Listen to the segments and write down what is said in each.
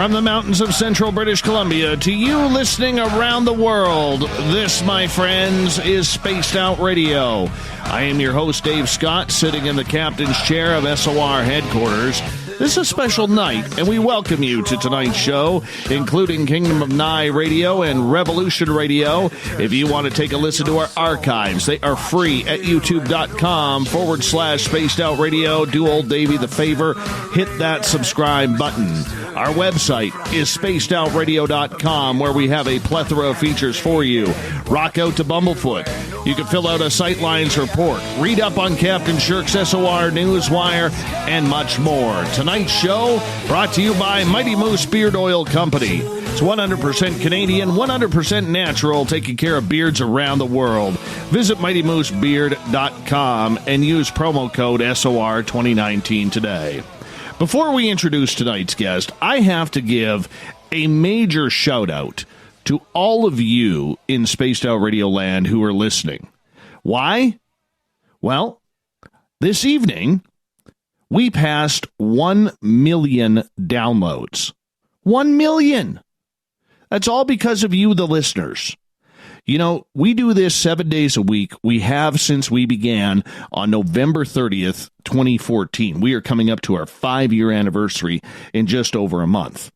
From the mountains of central British Columbia to you listening around the world, this, my friends, is Spaced Out Radio. I am your host, Dave Scott, sitting in the captain's chair of SOR headquarters. This is a special night, and we welcome you to tonight's show, including Kingdom of Nye Radio and Revolution Radio. If you want to take a listen to our archives, they are free at youtube.com/Spaced Out Radio. Do old Davey the favor, hit that subscribe button. Our website is spacedoutradio.com, where we have a plethora of features for you. Rock out to Bumblefoot. You can fill out a Sightlines report, read up on Captain Shirk's SOR Newswire, and much more. Tonight's show brought to you by Mighty Moose Beard Oil Company. It's 100% Canadian, 100% natural, taking care of beards around the world. Visit MightyMooseBeard.com and use promo code SOR2019 today. Before we introduce tonight's guest, I have to give a major shout-out to all of you in Spaced Out Radio land who are listening. Why? Well, this evening, we passed 1 million downloads. 1 million! That's all because of you, the listeners. You know, we do this 7 days a week. We have since we began on November 30th, 2014. We are coming up to our 5-year anniversary in just over a month.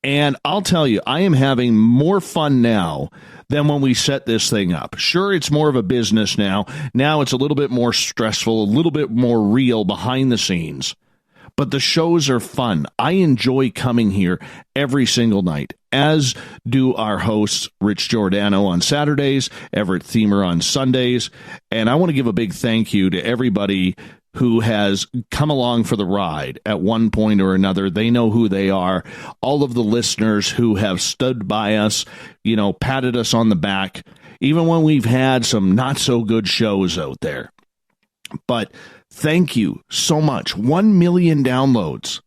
And I'll tell you, I am having more fun now than when we set this thing up. Sure, it's more of a business now. Now it's a little bit more stressful, a little bit more real behind the scenes. But the shows are fun. I enjoy coming here every single night, as do our hosts, Rich Giordano on Saturdays, Everett Themer on Sundays. And I want to give a big thank you to everybody who has come along for the ride at one point or another. They know who they are. All of the listeners who have stood by us, you know, patted us on the back, even when we've had some not so good shows out there. But thank you so much. 1 million downloads.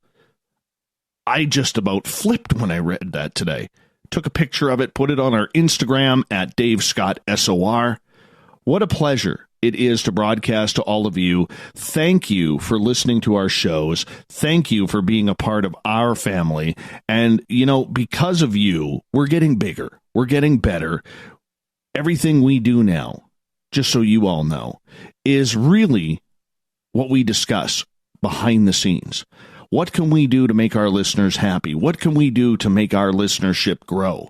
I just about flipped when I read that today. Took a picture of it, put it on our Instagram at Dave Scott SOR. What a pleasure it is to broadcast to all of you. Thank you for listening to our shows. Thank you for being a part of our family. And, you know, because of you, we're getting bigger. We're getting better. Everything we do now, just so you all know, is really what we discuss behind the scenes. What can we do to make our listeners happy? What can we do to make our listenership grow?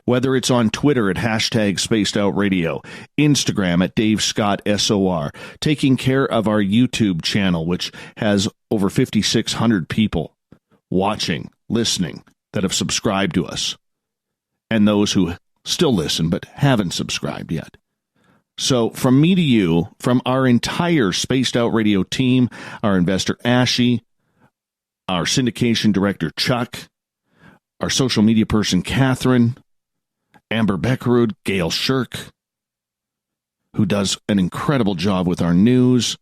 Whether it's on Twitter at hashtag Spaced Out Radio, Instagram at Dave Scott SOR, taking care of our YouTube channel, which has over 5,600 people watching, listening, that have subscribed to us, and those who still listen but haven't subscribed yet. So from me to you, from our entire Spaced Out Radio team, our investor Ashy, our syndication director Chuck, our social media person Catherine, Amber Beckerud, Gail Shirk, who does an incredible job with our news,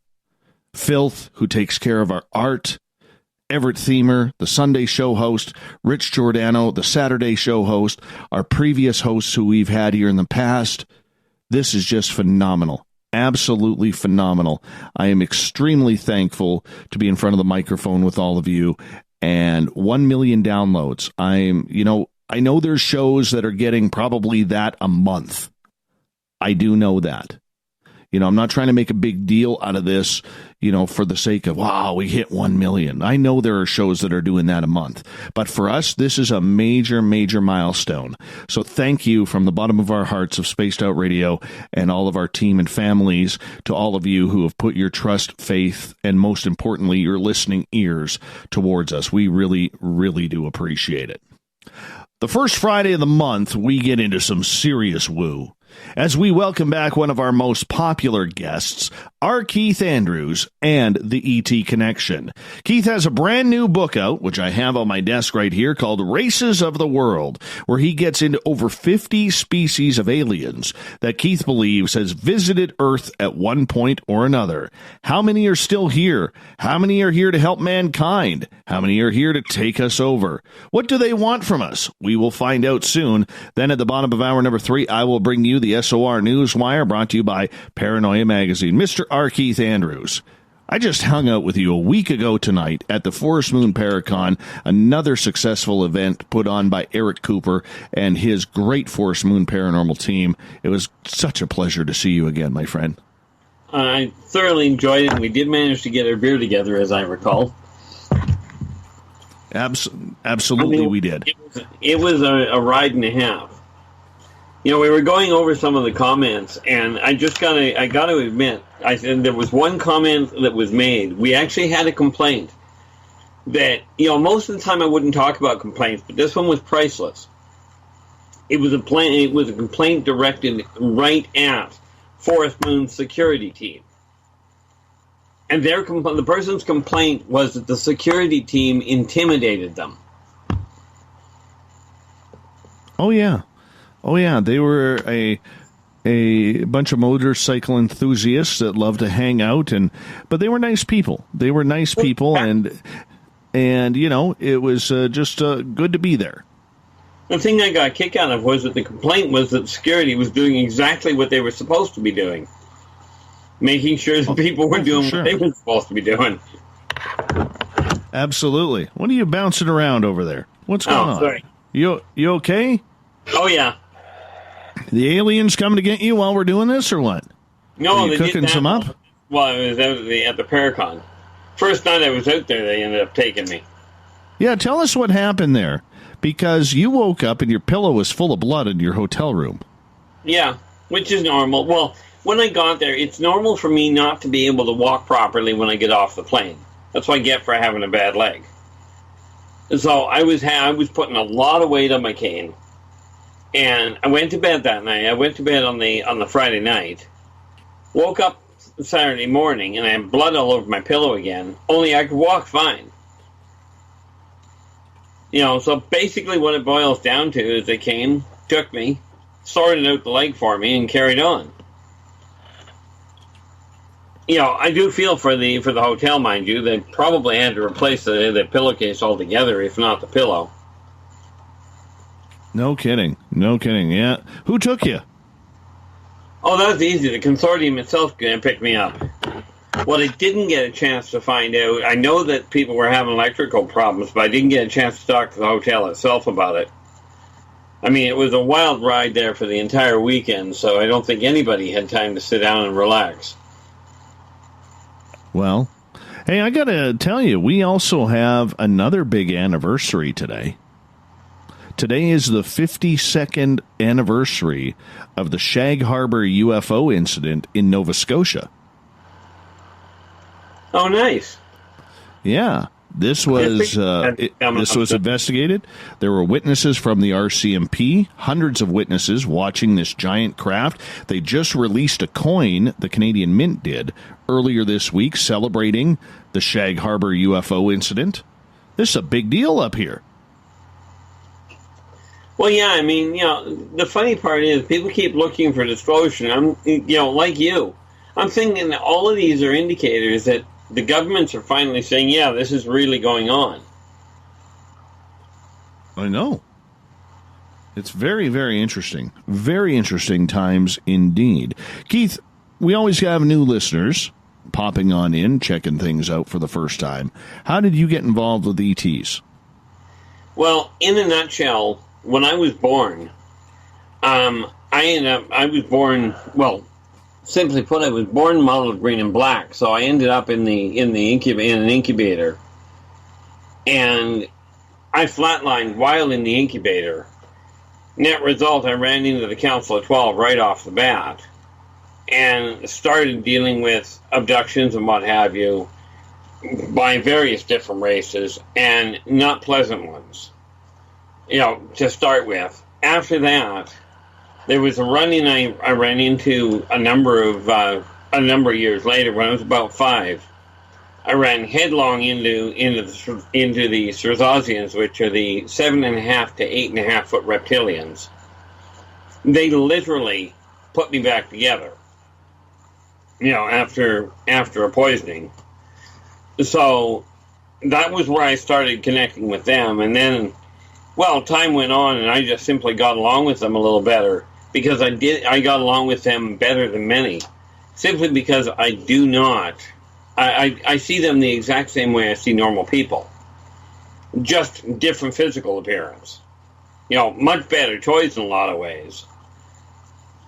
Fylth, who takes care of our art, Everett Themer, the Sunday show host, Rich Giordano, the Saturday show host, our previous hosts who we've had here in the past. This is just phenomenal. Absolutely phenomenal. I am extremely thankful to be in front of the microphone with all of you. And 1 million downloads. I know there's shows that are getting probably that a month. I do know that. You know, I'm not trying to make a big deal out of this, you know, for the sake of, wow, we hit 1 million. I know there are shows that are doing that a month. But for us, this is a major, major milestone. So thank you from the bottom of our hearts of Spaced Out Radio and all of our team and families to all of you who have put your trust, faith, and most importantly, your listening ears towards us. We really, really do appreciate it. The first Friday of the month, we get into some serious woo as we welcome back one of our most popular guests, R. Keith Andrews and the E.T. Connection. Keith has a brand new book out, which I have on my desk right here, called Races of the World, where he gets into over 50 species of aliens that Keith believes has visited Earth at one point or another. How many are still here? How many are here to help mankind? How many are here to take us over? What do they want from us? We will find out soon. Then at the bottom of hour number 3, I will bring you the SOR Newswire, brought to you by Paranoia Magazine. Mr. R. Keith Andrews, I just hung out with you a week ago tonight at the Forest Moon Paracon, another successful event put on by Eric Cooper and his great Forest Moon Paranormal team. It was such a pleasure to see you again, my friend. I thoroughly enjoyed it. We did manage to get our beer together, as I recall. Absolutely, we did. It was a ride and a half. You know, we were going over some of the comments, and I got to admit, I said there was one comment that was made. We actually had a complaint that, you know, most of the time I wouldn't talk about complaints, but this one was priceless. It was a complaint directed right at Forest Moon's security team. And the person's complaint was that the security team intimidated them. Oh, yeah. They were a bunch of motorcycle enthusiasts that love to hang out, but they were nice people. And you know, it was just good to be there. The thing I got a kick out of was that the complaint was that security was doing exactly what they were supposed to be doing. Making sure that people were doing what they were supposed to be doing. Absolutely. What are you bouncing around over there? What's going on? Sorry. You okay? Oh, yeah. The aliens coming to get you while we're doing this, or what? No, they cooking some up? Well, I was out at the Paracon. First night I was out there, they ended up taking me. Yeah, tell us what happened there. Because you woke up and your pillow was full of blood in your hotel room. Yeah, which is normal. Well, when I got there, it's normal for me not to be able to walk properly when I get off the plane. That's what I get for having a bad leg. So I was putting a lot of weight on my cane. And I went to bed that night. I went to bed on the Friday night. Woke up Saturday morning, and I had blood all over my pillow again. Only I could walk fine. You know, so basically what it boils down to is they came, took me, sorted out the leg for me, and carried on. You know, I do feel for the hotel, mind you. They probably had to replace the pillowcase altogether, if not the pillow. No kidding. Yeah. Who took you? Oh, that was easy. The consortium itself picked me up. What I didn't get a chance to find out, I know that people were having electrical problems, but I didn't get a chance to talk to the hotel itself about it. I mean, it was a wild ride there for the entire weekend, so I don't think anybody had time to sit down and relax. Well, hey, I got to tell you, we also have another big anniversary today. Today is the 52nd anniversary of the Shag Harbor UFO incident in Nova Scotia. Oh, nice. Yeah. This was investigated. There were witnesses from the RCMP, hundreds of witnesses watching this giant craft. They just released a coin, the Canadian Mint did, earlier this week celebrating the Shag Harbor UFO incident. This is a big deal up here. Well, yeah, I mean, you know, the funny part is people keep looking for disclosure. I'm, you know, like you, I'm thinking that all of these are indicators that the governments are finally saying, yeah, this is really going on. I know. It's very, very interesting. Very interesting times indeed. Keith, we always have new listeners popping on in, checking things out for the first time. How did you get involved with ETs? Well, in a nutshell, when I was born, simply put, I was born mottled green and black, so I ended up in an incubator, and I flatlined while in the incubator. Net result, I ran into the Council of 12 right off the bat, and started dealing with abductions and what have you by various different races, and not pleasant ones. You know, to start with. After that, there was a run-in I ran into a number of years later when I was about 5. I ran headlong into the Sirzazians, which are the 7.5 to 8.5 foot reptilians. They literally put me back together. You know, after a poisoning. So that was where I started connecting with them, and then, well, time went on, and I just simply got along with them a little better, because I got along with them better than many, simply because I do not I see them the exact same way I see normal people. Just different physical appearance. Much better toys in a lot of ways.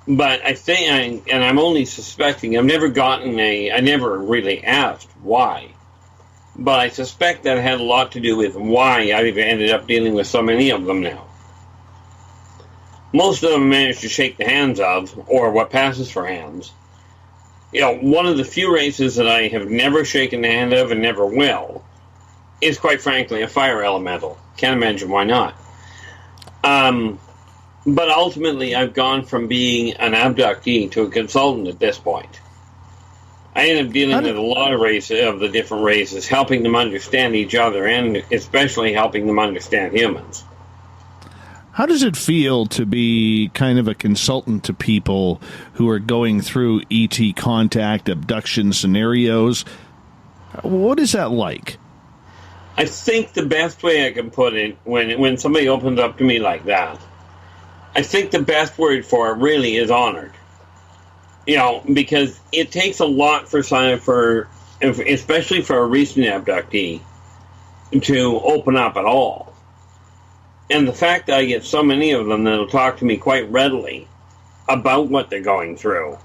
But I think, and I'm only suspecting, I never really asked why. But I suspect that had a lot to do with why I've ended up dealing with so many of them now. Most of them manage to shake the hands of, or what passes for hands. One of the few races that I have never shaken the hand of and never will is, quite frankly, a fire elemental. Can't imagine why not. But ultimately, I've gone from being an abductee to a consultant at this point. I end up dealing with a lot of the different races, helping them understand each other, and especially helping them understand humans. How does it feel to be kind of a consultant to people who are going through ET contact, abduction scenarios? What is that like? I think the best way I can put it, when somebody opens up to me like that, I think the best word for it really is honored. Because it takes a lot especially for a recent abductee, to open up at all. And the fact that I get so many of them that'll talk to me quite readily about what they're going through,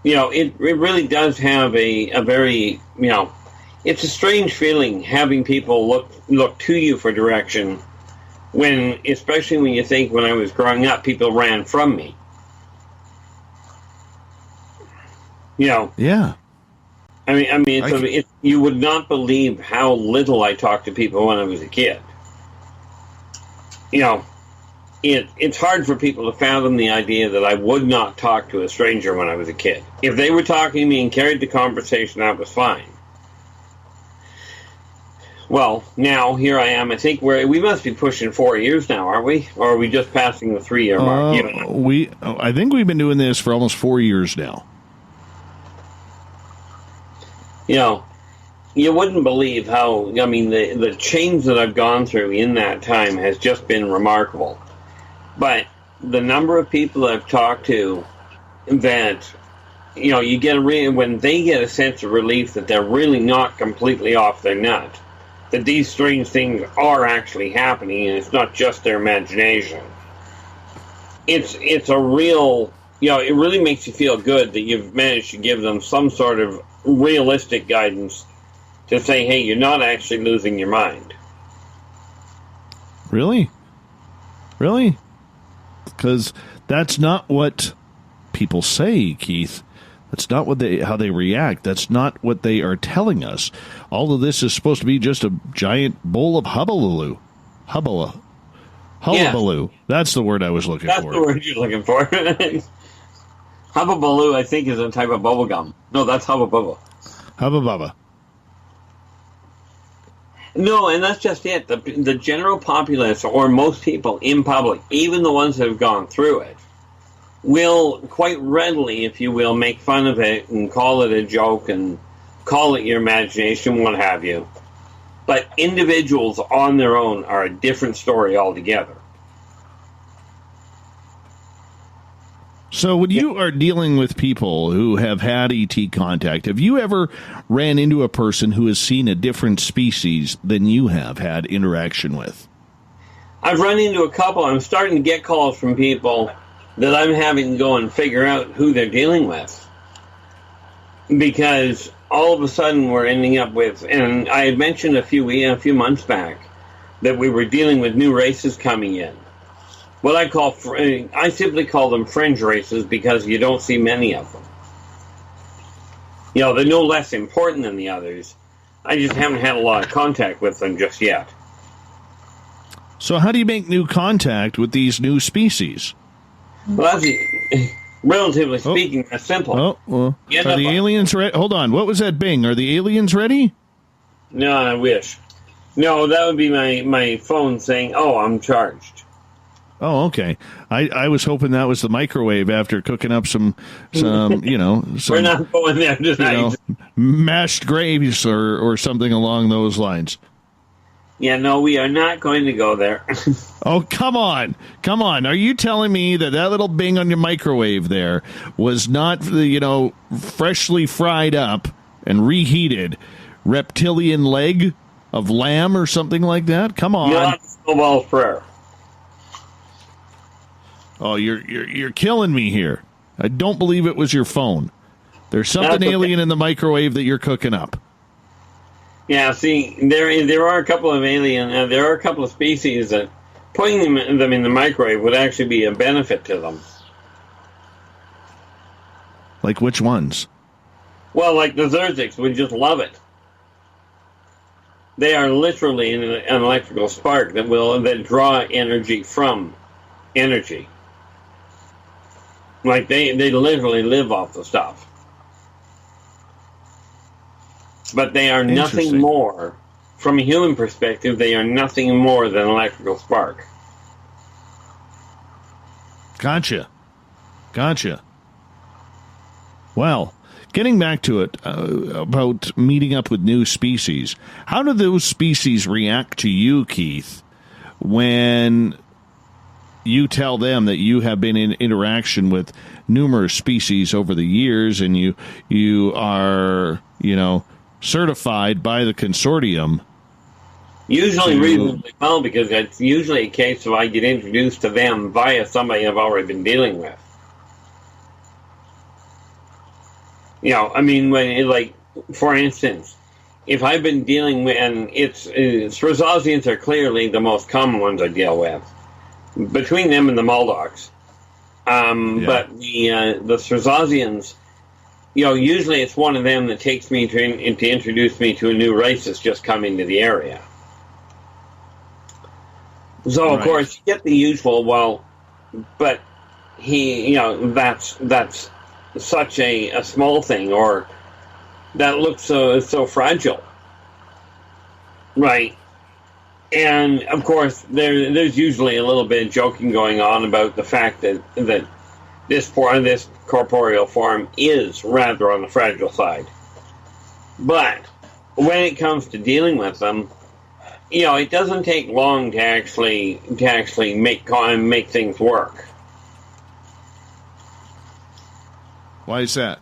it really does have a very, it's a strange feeling having people look to you for direction especially when you think when I was growing up, people ran from me. Yeah. I mean, you would not believe how little I talked to people when I was a kid. It's hard for people to fathom the idea that I would not talk to a stranger when I was a kid. If they were talking to me and carried the conversation, that was fine. Well, now, here I am. I think we must be pushing 4 years now, aren't we? Or are we just passing the 3-year mark? I think we've been doing this for almost 4 years now. You wouldn't believe how, the change that I've gone through in that time has just been remarkable. But the number of people I've talked to that, you get when they get a sense of relief that they're really not completely off their nut, that these strange things are actually happening and it's not just their imagination. It's a real, it really makes you feel good that you've managed to give them some sort of realistic guidance to say, hey, you're not actually losing your mind. Really? Really? Because that's not what people say, Keith. That's not how they react. That's not what they are telling us. All of this is supposed to be just a giant bowl of hubbaloo. Hullabaloo. Yes. That's the word I was looking for. That's the word you're looking for. Hubbabaloo, I think, is a type of bubble gum. No, that's Hubba Bubba. Hubba Bubba. No, and that's just it. The general populace, or most people in public, even the ones that have gone through it, will quite readily, if you will, make fun of it and call it a joke and call it your imagination, what have you. But individuals on their own are a different story altogether. So when you are dealing with people who have had ET contact, have you ever ran into a person who has seen a different species than you have had interaction with? I've run into a couple. I'm starting to get calls from people that I'm having to go and figure out who they're dealing with. Because all of a sudden we're ending up with, and I had mentioned a few months back that we were dealing with new races coming in. What I simply call them fringe races because you don't see many of them. They're no less important than the others. I just haven't had a lot of contact with them just yet. So how do you make new contact with these new species? Well, that's, relatively speaking, that's simple. Are the aliens ready? Hold on. What was that bing? Are the aliens ready? No, I wish. No, that would be my phone saying, oh, I'm charged. Oh, okay. I was hoping that was the microwave after cooking up some We're not going there tonight. Mashed graves or something along those lines. Yeah, no, we are not going to go there. Oh, come on. Come on. Are you telling me that little bing on your microwave there was not, freshly fried up and reheated reptilian leg of lamb or something like that? Come on. Not snowball's prayer. Oh, you're killing me here. I don't believe it was your phone. There's something alien in the microwave that you're cooking up. Yeah, see, there are a couple of alien, there are a couple of species that putting them in the microwave would actually be a benefit to them. Like which ones? Well, like the Zerziks would just love it. They are literally an electrical spark that draw energy from energy. Like they literally live off the stuff. But they are nothing more, from a human perspective, they are nothing more than an electrical spark. Gotcha. Well, getting back to it, about meeting up with new species, how do those species react to you, Keith, when you tell them that you have been in interaction with numerous species over the years and you are, certified by the consortium? Usually reasonably well, because it's usually a case of I get introduced to them via somebody I've already been dealing with. For instance, if I've been dealing with, and Srazazians are clearly the most common ones I deal with, between them and the Maldocs. But the Srazazians, usually it's one of them that takes me to introduce me to a new race that's just come into the area. So, of course, you get the usual, but that's such a small thing, or that looks so fragile. Right. And, of course, there's usually a little bit of joking going on about the fact that this corporeal form is rather on the fragile side. But when it comes to dealing with them, it doesn't take long to actually make things work. Why is that?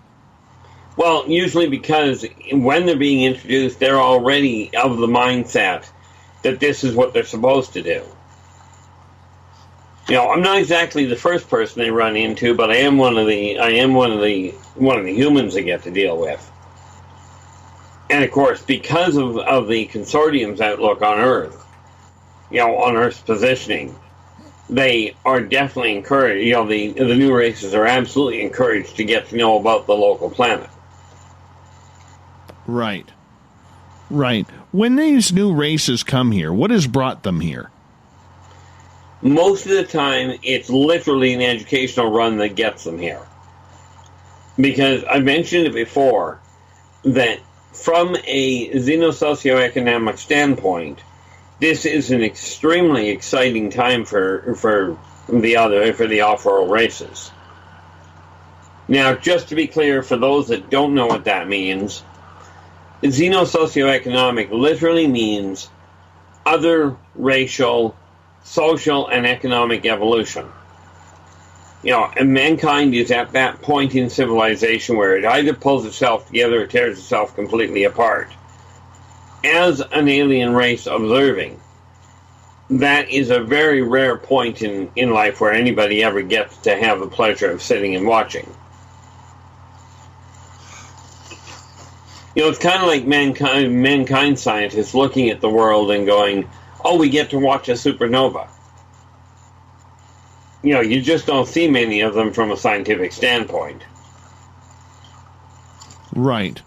Well, usually because when they're being introduced, they're already of the mindset that this is what they're supposed to do. I'm not exactly the first person they run into, but I am one of the humans they get to deal with. And of course, because of the consortium's outlook on Earth, on Earth's positioning, they are definitely encouraged. The new races are absolutely encouraged to get to know about the local planet. Right. When these new races come here, what has brought them here? Most of the time, it's literally an educational run that gets them here. Because I mentioned it before, that from a xenosocioeconomic standpoint, this is an extremely exciting time for the off-world races. Now, just to be clear, for those that don't know what that means, xenosocioeconomic literally means other racial, social, and economic evolution. And mankind is at that point in civilization where it either pulls itself together or tears itself completely apart. As an alien race observing, that is a very rare point in life where anybody ever gets to have the pleasure of sitting and watching. It's kind of like mankind scientists looking at the world and going, oh, we get to watch a supernova. You just don't see many of them from a scientific standpoint. Right.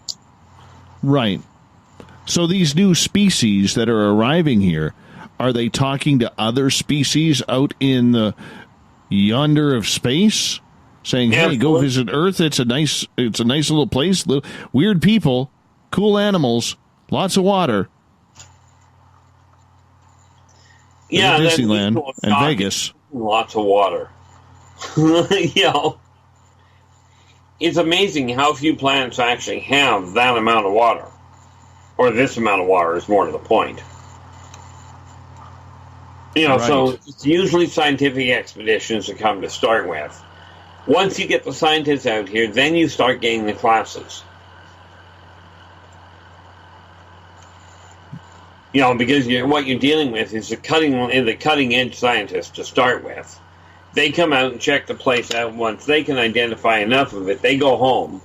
So these new species that are arriving here, are they talking to other species out in the yonder of space? Saying, hey, go visit Earth. It's a nice little place. Weird people, cool animals, lots of water. Yeah, Disneyland and Vegas. Lots of water. It's amazing how few planets actually have that amount of water. Or this amount of water is more to the point. So it's usually scientific expeditions that come to start with. Once you get the scientists out here, then you start getting the classes. Because what you're dealing with is the cutting edge scientists to start with. They come out and check the place out. Once they can identify enough of it, they go home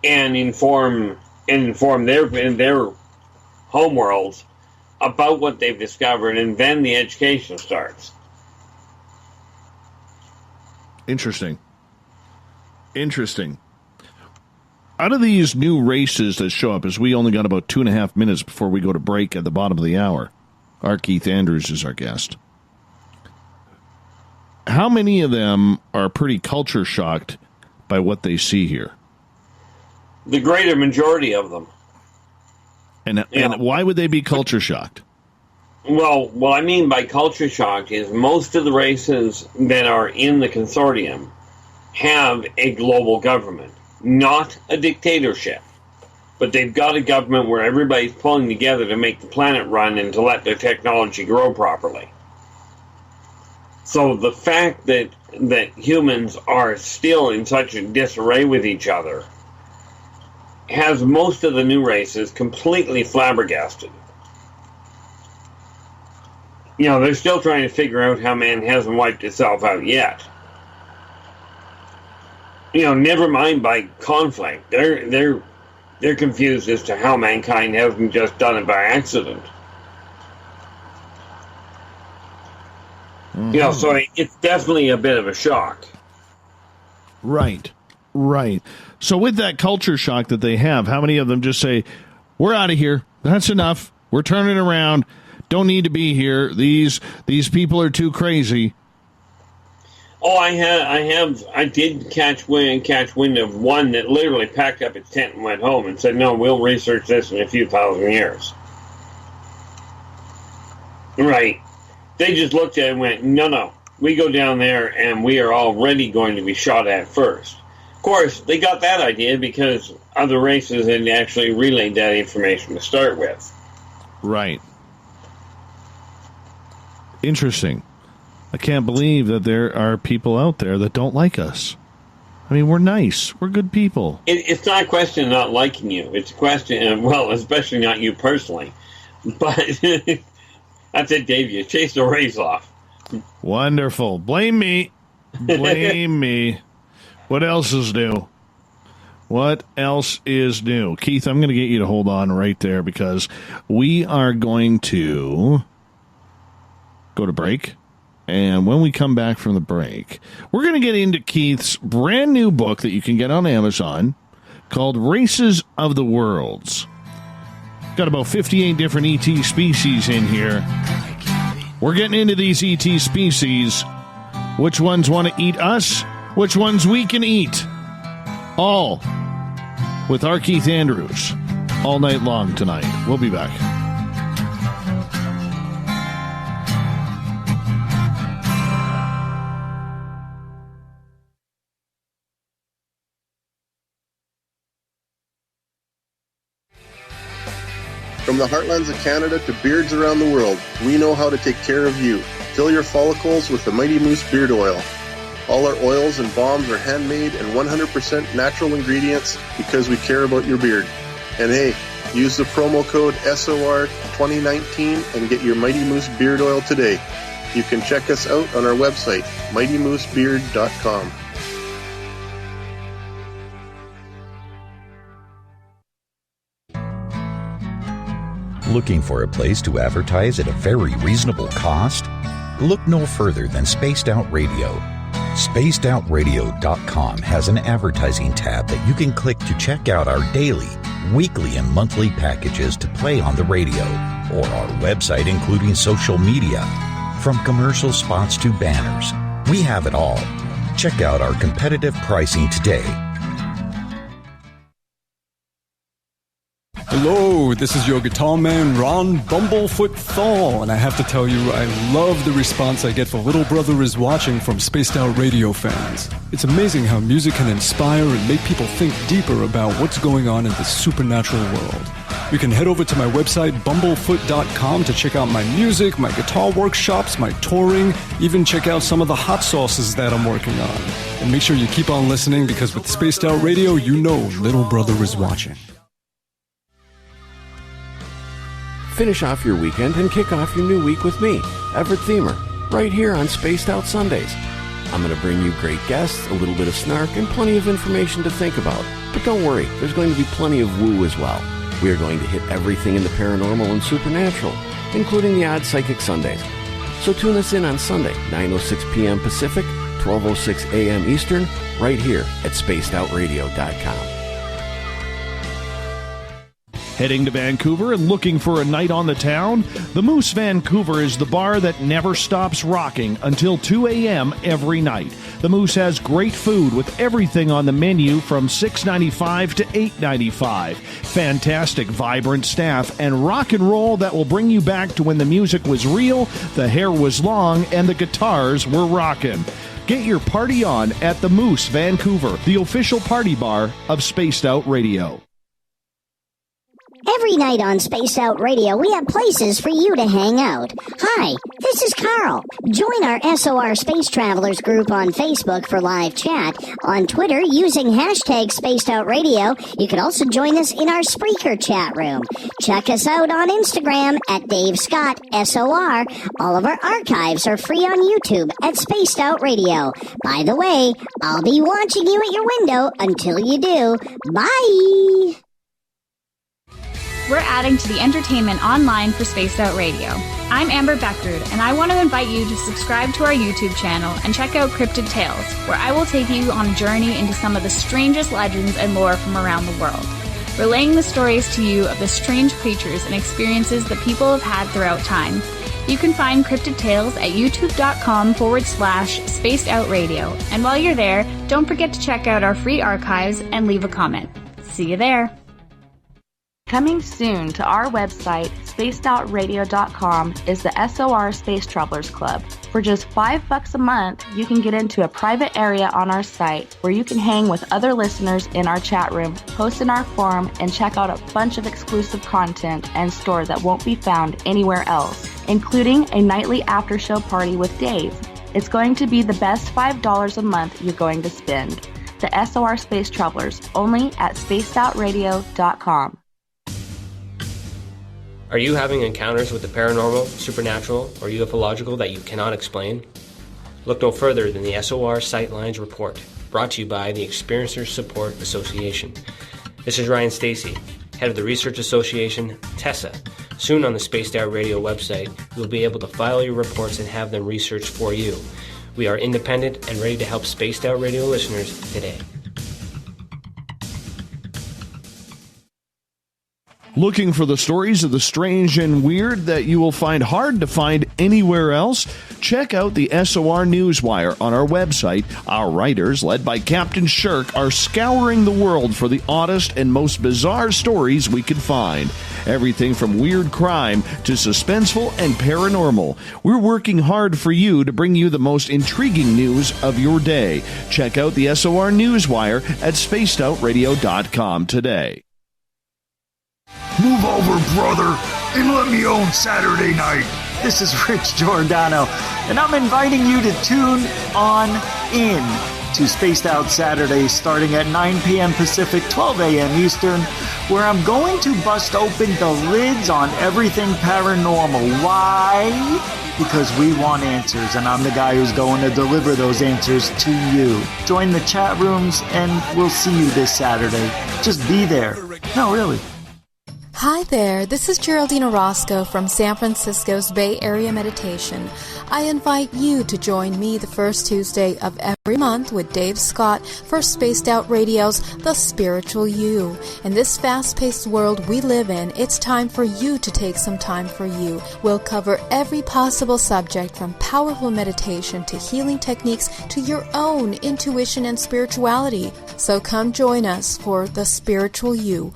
and inform their home worlds about what they've discovered, and then the education starts. Interesting. Out of these new races that show up, as we only got about 2.5 minutes before we go to break at the bottom of the hour, our Keith Andrews is our guest. How many of them are pretty culture shocked by what they see here? The greater majority of them. And why would they be culture shocked? Well, what I mean by culture shocked is most of the races that are in the consortium have a global government, not a dictatorship. But they've got a government where everybody's pulling together to make the planet run and to let their technology grow properly. So the fact that humans are still in such a disarray with each other has most of the new races completely flabbergasted. They're still trying to figure out how man hasn't wiped itself out yet. Never mind by conflict. They're confused as to how mankind hasn't just done it by accident. Mm-hmm. So it's definitely a bit of a shock. Right. So with that culture shock that they have, how many of them just say, we're out of here, that's enough, we're turning around, don't need to be here, these people are too crazy? Oh, I did catch wind of one that literally packed up its tent and went home and said, no, we'll research this in a few thousand years. Right. They just looked at it and went, no, we go down there and we are already going to be shot at first. Of course, they got that idea because other races had actually relayed that information to start with. Right. Interesting. I can't believe that there are people out there that don't like us. I mean, we're nice. We're good people. It's not a question of not liking you. It's a question, especially not you personally. But that's it, Dave. You chased the race off. Wonderful. Blame me. Me. What else is new? Keith, I'm going to get you to hold on right there because we are going to go to break. And when we come back from the break, we're going to get into Keith's brand new book that you can get on Amazon called Races of the Worlds. Got about 58 different ET species in here. We're getting into these ET species. Which ones want to eat us? Which ones we can eat? All with our Keith Andrews all night long tonight. We'll be back. From the heartlands of Canada to beards around the world, we know how to take care of you. Fill your follicles with the Mighty Moose Beard Oil. All our oils and balms are handmade and 100% natural ingredients because we care about your beard. And hey, use the promo code SOR2019 and get your Mighty Moose Beard Oil today. You can check us out on our website, mightymoosebeard.com. Looking for a place to advertise at a very reasonable cost? Look no further than Spaced Out Radio. SpacedOutRadio.com has an advertising tab that you can click to check out our daily, weekly, and monthly packages to play on the radio, or our website including social media. From commercial spots to banners, we have it all. Check out our competitive pricing today. Hello, this is your guitar man, Ron Bumblefoot Thal, and I have to tell you, I love the response I get for Little Brother is Watching from Spaced Out Radio fans. It's amazing how music can inspire and make people think deeper about what's going on in the supernatural world. You can head over to my website, bumblefoot.com, to check out my music, my guitar workshops, my touring, even check out some of the hot sauces that I'm working on. And make sure you keep on listening because with Spaced Out Radio, you know Little Brother is watching. Finish off your weekend and kick off your new week with me, Everett Thiemer, right here on Spaced Out Sundays. I'm going to bring you great guests, a little bit of snark, and plenty of information to think about. But don't worry, there's going to be plenty of woo as well. We are going to hit everything in the paranormal and supernatural, including the odd psychic Sundays. So tune us in on Sunday, 9:06 p.m. Pacific, 12:06 a.m. Eastern, right here at spacedoutradio.com. Heading to Vancouver and looking for a night on the town? The Moose Vancouver is the bar that never stops rocking until 2 a.m. every night. The Moose has great food with everything on the menu from $6.95 to $8.95. Fantastic, vibrant staff and rock and roll that will bring you back to when the music was real, the hair was long, and the guitars were rocking. Get your party on at the Moose Vancouver, the official party bar of Spaced Out Radio. Every night on Spaced Out Radio, we have places for you to hang out. Hi, this is Carl. Join our SOR Space Travelers group on Facebook for live chat. On Twitter, using hashtag Spaced Out Radio, you can also join us in our Spreaker chat room. Check us out on Instagram at Dave Scott SOR. All of our archives are free on YouTube at Spaced Out Radio. By the way, I'll be watching you at your window until you do. Bye! We're adding to the entertainment online for Spaced Out Radio. I'm Amber Beckrud, and I want to invite you to subscribe to our YouTube channel and check out Cryptid Tales, where I will take you on a journey into some of the strangest legends and lore from around the world, relaying the stories to you of the strange creatures and experiences that people have had throughout time. You can find Cryptid Tales at youtube.com/Spaced Out Radio. And while you're there, don't forget to check out our free archives and leave a comment. See you there. Coming soon to our website, spacedoutradio.com, is the SOR Space Travelers Club. For just $5 a month, you can get into a private area on our site where you can hang with other listeners in our chat room, post in our forum, and check out a bunch of exclusive content and store that won't be found anywhere else, including a nightly after-show party with Dave. It's going to be the best $5 a month you're going to spend. The SOR Space Travelers, only at spacedoutradio.com. Are you having encounters with the paranormal, supernatural, or ufological that you cannot explain? Look no further than the SOR Sightlines Report, brought to you by the Experiencers Support Association. This is Ryan Stacy, head of the Research Association, TESA. Soon on the Spaced Out Radio website, you'll be able to file your reports and have them researched for you. We are independent and ready to help Spaced Out Radio listeners today. Looking for the stories of the strange and weird that you will find hard to find anywhere else? Check out the SOR Newswire on our website. Our writers, led by Captain Shirk, are scouring the world for the oddest and most bizarre stories we can find. Everything from weird crime to suspenseful and paranormal. We're working hard for you to bring you the most intriguing news of your day. Check out the SOR Newswire at spacedoutradio.com today. Move over, brother, and let me own Saturday night. This is Rich Giordano, and I'm inviting you to tune on in to Spaced Out Saturdays starting at 9 p.m. Pacific, 12 a.m. Eastern, where I'm going to bust open the lids on everything paranormal. Why? Because we want answers, and I'm the guy who's going to deliver those answers to you. Join the chat rooms, and we'll see you this Saturday. Just be there. No, really. Hi there, this is Geraldine Orozco from San Francisco's Bay Area Meditation. I invite you to join me the first Tuesday of every month with Dave Scott for Spaced Out Radio's The Spiritual You. In this fast-paced world we live in, it's time for you to take some time for you. We'll cover every possible subject from powerful meditation to healing techniques to your own intuition and spirituality. So come join us for The Spiritual You.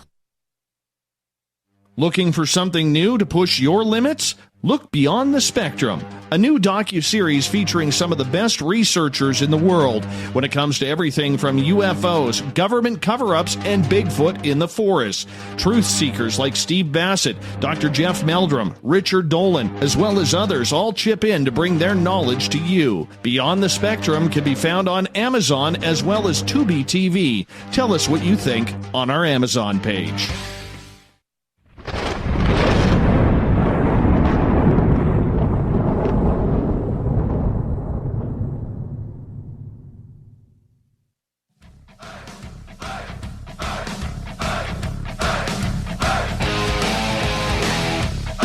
Looking for something new to push your limits? Look Beyond the Spectrum, a new docuseries featuring some of the best researchers in the world when it comes to everything from UFOs, government cover-ups, and Bigfoot in the forest. Truth seekers like Steve Bassett, Dr. Jeff Meldrum, Richard Dolan, as well as others all chip in to bring their knowledge to you. Beyond the Spectrum can be found on Amazon as well as Tubi TV. Tell us what you think on our Amazon page.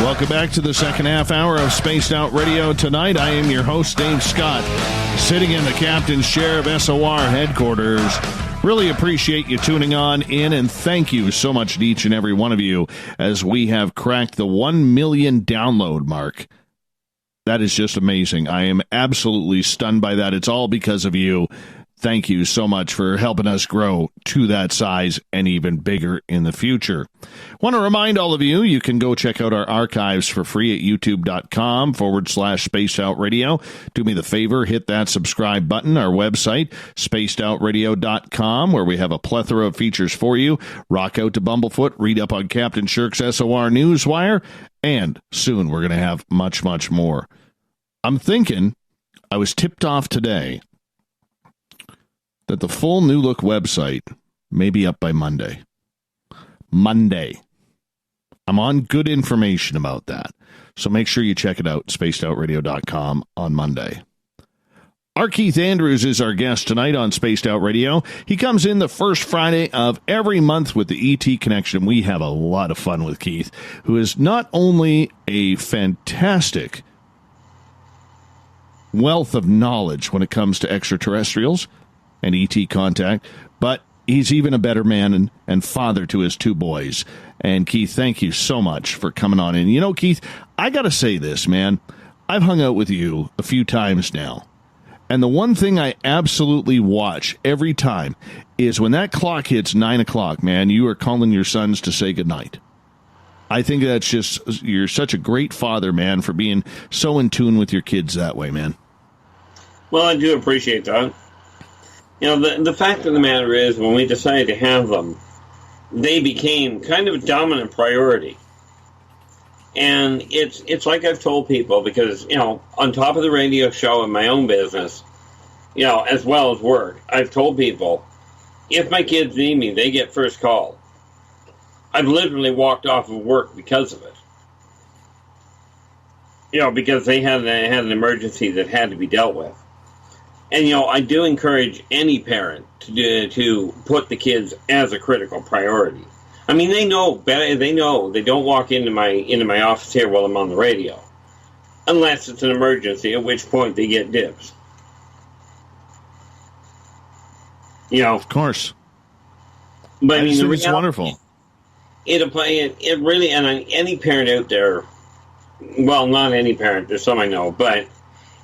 Welcome back to the second half hour of Spaced Out Radio tonight. I am your host, Dave Scott, sitting in the captain's chair of SOR headquarters. Really appreciate you tuning on in, and thank you so much to each and every one of you as we have cracked the 1 million download mark. That is just amazing. I am absolutely stunned by that. It's all because of you. Thank you so much for helping us grow to that size and even bigger in the future. Want to remind all of you, you can go check out our archives for free at youtube.com/spacedoutradio. Do me the favor, hit that subscribe button. Our website, spacedoutradio.com, where we have a plethora of features for you. Rock out to Bumblefoot, read up on Captain Shirk's SOR Newswire, and soon we're going to have much, much more. I'm thinking, I was tipped off today that the full New Look website may be up by Monday. Monday. I'm on good information about that. So make sure you check it out, spacedoutradio.com on Monday. Our Keith Andrews is our guest tonight on Spaced Out Radio. He comes in the first Friday of every month with the ET Connection. We have a lot of fun with Keith, who is not only a fantastic wealth of knowledge when it comes to extraterrestrials and ET contact, but he's even a better man and father to his two boys. And Keith, thank you so much for coming on in. You know, Keith, I got to say this, man. I've hung out with you a few times now, and the one thing I absolutely watch every time is when that clock hits 9 o'clock, man, you are calling your sons to say goodnight. I think that's just, you're such a great father, man, for being so in tune with your kids that way, man. Well, I do appreciate that. You know, the fact of the matter is, when we decided to have them, they became kind of a dominant priority. And it's like I've told people, because, you know, on top of the radio show and my own business, you know, as well as work, I've told people, if my kids need me, they get first call. I've literally walked off of work because of it. You know, because they had an emergency that had to be dealt with. And, you know, I do encourage any parent to put the kids as a critical priority. I mean, they know better. They know they don't walk into my office here while I'm on the radio, unless it's an emergency, at which point they get dibs. You know, of course. But I mean, it's wonderful. It really, and any parent out there, well, not any parent. There's some I know, but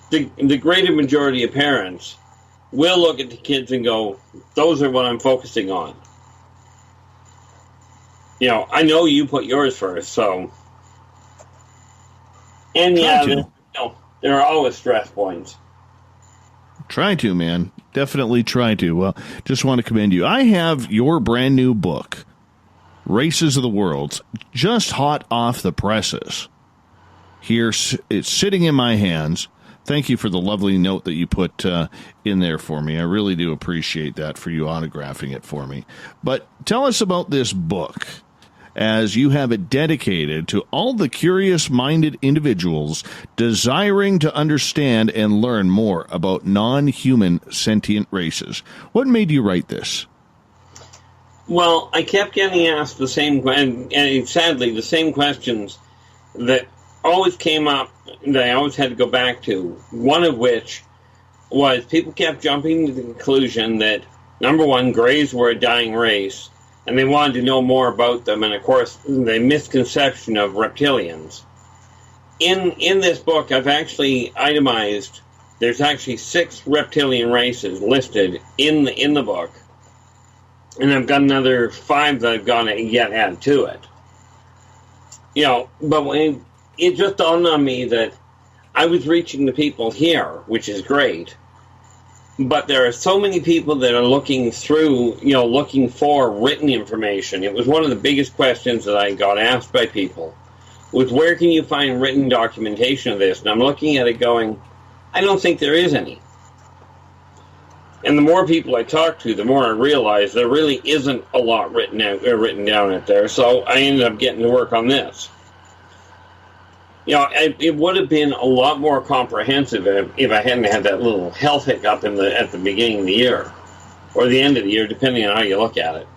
the greater majority of parents will look at the kids and go, those are what I'm focusing on. You know, I know you put yours first, so. And yeah, there are always stress points. Try to, man. Definitely try to. Well, just want to commend you. I have your brand new book, Races of the Worlds, just hot off the presses. Here, it's sitting in my hands. Thank you for the lovely note that you put in there for me. I really do appreciate that, for you autographing it for me. But tell us about this book, as you have it dedicated to all the curious-minded individuals desiring to understand and learn more about non-human sentient races. What made you write this? Well, I kept getting asked the same, and sadly, the same questions that always came up, that I always had to go back to, one of which was people kept jumping to the conclusion that, number one, Greys were a dying race, and they wanted to know more about them, and of course, the misconception of reptilians. In this book, I've actually itemized, there's actually 6 reptilian races listed in the book, and I've got another 5 that I've got to yet add to it. You know, but when it just dawned on me that I was reaching the people here, which is great, but there are so many people that are looking through, you know, looking for written information. It was one of the biggest questions that I got asked by people, was where can you find written documentation of this? And I'm looking at it going, I don't think there is any. And the more people I talk to, the more I realize there really isn't a lot written down out there. So I ended up getting to work on this. You know, it would have been a lot more comprehensive if I hadn't had that little health hiccup at the beginning of the year, or the end of the year, depending on how you look at it.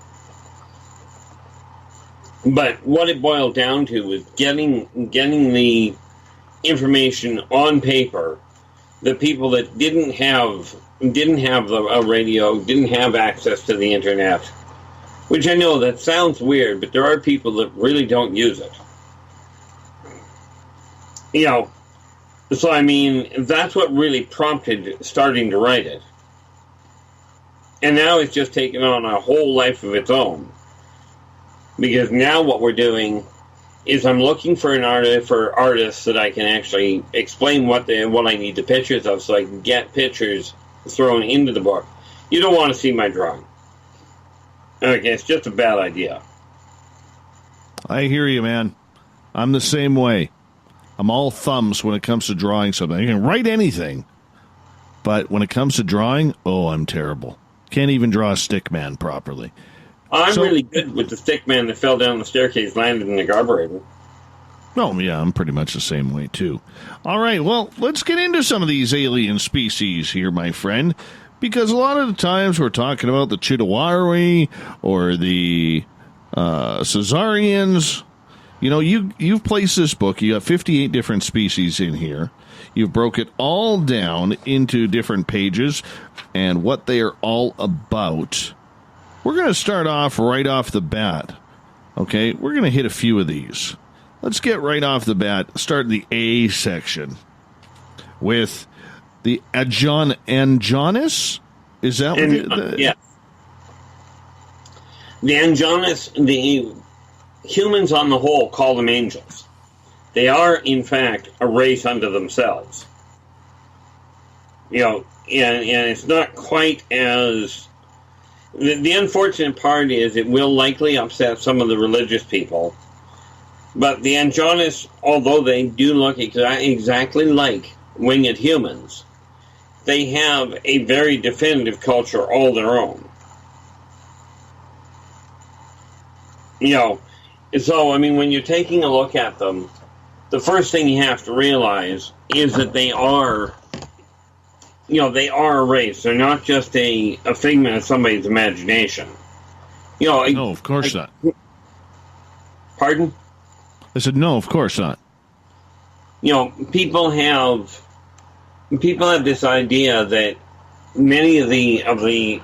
But what it boiled down to was getting the information on paper. The people that didn't have a radio, didn't have access to the internet, which I know that sounds weird, but there are people that really don't use it. So I mean, that's what really prompted starting to write it. And now it's just taken on a whole life of its own. Because now what we're doing is I'm looking for artists that I can actually explain what I need the pictures of, so I can get pictures thrown into the book. You don't want to see my drawing. Okay, it's just a bad idea. I hear you, man. I'm the same way. I'm all thumbs when it comes to drawing something. I can write anything, but when it comes to drawing, I'm terrible. Can't even draw a stick man properly. I'm really good with the stick man that fell down the staircase, landed in the carburetor. Oh, yeah, I'm pretty much the same way, too. All right, well, let's get into some of these alien species here, my friend, because a lot of the times we're talking about the Chitauri or the Caesarians. You've placed this book. You have 58 different species in here. You've broke it all down into different pages and what they are all about. We're going to start off right off the bat. Okay, we're going to hit a few of these. Let's get right off the bat. Start the A section with the Anjonis. Is that what yeah. The Anjonis, the humans on the whole call them angels. They are, in fact, a race unto themselves. And it's not quite as... The unfortunate part is it will likely upset some of the religious people. But the Anjonis, although they do look exactly like winged humans, they have a very definitive culture all their own. So, I mean, when you're taking a look at them, the first thing you have to realize is that they are... they are a race. They're not just a figment of somebody's imagination. No, of course not. Pardon? I said, no, of course not. People have this idea that many of the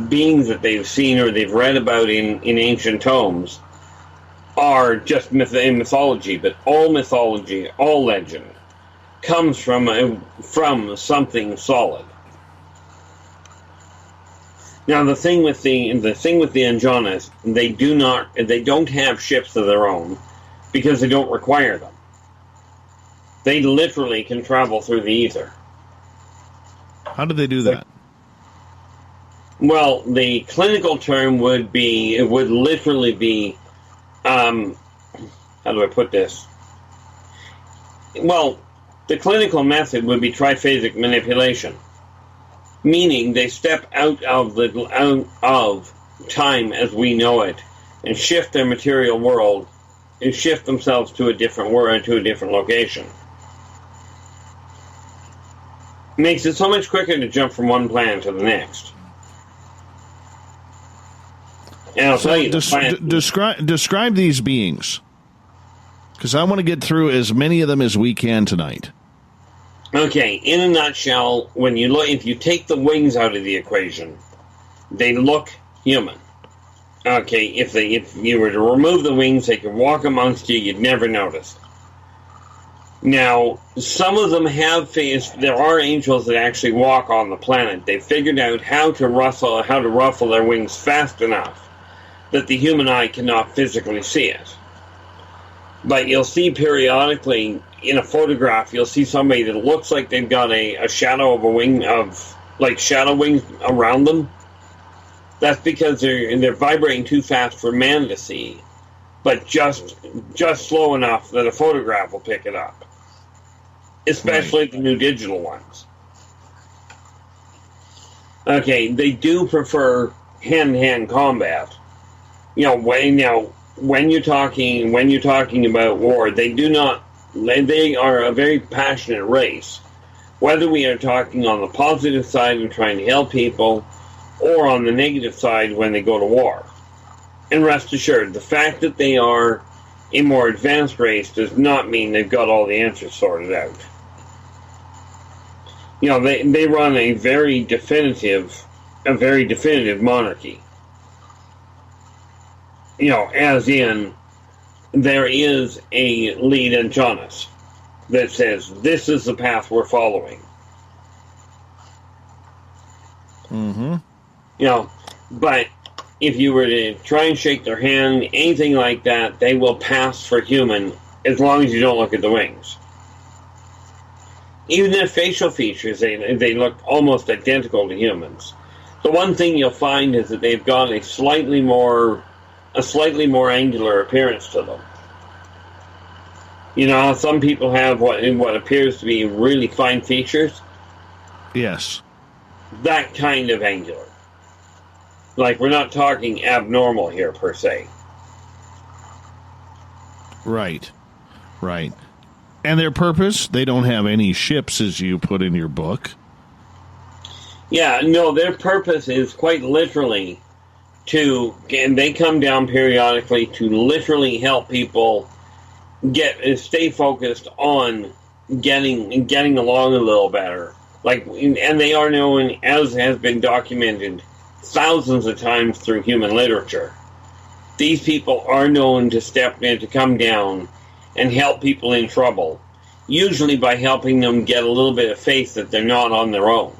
beings that they've seen or they've read about in ancient tomes are just in mythology, but all mythology, all legend, comes from something solid. Now, the thing with the Anjonis, they don't have ships of their own because they don't require them. They literally can travel through the ether. How do they do that? Well, the clinical term would literally be, how do I put this? Well, the clinical method would be triphasic manipulation, meaning they step out of time as we know it and shift their material world and shift themselves to a different world, to a different location. Makes it so much quicker to jump from one planet to the next. And I'll tell you, describe these beings, because I want to get through as many of them as we can tonight. Okay, in a nutshell, if you take the wings out of the equation, they look human. Okay, if you were to remove the wings, they could walk amongst you, you'd never notice. Now, some of them there are angels that actually walk on the planet. They've figured out how to ruffle their wings fast enough that the human eye cannot physically see it. But you'll see periodically in a photograph, you'll see somebody that looks like they've got a shadow of a wing shadow wings around them. That's because they're vibrating too fast for man to see, but just slow enough that a photograph will pick it up. Especially the new digital ones. Okay, they do prefer hand-to-hand combat. When you're talking about war, they are a very passionate race. Whether we are talking on the positive side and trying to help people, or on the negative side when they go to war. And rest assured, the fact that they are a more advanced race does not mean they've got all the answers sorted out. You know, they run a very definitive monarchy. You know, as in, there is a lead edge on us that says, this is the path we're following. Mm-hmm. You know, but if you were to try and shake their hand, anything like that, they will pass for human as long as you don't look at the wings. Even their facial features, they look almost identical to humans. The one thing you'll find is that they've got a slightly more angular appearance to them. You know how some people have what appears to be really fine features? Yes. That kind of angular. Like, we're not talking abnormal here, per se. Right. Right. And their purpose? They don't have any ships, as you put in your book. Yeah, no, their purpose is quite literally and they come down periodically to literally help people stay focused on getting along a little better. Like, and they are known, as has been documented thousands of times through human literature. These people are known to step in, to come down and help people in trouble, usually by helping them get a little bit of faith that they're not on their own.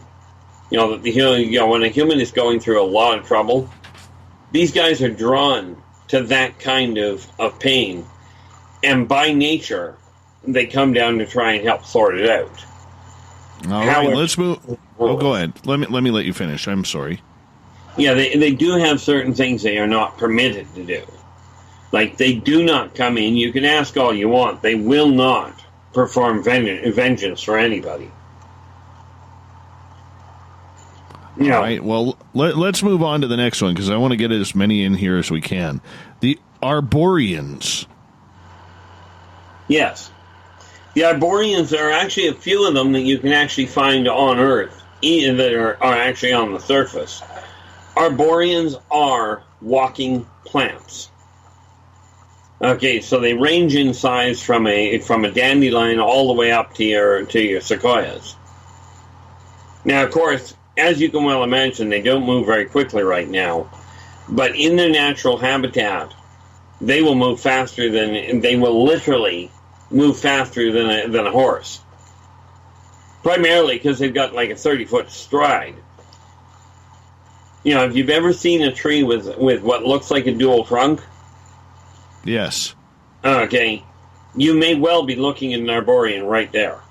You know, that when a human is going through a lot of trouble, these guys are drawn to that kind of pain, and by nature, they come down to try and help sort it out. All right, let's move. Oh, go ahead. Let me let you finish. I'm sorry. Yeah, they do have certain things they are not permitted to do. Like, they do not come in. You can ask all you want. They will not perform vengeance for anybody. All right, well, let's move on to the next one, because I want to get as many in here as we can. The Arboreans. Yes. The Arboreans, there are actually a few of them that you can actually find on Earth, that are actually on the surface. Arboreans are walking plants. Okay, so they range in size from a dandelion all the way up to your sequoias. Now, of course, as you can well imagine, they don't move very quickly right now, but in their natural habitat, they will move faster they will literally move faster than a horse. Primarily because they've got like a 30-foot stride. You know, if you've ever seen a tree with what looks like a dual trunk. Yes. Okay. You may well be looking at an Arborean right there.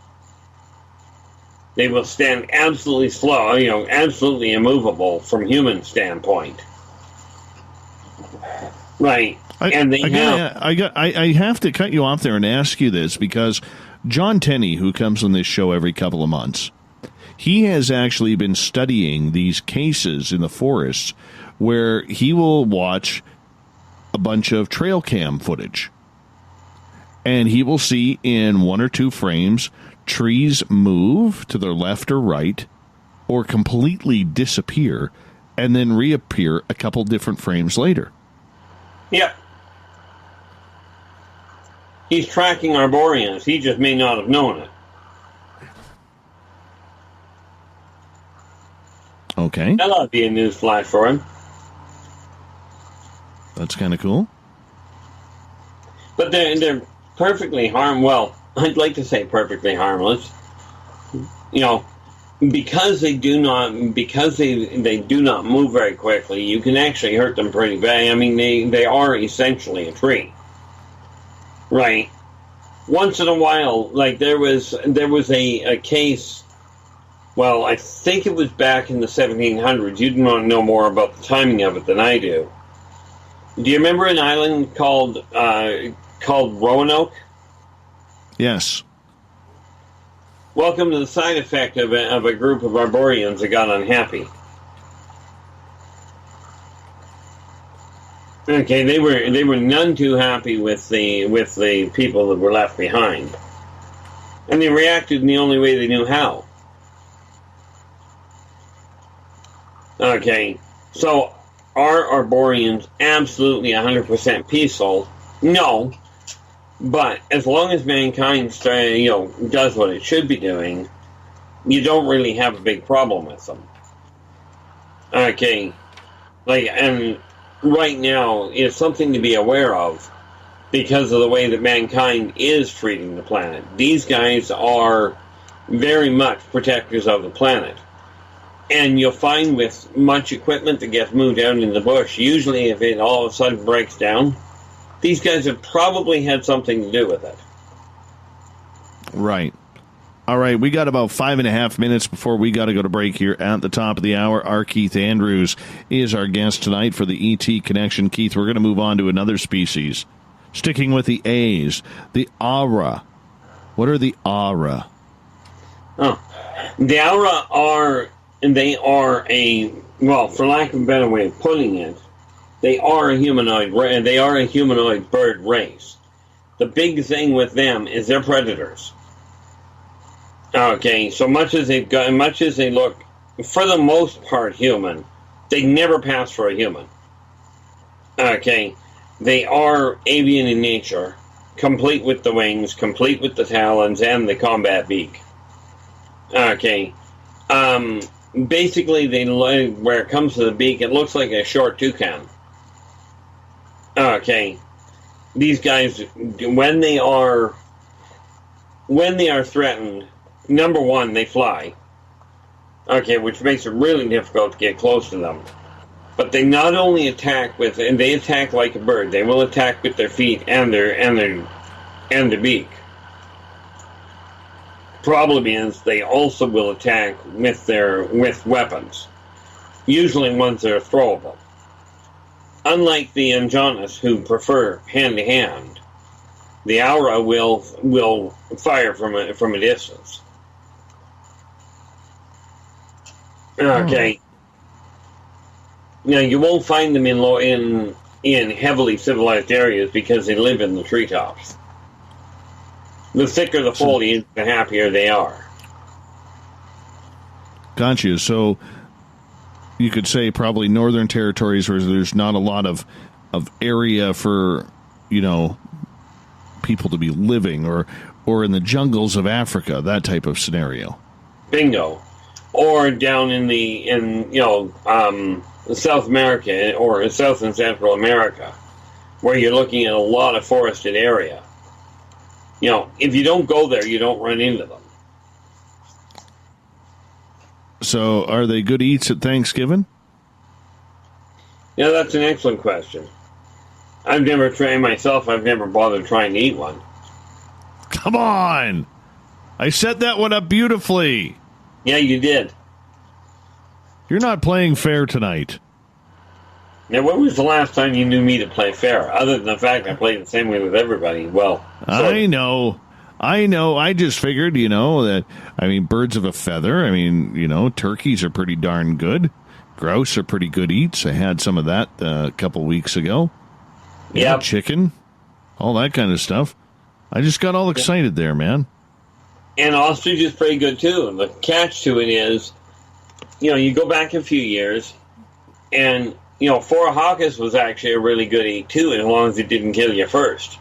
They will stand absolutely slow, absolutely immovable from human standpoint. Right. I have to cut you off there and ask you this, because John Tenney, who comes on this show every couple of months, he has actually been studying these cases in the forests where he will watch a bunch of trail cam footage. And he will see in one or two frames trees move to their left or right or completely disappear and then reappear a couple different frames later. Yep. He's tracking Arboreans. He just may not have known it. Okay. That ought to be a news flash for him. That's kind of cool. But they're perfectly well, I'd like to say perfectly harmless. You know, because they do not move very quickly, you can actually hurt them pretty bad. I mean, they are essentially a tree. Right. Once in a while, like there was a case. Well, I think it was back in the 1700s. You don't know more about the timing of it than I do. Do you remember an island called Roanoke? Yes. Welcome to the side effect of a group of Arboreans that got unhappy. Okay, they were none too happy with the people that were left behind, and they reacted in the only way they knew how. Okay, so Are Arboreans absolutely 100% peaceful? No. But as long as mankind does what it should be doing, you don't really have a big problem with them. Okay. And right now, it's something to be aware of because of the way that mankind is treating the planet. These guys are very much protectors of the planet. And you'll find with much equipment that gets moved out in the bush, usually if it all of a sudden breaks down, these guys have probably had something to do with it. Right. All right, we got about 5.5 minutes before we got to go to break here at the top of the hour. Our Keith Andrews is our guest tonight for the ET Connection. Keith, we're going to move on to another species. Sticking with the A's, the Aura. What are the Aura? Oh, the Aura are for lack of a better way of putting it, they are a humanoid bird race. The big thing with them is they're predators. Okay, so much as they look, for the most part, human, they never pass for a human. Okay, they are avian in nature, complete with the wings, complete with the talons, and the combat beak. Okay, basically, where it comes to the beak, it looks like a short toucan. Okay, these guys, when they are threatened, number one, they fly. Okay, which makes it really difficult to get close to them. But they not only attack they attack like a bird. They will attack with their feet and their beak. Problem is, they also will attack with weapons, usually ones that are throwable. Unlike the Angionis, who prefer hand-to-hand, the Aura will fire from a distance. Okay. Now, you won't find them in heavily civilized areas because they live in the treetops. The thicker the foliage, the happier they are. Gotcha. So you could say probably northern territories where there's not a lot of area for, people to be living, or in the jungles of Africa, that type of scenario. Bingo. Or down in South America or South and Central America, where you're looking at a lot of forested area. If you don't go there, you don't run into them. So, are they good eats at Thanksgiving? Yeah, that's an excellent question. I've never tried myself. I've never bothered trying to eat one. Come on! I set that one up beautifully. Yeah, you did. You're not playing fair tonight. Now, when was the last time you knew me to play fair? Other than the fact I played the same way with everybody. Well, I know. I just figured, that, birds of a feather. Turkeys are pretty darn good. Grouse are pretty good eats. I had some of that a couple weeks ago. Yeah. Chicken, all that kind of stuff. I just got all excited there, man. And ostrich is pretty good, too. And the catch to it is, you go back a few years, and, Forahawkus was actually a really good eat, too, as long as it didn't kill you first.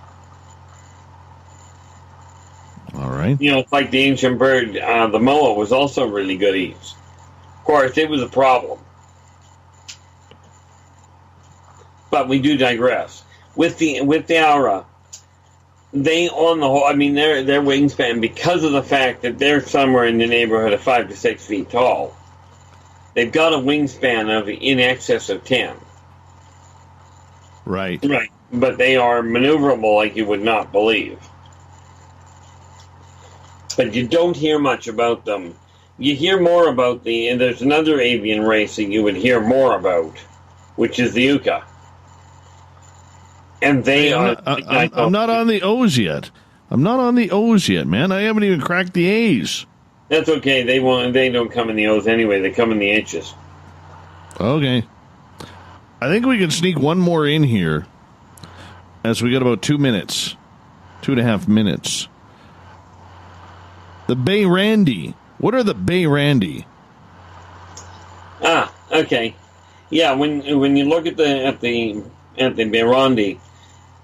All right. It's like the ancient bird, the moa, was also really good eats. Of course, it was a problem. But we do digress. With the Aura, they, on the whole, their wingspan, because of the fact that they're somewhere in the neighborhood of 5 to 6 feet tall, they've got a wingspan of in excess of 10. Right. Right. But they are maneuverable like you would not believe. But you don't hear much about them. You hear more about and there's another avian race that you would hear more about, which is the Uka. And they are... I'm not on the O's yet. Man. I haven't even cracked the A's. That's okay. They don't come in the O's anyway. They come in the H's. Okay. I think we can sneak one more in here as we got about 2 minutes. 2.5 minutes. The Bay Randy. What are the Bay Randy? Okay. Yeah, when you look at the Berondi,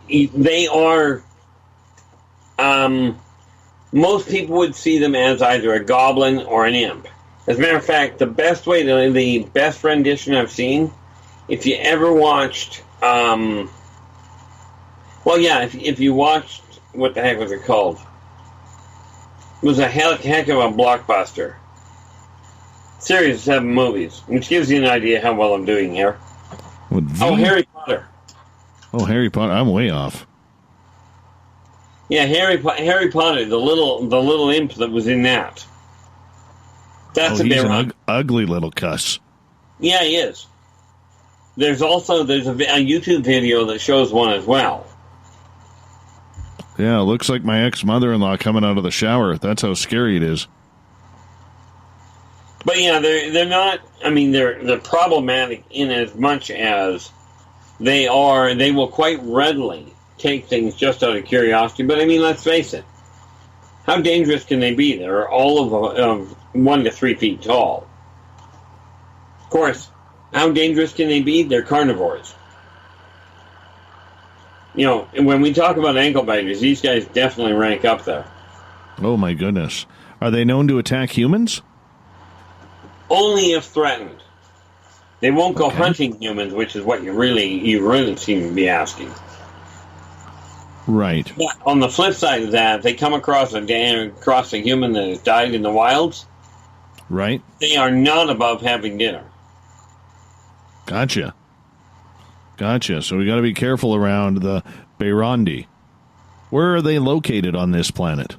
they are. Most people would see them as either a goblin or an imp. As a matter of fact, the best rendition I've seen, if you ever watched, if you watched, what the heck was it called? It was a heck of a blockbuster. Series of 7 movies, which gives you an idea how well I'm doing here. Harry Potter. Oh, Harry Potter. I'm way off. Yeah, Harry Potter, the little imp that was in that. That's he's an ugly little cuss. Yeah, he is. There's a YouTube video that shows one as well. Yeah, it looks like my ex-mother-in-law coming out of the shower. That's how scary it is. But yeah, they're not. I mean, they're problematic in as much as they will quite readily take things just out of curiosity. But I mean, let's face it. How dangerous can they be? They're all of 1 to 3 feet tall. Of course, how dangerous can they be? They're carnivores. You know, and when we talk about ankle biters, these guys definitely rank up there. Oh my goodness. Are they known to attack humans? Only if threatened. They won't go hunting humans, which is what you really seem to be asking. Right. But on the flip side of that, if they come across a human that has died in the wilds, right? They are not above having dinner. Gotcha. So we got to be careful around the Berondi. Where are they located on this planet?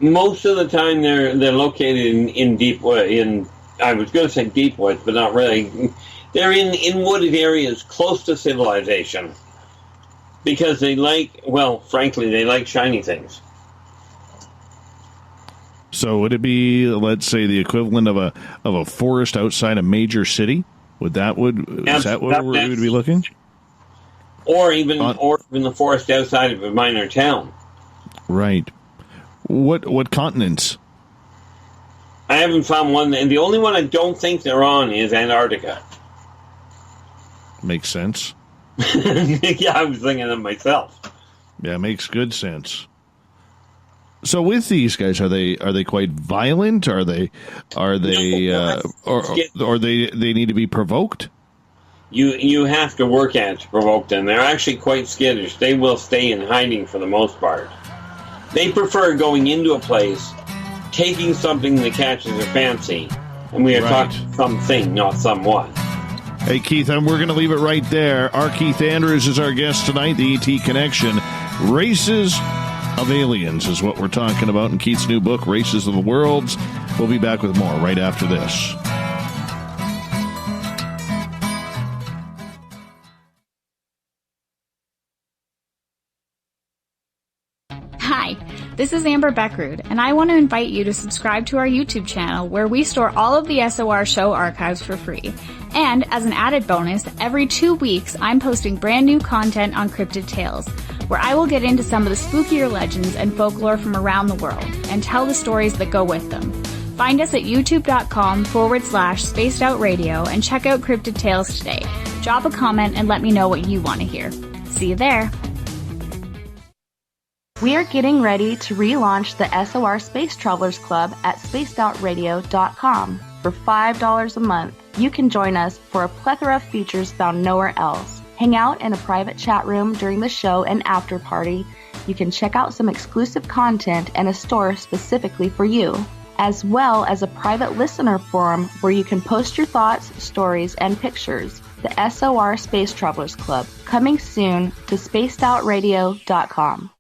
Most of the time, they're located in deep wood. I was going to say deep woods, but not really. They're in wooded areas close to civilization. Because they frankly, they like shiny things. So would it be, let's say, the equivalent of a forest outside a major city? Is that where we would be looking? Or even the forest outside of a minor town. Right. What continents? I haven't found one, and the only one I don't think they're on is Antarctica. Makes sense. Yeah, I was thinking of myself. Yeah, makes good sense. So with these guys, are they quite violent? Or they need to be provoked? You have to work at it to provoke them. They're actually quite skittish. They will stay in hiding for the most part. They prefer going into a place, taking something that catches their fancy, and we are talking something, not someone. Hey, Keith, we're going to leave it right there. Our Keith Andrews is our guest tonight, the ET Connection. Races of Aliens is what we're talking about in Keith's new book, Races of the Worlds. We'll be back with more right after this. Hi, this is Amber Beckrud, and I want to invite you to subscribe to our YouTube channel where we store all of the SOR show archives for free. And as an added bonus, every 2 weeks I'm posting brand new content on Cryptid Tales, where I will get into some of the spookier legends and folklore from around the world and tell the stories that go with them. Find us at youtube.com/spaced out radio and check out Cryptid Tales today. Drop a comment and let me know what you want to hear. See you there. We are getting ready to relaunch the SOR Space Travelers Club at spacedoutradio.com. For $5 a month, you can join us for a plethora of features found nowhere else. Hang out in a private chat room during the show and after party. You can check out some exclusive content and a store specifically for you, as well as a private listener forum where you can post your thoughts, stories, and pictures. The SOR Space Travelers Club, coming soon to spacedoutradio.com.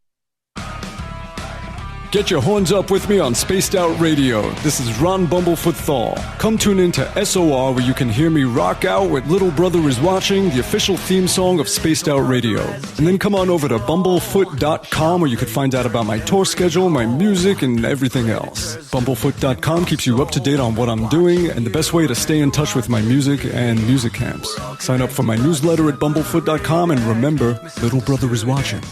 Get your horns up with me on Spaced Out Radio. This is Ron Bumblefoot THAL. Come tune in to SOR where you can hear me rock out with Little Brother is Watching, the official theme song of Spaced Out Radio. And then come on over to bumblefoot.com where you can find out about my tour schedule, my music, and everything else. Bumblefoot.com keeps you up to date on what I'm doing and the best way to stay in touch with my music and music camps. Sign up for my newsletter at bumblefoot.com and remember, Little Brother is Watching.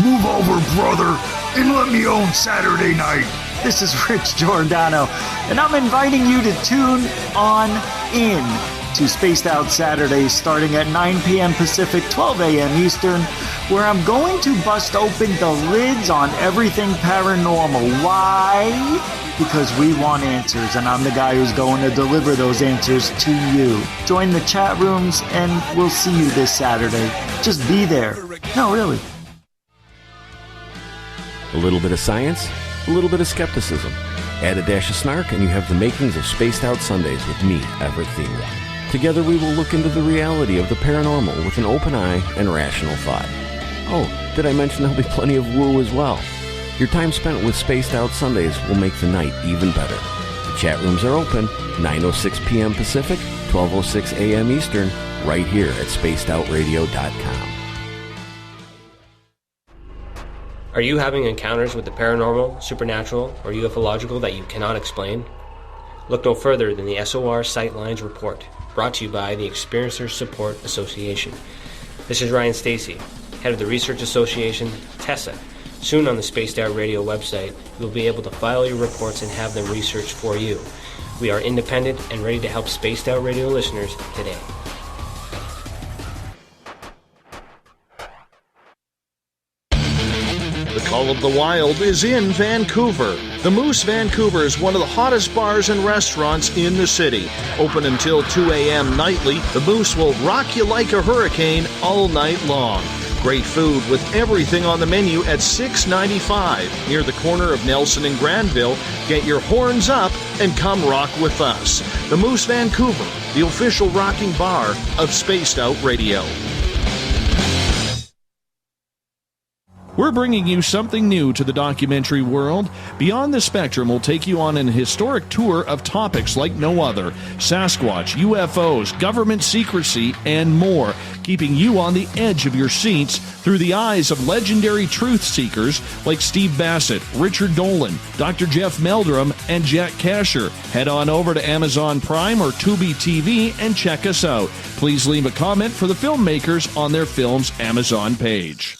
Move over, brother, and let me own Saturday night. This is Rich Giordano, and I'm inviting you to tune on in to Spaced Out Saturdays starting at 9 p.m. Pacific, 12 a.m. Eastern, where I'm going to bust open the lids on everything paranormal. Why? Because we want answers, and I'm the guy who's going to deliver those answers to you. Join the chat rooms, and we'll see you this Saturday. Just be there. No, really. A little bit of science, a little bit of skepticism. Add a dash of snark, and you have the makings of Spaced Out Sundays with me, Everett Thiemer. Together we will look into the reality of the paranormal with an open eye and rational thought. Oh, did I mention there'll be plenty of woo as well? Your time spent with Spaced Out Sundays will make the night even better. The chat rooms are open, 9:06 p.m. Pacific, 12:06 a.m. Eastern, right here at spacedoutradio.com. Are you having encounters with the paranormal, supernatural, or ufological that you cannot explain? Look no further than the SOR Sightlines Report, brought to you by the Experiencers Support Association. This is Ryan Stacy, head of the Research Association, TESA. Soon on the Spaced Out Radio website, you'll be able to file your reports and have them researched for you. We are independent and ready to help Spaced Out Radio listeners today. The Call of the Wild is in Vancouver. The Moose Vancouver is one of the hottest bars and restaurants in the city. Open until 2 a.m. nightly, the Moose will rock you like a hurricane all night long. Great food with everything on the menu at $6.95 near the corner of Nelson and Granville. Get your horns up and come rock with us. The Moose Vancouver, the official rocking bar of Spaced Out Radio. We're bringing you something new to the documentary world. Beyond the Spectrum will take you on an historic tour of topics like no other. Sasquatch, UFOs, government secrecy, and more, keeping you on the edge of your seats through the eyes of legendary truth seekers like Steve Bassett, Richard Dolan, Dr. Jeff Meldrum, and Jack Kasher. Head on over to Amazon Prime or Tubi TV and check us out. Please leave a comment for the filmmakers on their film's Amazon page.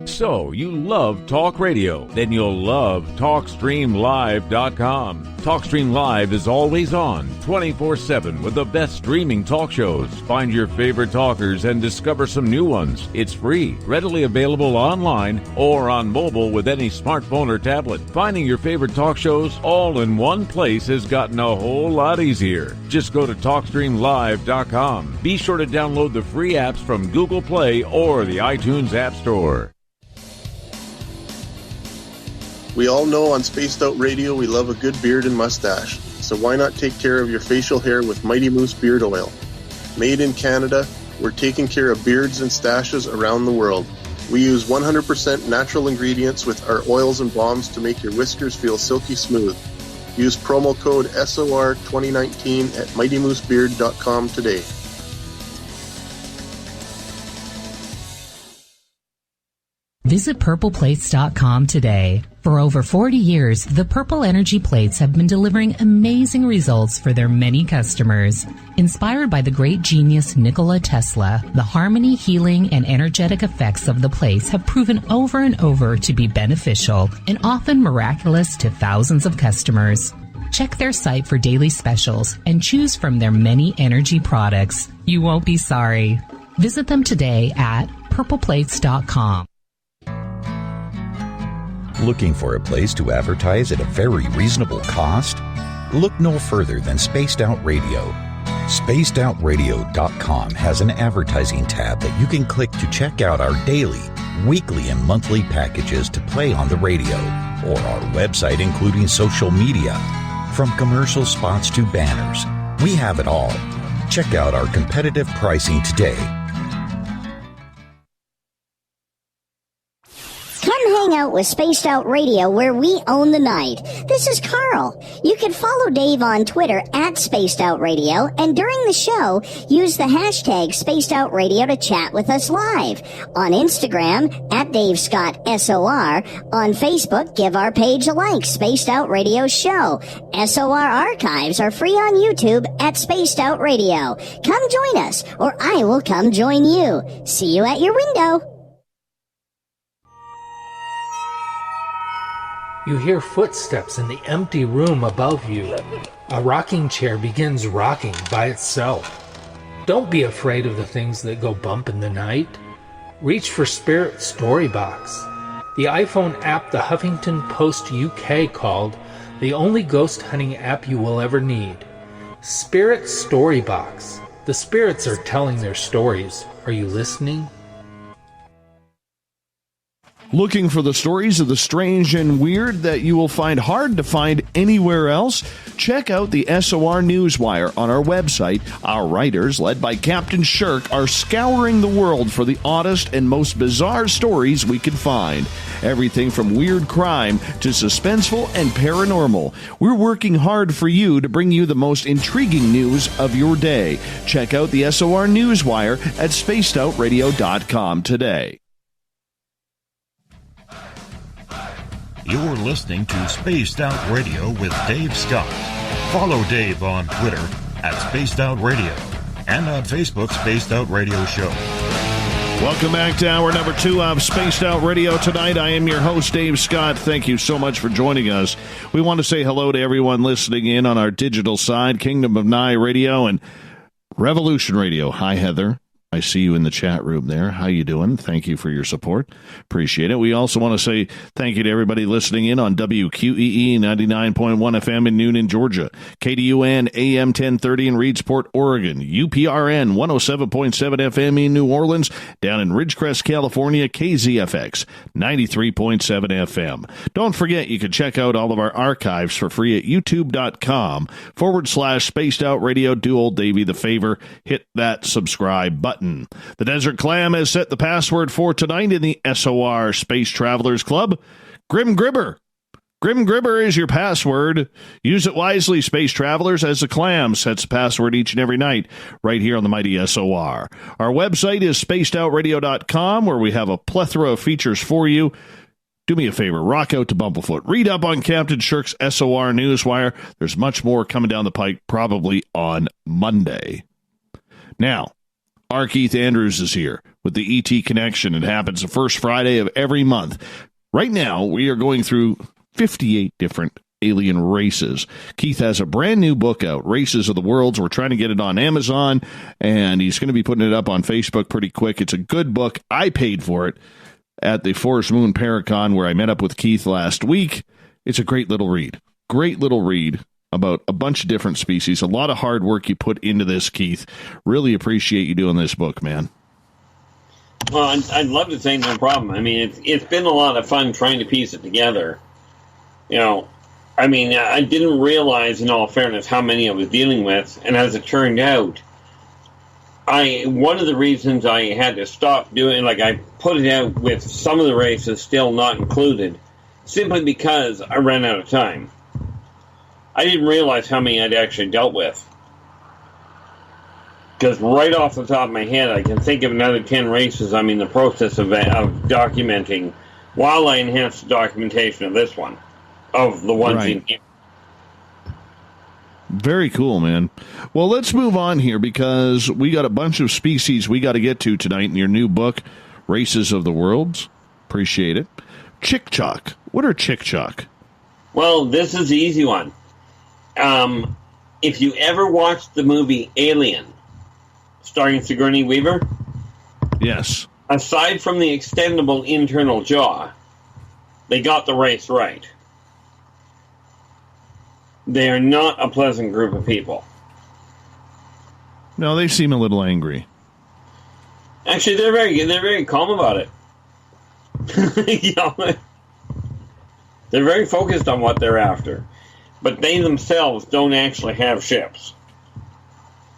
So, you love talk radio? Then you'll love TalkStreamLive.com. TalkStream Live is always on, 24/7, with the best streaming talk shows. Find your favorite talkers and discover some new ones. It's free, readily available online or on mobile with any smartphone or tablet. Finding your favorite talk shows all in one place has gotten a whole lot easier. Just go to TalkStreamLive.com. Be sure to download the free apps from Google Play or the iTunes App Store. We all know on Spaced Out Radio we love a good beard and mustache, so why not take care of your facial hair with Mighty Moose Beard Oil? Made in Canada, we're taking care of beards and stashes around the world. We use 100% natural ingredients with our oils and balms to make your whiskers feel silky smooth. Use promo code SOR2019 at MightyMooseBeard.com today. Visit purpleplates.com today. For over 40 years, the Purple Energy Plates have been delivering amazing results for their many customers. Inspired by the great genius Nikola Tesla, the harmony, healing, and energetic effects of the plates have proven over and over to be beneficial and often miraculous to thousands of customers. Check their site for daily specials and choose from their many energy products. You won't be sorry. Visit them today at purpleplates.com. Looking for a place to advertise at a very reasonable cost? Look no further than Spaced Out Radio. SpacedOutRadio.com has an advertising tab that you can click to check out our daily, weekly, and monthly packages to play on the radio, or our website including social media. From commercial spots to banners, we have it all. Check out our competitive pricing today. Come hang out with Spaced Out Radio, where we own the night. This is Carl. You can follow Dave on Twitter at Spaced Out Radio, and during the show, use the hashtag Spaced Out Radio to chat with us live. On Instagram, at Dave Scott SOR. On Facebook, give our page a like, Spaced Out Radio Show. SOR archives are free on YouTube at Spaced Out Radio. Come join us, or I will come join you. See you at your window. You hear footsteps in the empty room above you. A rocking chair begins rocking by itself. Don't be afraid of the things that go bump in the night. Reach for Spirit Storybox, the iPhone app the Huffington Post UK called the only ghost hunting app you will ever need. Spirit Storybox. The spirits are telling their stories. Are you listening? Looking for the stories of the strange and weird that you will find hard to find anywhere else? Check out the SOR Newswire on our website. Our writers, led by Captain Shirk, are scouring the world for the oddest and most bizarre stories we can find. Everything from weird crime to suspenseful and paranormal. We're working hard for you to bring you the most intriguing news of your day. Check out the SOR Newswire at spacedoutradio.com today. You're listening to Spaced Out Radio with Dave Scott. Follow Dave on Twitter at Spaced Out Radio and on Facebook, Spaced Out Radio Show. Welcome back to hour number 2 of Spaced Out Radio tonight. I am your host, Dave Scott. Thank you so much for joining us. We want to say hello to everyone listening in on our digital side, Kingdom of Nye Radio and Revolution Radio. Hi, Heather. I see you in the chat room there. How you doing? Thank you for your support. Appreciate it. We also want to say thank you to everybody listening in on WQEE 99.1 FM in Noonan, Georgia, KDUN AM 1030 in Reedsport, Oregon, UPRN 107.7 FM in New Orleans, down in Ridgecrest, California, KZFX 93.7 FM. Don't forget, you can check out all of our archives for free at youtube.com/spaced out radio. Do old Davey the favor. Hit that subscribe button. The Desert Clam has set the password for tonight in the SOR Space Travelers Club. Grim Gribber. Grim Gribber is your password. Use it wisely, Space Travelers, as the Clam sets the password each and every night right here on the mighty SOR. Our website is spacedoutradio.com, where we have a plethora of features for you. Do me a favor, rock out to Bumblefoot. Read up on Captain Shirk's SOR Newswire. There's much more coming down the pike, probably on Monday. Now, R. Keith Andrews is here with the ET Connection. It happens the first Friday of every month. Right now, we are going through 58 different alien races. Keith has a brand new book out, Races of the Worlds. We're trying to get it on Amazon, and he's going to be putting it up on Facebook pretty quick. It's a good book. I paid for it at the Forest Moon Paracon, where I met up with Keith last week. It's a great little read. Great little read about a bunch of different species. A lot of hard work you put into this, Keith. Really appreciate you doing this book, man. Well, I'd love to say no problem. I mean, it's been a lot of fun trying to piece it together. You know, I mean, I didn't realize, in all fairness, how many I was dealing with, and as it turned out, one of the reasons I had to stop doing, like, I put it out with some of the races still not included, simply because I ran out of time. I didn't realize how many I'd actually dealt with. Because right off the top of my head, I can think of another 10 races I'm in the process of documenting while I enhance the documentation of this one, of the ones in here. Very cool, man. Well, let's move on here because we got a bunch of species we got to get to tonight in your new book, Races of the Worlds. Appreciate it. Chick-chock. What are chick-chock? Well, this is the easy one. If you ever watched the movie Alien, starring Sigourney Weaver, yes. Aside from the extendable internal jaw, they got the race right. They are not a pleasant group of people. No, they seem a little angry. Actually, they're very calm about it. You know, they're very focused on what they're after. But they themselves don't actually have ships.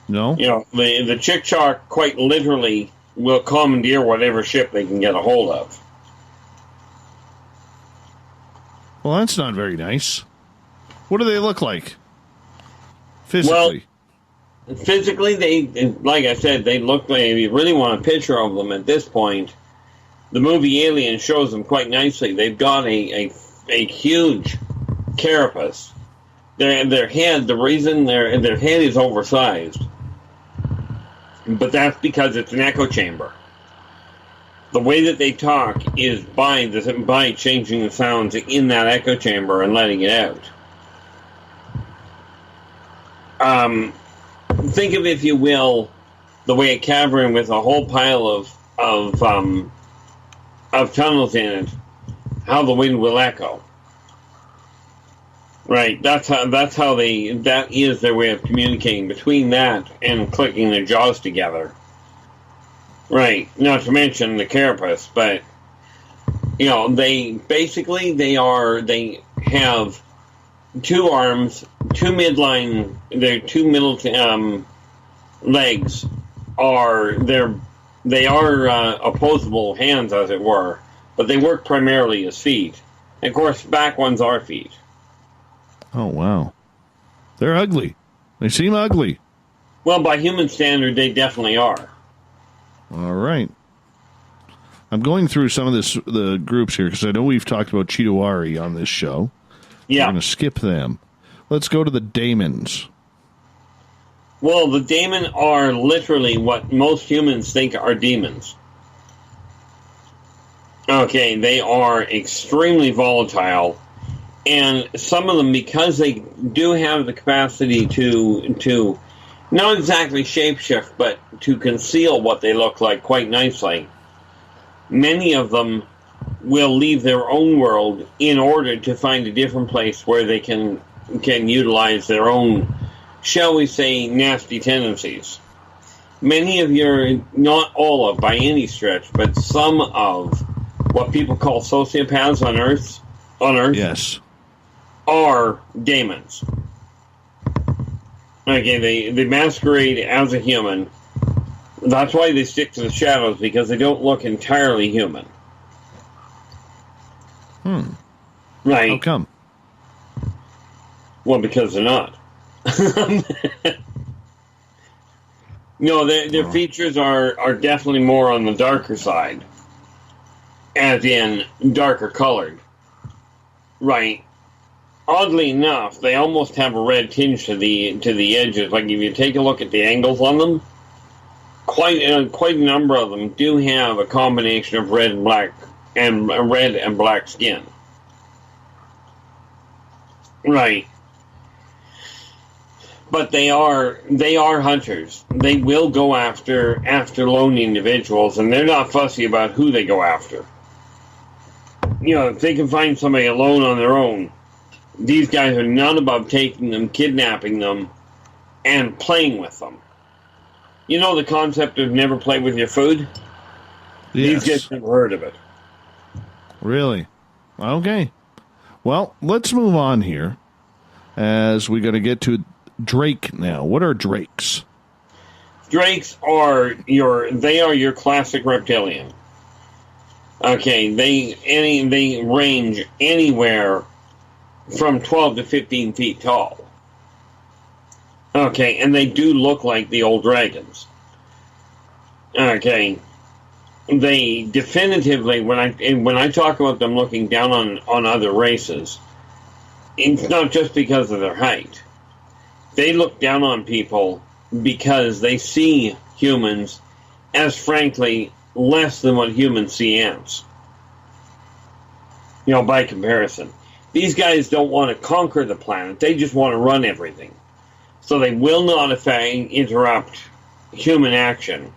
No? You know, the Chick-chock quite literally will commandeer whatever ship they can get a hold of. Well, that's not very nice. What do they look like? Physically? Well, physically, they, like I said, they look like, if you really want a picture of them at this point, the movie Alien shows them quite nicely. They've got a huge carapace. Their head, the reason their head is oversized, but that's because it's an echo chamber. The way that they talk is by changing the sounds in that echo chamber and letting it out. think of, if you will, the way a cavern with a whole pile of tunnels in it, how the wind will echo. Right, that is their way of communicating, between that and clicking their jaws together. Right, not to mention the carapace, but they have two arms, two midline, their two middle legs they are opposable hands, as it were, but they work primarily as feet. And of course, back ones are feet. Oh, wow. They're ugly. They seem ugly. Well, by human standard, they definitely are. All right. I'm going through some of the groups here because I know we've talked about Chitawari on this show. Yeah. We're going to skip them. Let's go to the daemons. Well, the daemon are literally what most humans think are demons. Okay, they are extremely volatile. And some of them, because they do have the capacity to not exactly shapeshift, but to conceal what they look like quite nicely, many of them will leave their own world in order to find a different place where they can utilize their own, shall we say, nasty tendencies. Many of not all of, by any stretch, but some of what people call sociopaths on Earth, yes, are daemons. Okay, they masquerade as a human. That's why they stick to the shadows, because they don't look entirely human. Right. How come? Well, because they're not. No, their features are definitely more on the darker side, as in darker colored. Right. Oddly enough, they almost have a red tinge to the edges. Like, if you take a look at the angles on them, quite a number of them do have a combination of red and black skin. Right. But they are hunters. They will go after lone individuals, and they're not fussy about who they go after. If they can find somebody alone on their own, these guys are not above taking them, kidnapping them, and playing with them. You know the concept of never play with your food? Yes. These guys never heard of it. Really? Okay. Well, let's move on here, as we're going to get to Drake now. What are drakes? Drakes are your classic reptilian. Okay, they range anywhere from 12 to 15 feet tall. Okay, and they do look like the old dragons. Okay, they definitively, when I talk about them looking down on other races, it's not just because of their height. They look down on people because they see humans as, frankly, less than what humans see ants. By comparison. These guys don't want to conquer the planet. They just want to run everything. So they will not interrupt human action.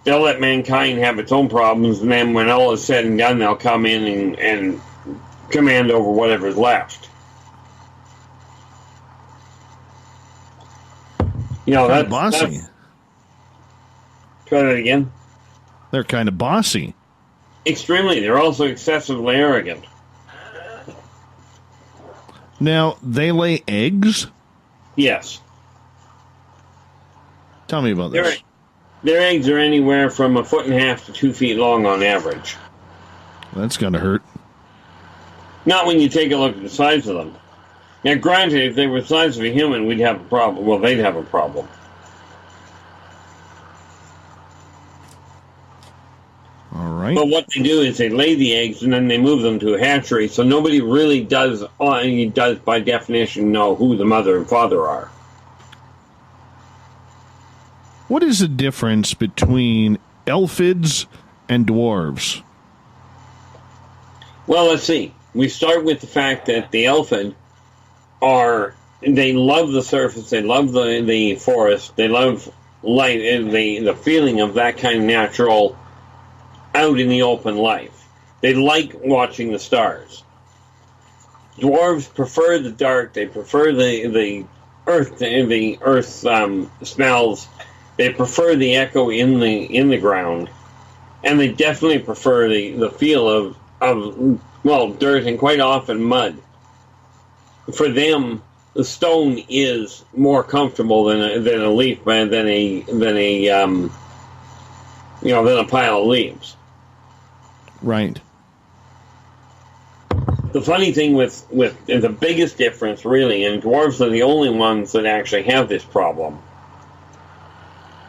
They'll let mankind have its own problems, and then when all is said and done, they'll come in and command over whatever's left. That's bossy. Try that again. They're kind of bossy. Extremely. They're also excessively arrogant. Now, they lay eggs? Yes. Tell me about this. Their eggs are anywhere from 1.5 feet to 2 feet long on average. That's going to hurt. Not when you take a look at the size of them. Now, granted, if they were the size of a human, we'd have a problem. Well, they'd have a problem. All right. But what they do is they lay the eggs and then they move them to a hatchery, so nobody really does by definition know who the mother and father are. What is the difference between elfids and dwarves? Well, let's see. We start with the fact that the elfid are they love the surface, they love the forest, they love life, the feeling of that kind of natural out in the open life. They like watching the stars. Dwarves prefer the dark, they prefer the earth smells, they prefer the echo in the ground, and they definitely prefer the feel of dirt and quite often mud. For them, the stone is more comfortable than a leaf, than a pile of leaves. Right. The funny thing with the biggest difference, really, and dwarves are the only ones that actually have this problem.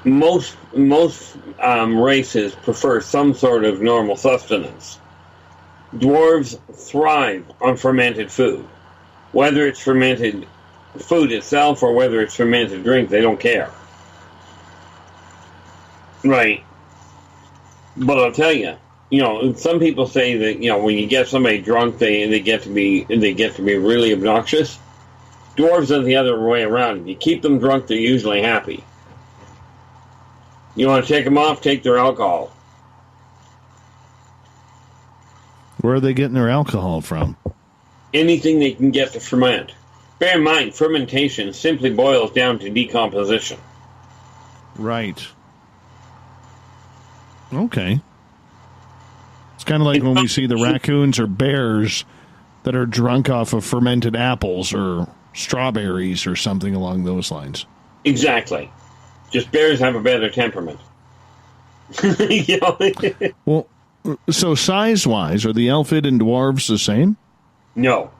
Most races prefer some sort of normal sustenance. Dwarves thrive on fermented food. Whether it's fermented food itself or whether it's fermented drink, they don't care. Right. But I'll tell you, some people say that, when you get somebody drunk, they get to be really obnoxious. Dwarves are the other way around. If you keep them drunk, they're usually happy. You want to take them off, take their alcohol. Where are they getting their alcohol from? Anything they can get to ferment. Bear in mind, fermentation simply boils down to decomposition. Right. Okay. It's kind of like when we see the raccoons or bears that are drunk off of fermented apples or strawberries or something along those lines. Exactly. Just bears have a better temperament. Well, so size-wise, are the elfid and dwarves the same? No.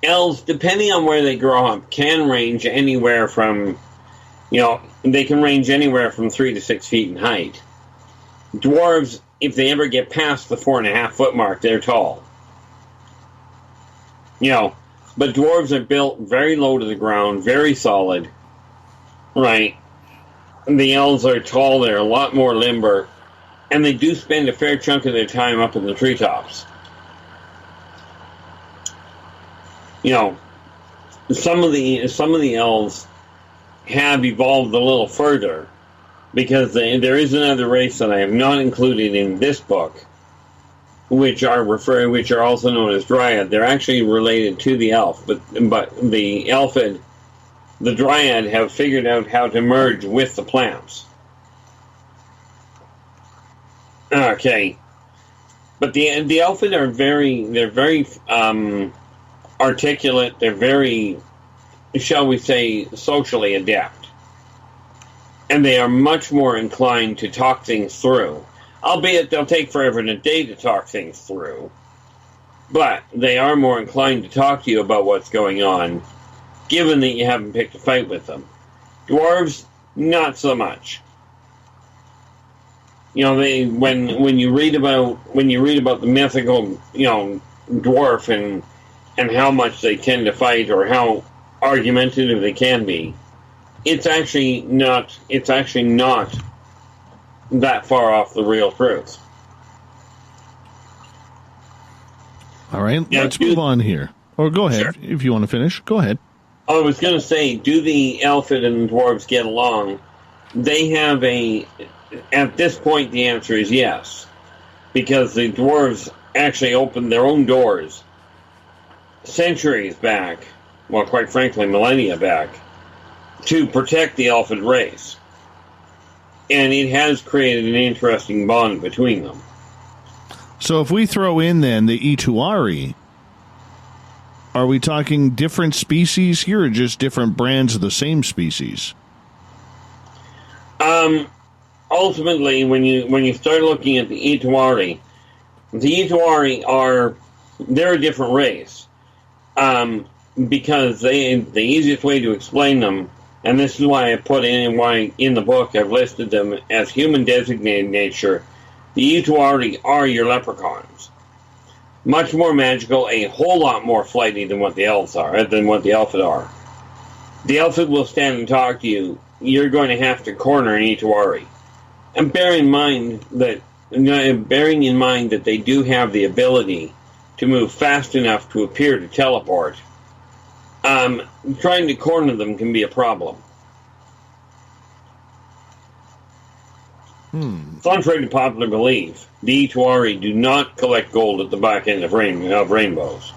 Elves, depending on where they grow up, can range anywhere from, they can range anywhere from 3 to 6 feet in height. Dwarves, if they ever get past the 4.5 foot mark, they're tall. But dwarves are built very low to the ground, very solid. Right. The elves are tall, they're a lot more limber, and they do spend a fair chunk of their time up in the treetops. Some of the elves have evolved a little further, because there is another race that I have not included in this book, which are also known as Dryad. They're actually related to the elf, but the elfid, the Dryad, have figured out how to merge with the plants. Okay, but the elfid are very articulate. They're very, shall we say, socially adept, and they are much more inclined to talk things through. Albeit they'll take forever and a day to talk things through, but they are more inclined to talk to you about what's going on, given that you haven't picked a fight with them. Dwarves, not so much. When you read about the mythical, dwarf and how much they tend to fight or how argumentative they can be, it's actually not that far off the real truth. All right, let's move on here. Or go ahead, sure. If you want to finish. Go ahead. I was going to say, do the elfid and dwarves get along? They have at this point, the answer is yes. Because the dwarves actually opened their own doors centuries back, well, quite frankly, millennia back, to protect the elfid race. And it has created an interesting bond between them. So if we throw in, then, the Ituari, are we talking different species here or just different brands of the same species? Ultimately, when you start looking at the Ituari they're a different race. Because the easiest way to explain them, and this is why I put in the book I've listed them as human designated nature, the Ituari are your leprechauns. Much more magical, a whole lot more flighty than what the elves are, than what the elfid are. The elfid will stand and talk to you. You're going to have to corner an Ituari. And bearing in mind that they do have the ability to move fast enough to appear to teleport, trying to corner them can be a problem. Contrary to popular belief, the Ituari do not collect gold at the back end of rainbows.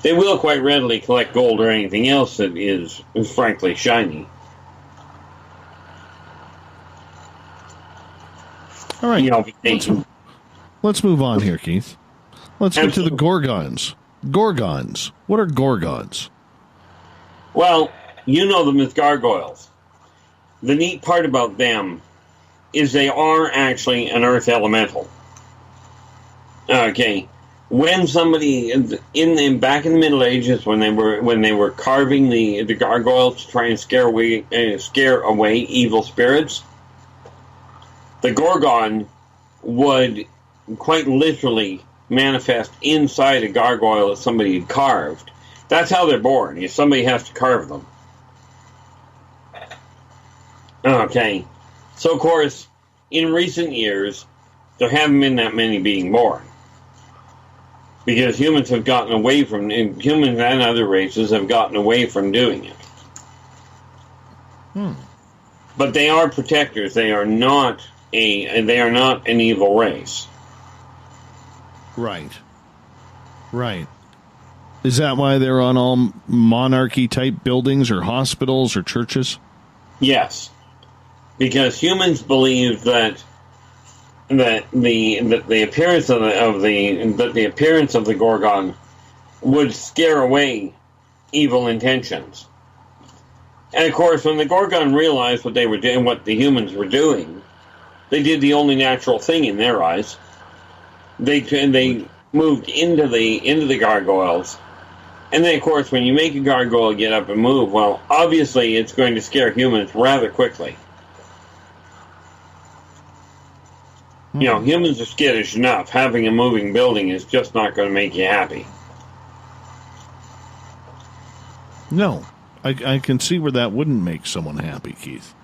They will quite readily collect gold or anything else that is frankly shiny. All right. Let's move on here, Keith. Let's get to the Gorgons. Gorgons. What are Gorgons? Well, you know them as gargoyles. The neat part about them is they are actually an earth elemental. Okay. When somebody back in the Middle Ages, when they were carving the gargoyles to try and scare away evil spirits, the Gorgon would quite literally manifest inside a gargoyle that somebody had carved. That's how they're born. Somebody has to carve them. Okay. So, of course, in recent years, there haven't been that many being born. Because humans and other races have gotten away from doing it. But they are protectors. They are not an evil race. Right. Right. Is that why they're on all monarchy-type buildings or hospitals or churches? Yes. Because humans believe that the appearance of the Gorgon would scare away evil intentions. And of course, when the Gorgon realized what they were doing, what the humans were doing, they did the only natural thing in their eyes. They moved into the gargoyles. And then, of course, when you make a gargoyle get up and move, well, obviously it's going to scare humans rather quickly. You know, humans are skittish enough. Having a moving building is just not going to make you happy. No. I can see where that wouldn't make someone happy, Keith.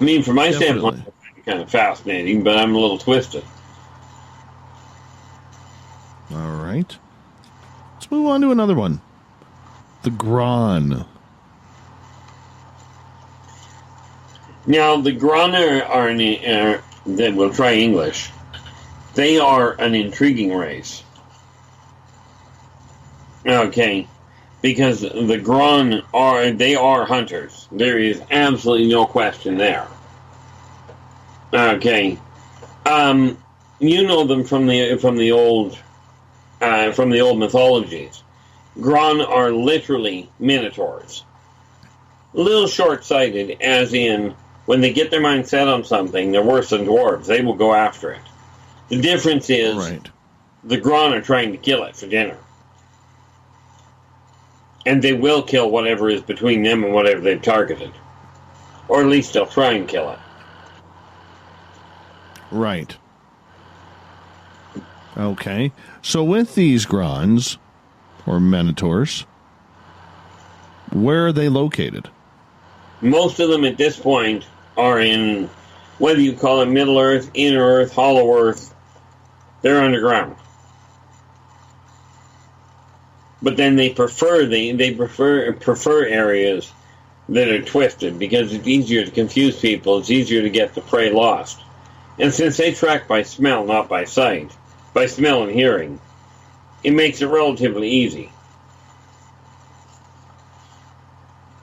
I mean, from my standpoint, it's kind of fascinating, but I'm a little twisted. All right. Let's move on to another one. The Gron. Now, the Gron are we'll try English. They are an intriguing race. Okay. Because the Gron are hunters. There is absolutely no question there. Okay. You know them from the old mythologies. Gron are literally minotaurs. A little short-sighted, as in, when they get their mind set on something, they're worse than dwarves. They will go after it. The difference is, the Gron are trying to kill it for dinner. And they will kill whatever is between them and whatever they've targeted. Or at least they'll try and kill it. Right. Okay. So with these Grons, or Minotaurs, where are they located? Most of them at this point are in, whether you call it Middle Earth, Inner Earth, Hollow Earth, they're underground. But then they prefer areas that are twisted because it's easier to confuse people. It's easier to get the prey lost. And since they track by smell, not by sight, by smell and hearing, it makes it relatively easy.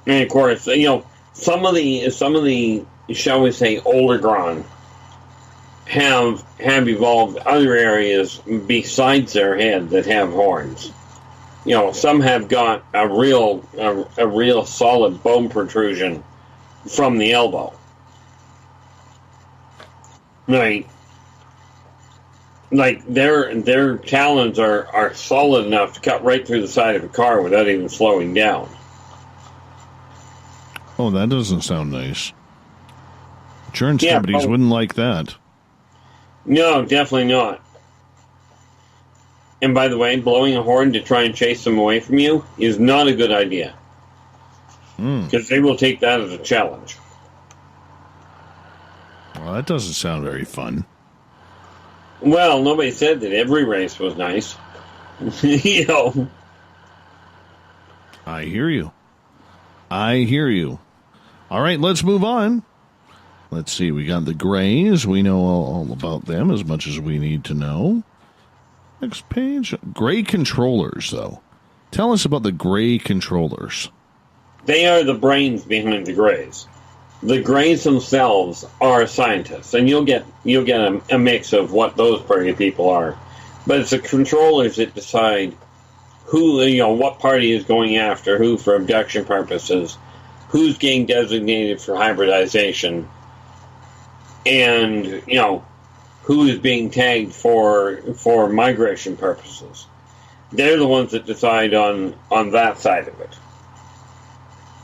And of course, you know, some of the shall we say older Gron have evolved other areas besides their head that have horns. You know, some have got a real solid bone protrusion from the elbow. Right. Like their talons are solid enough to cut right through the side of a car without even slowing down. Oh, that doesn't sound nice. Insurance companies wouldn't like that. No, definitely not. And by the way, blowing a horn to try and chase them away from you is not a good idea. Because they will take that as a challenge. Well, that doesn't sound very fun. Well, nobody said that every race was nice. You know. I hear you. All right, let's move on. Let's see. We got the Greys. We know all about them as much as we need to know. Next page. Grey controllers, though. Tell us about the Grey controllers. They are the brains behind the Greys. The Greys themselves are scientists, and you'll get a mix of what those party people are. But it's the controllers that decide who, what party is going after who for abduction purposes, who's getting designated for hybridization, and who is being tagged for migration purposes. They're the ones that decide on that side of it.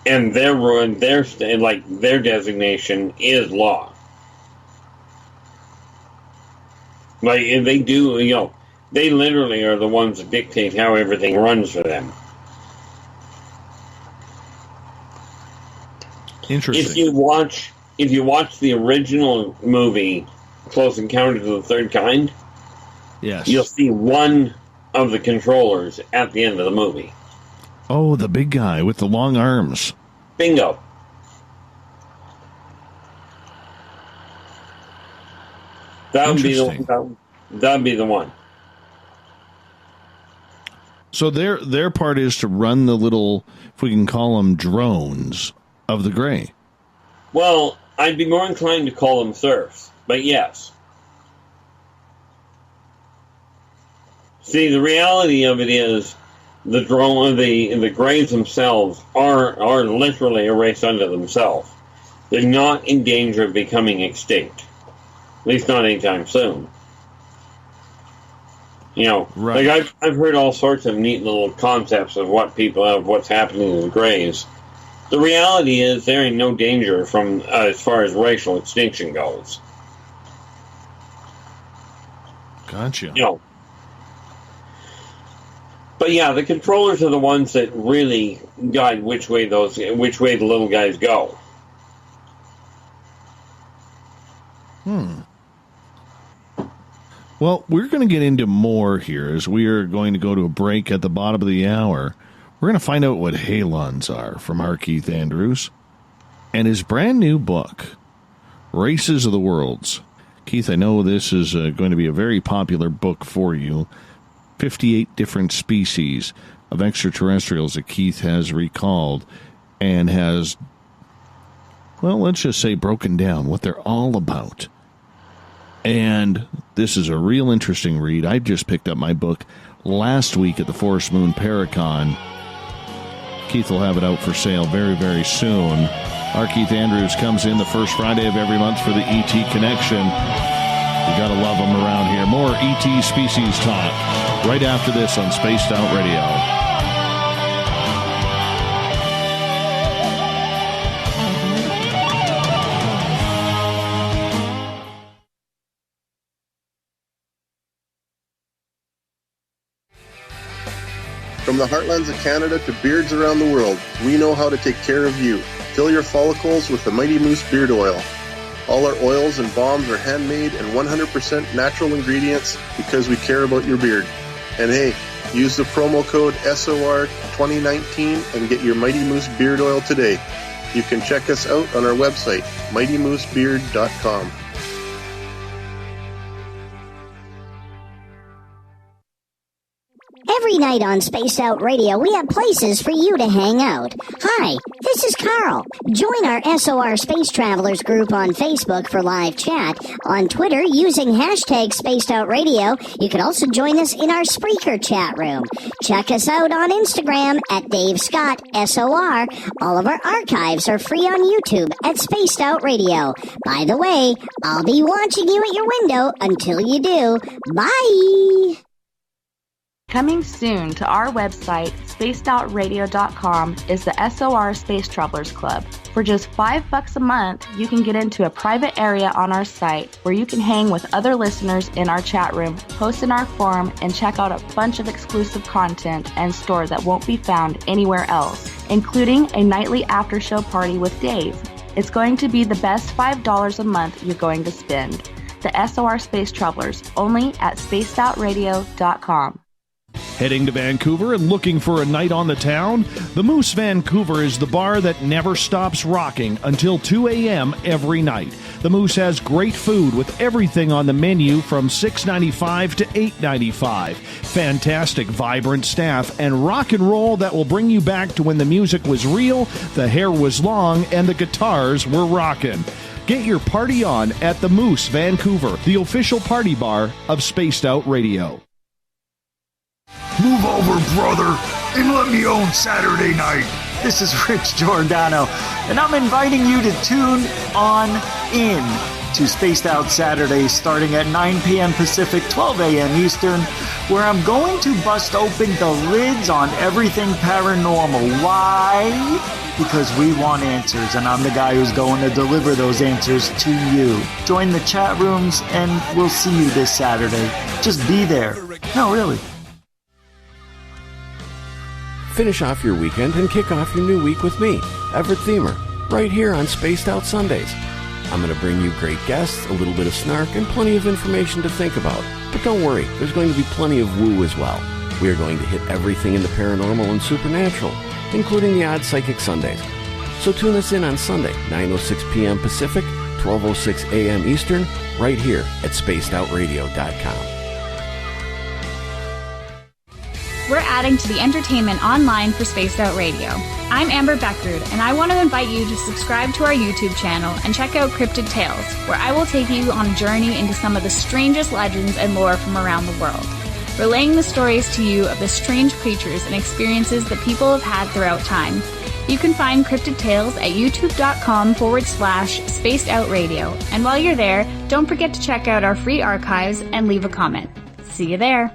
And their designation is law. Like, they do, they literally are the ones that dictate how everything runs for them. Interesting. If you watch the original movie, Close Encounters of the Third Kind, yes, you'll see one of the controllers at the end of the movie. Oh, the big guy with the long arms. Bingo. That would be the one. So their part is to run the little, if we can call them drones, of the Grey. Well, I'd be more inclined to call them serfs, but yes. See, the reality of it is, the Greys themselves are literally a race unto themselves. They're not in danger of becoming extinct, at least not anytime soon. Right. Like I've heard all sorts of neat little concepts of what's happening to the Greys. The reality is they're in no danger from as far as racial extinction goes. Gotcha. But yeah, the controllers are the ones that really guide which way the little guys go. Well, we're going to get into more here as we are going to go to a break at the bottom of the hour. We're going to find out what halons are from our Keith Andrews and his brand new book, Races of the Worlds. Keith, I know this is going to be a very popular book for you. 58 different species of extraterrestrials that Keith has recalled and has, well, let's just say broken down what they're all about. And this is a real interesting read. I just picked up my book last week at the Forest Moon Paracon. Keith will have it out for sale very, very soon. Our Keith Andrews comes in the first Friday of every month for the ET Connection. You gotta love them around here. More ET species talk right after this on Spaced Out Radio. From the heartlands of Canada to beards around the world, we know how to take care of you. Fill your follicles with the Mighty Moose Beard Oil. All our oils and balms are handmade and 100% natural ingredients because we care about your beard. And hey, use the promo code SOR2019 and get your Mighty Moose Beard Oil today. You can check us out on our website, mightymoosebeard.com. Every night on Spaced Out Radio, we have places for you to hang out. Hi, this is Carl. Join our SOR Space Travelers group on Facebook for live chat. On Twitter, using hashtag Spaced Out Radio. You can also join us in our Spreaker chat room. Check us out on Instagram at Dave Scott SOR. All of our archives are free on YouTube at Spaced Out Radio. By the way, I'll be watching you at your window until you do. Bye! Coming soon to our website, spacedoutradio.com, is the SOR Space Travelers Club. For just $5 a month, you can get into a private area on our site where you can hang with other listeners in our chat room, post in our forum, and check out a bunch of exclusive content and store that won't be found anywhere else, including a nightly after-show party with Dave. It's going to be the best $5 a month you're going to spend. The SOR Space Travelers, only at spacedoutradio.com. Heading to Vancouver and looking for a night on the town? The Moose Vancouver is the bar that never stops rocking until 2 a.m. every night. The Moose has great food with everything on the menu from $6.95 to $8.95. Fantastic, vibrant staff and rock and roll that will bring you back to when the music was real, the hair was long, and the guitars were rocking. Get your party on at the Moose Vancouver, the official party bar of Spaced Out Radio. Move over, brother, and let me own Saturday night. This is Rich Giordano, and I'm inviting you to tune on in to Spaced Out Saturdays starting at 9 p.m. Pacific, 12 a.m. Eastern, where I'm going to bust open the lids on everything paranormal. Why? Because we want answers, and I'm the guy who's going to deliver those answers to you. Join the chat rooms, and we'll see you this Saturday. Just be there. No, really. Finish off your weekend and kick off your new week with me, Everett Thiemer, right here on Spaced Out Sundays. I'm going to bring you great guests, a little bit of snark, and plenty of information to think about. But don't worry, there's going to be plenty of woo as well. We are going to hit everything in the paranormal and supernatural, including the odd Psychic Sundays. So tune us in on Sunday, 9:06 p.m. Pacific, 12:06 a.m. Eastern, right here at spacedoutradio.com. We're adding to the entertainment online for Spaced Out Radio. I'm Amber Beckrud, and I want to invite you to subscribe to our YouTube channel and check out Cryptid Tales, where I will take you on a journey into some of the strangest legends and lore from around the world, relaying the stories to you of the strange creatures and experiences that people have had throughout time. You can find Cryptid Tales at youtube.com/Spaced Out Radio, and while you're there, don't forget to check out our free archives and leave a comment. See you there.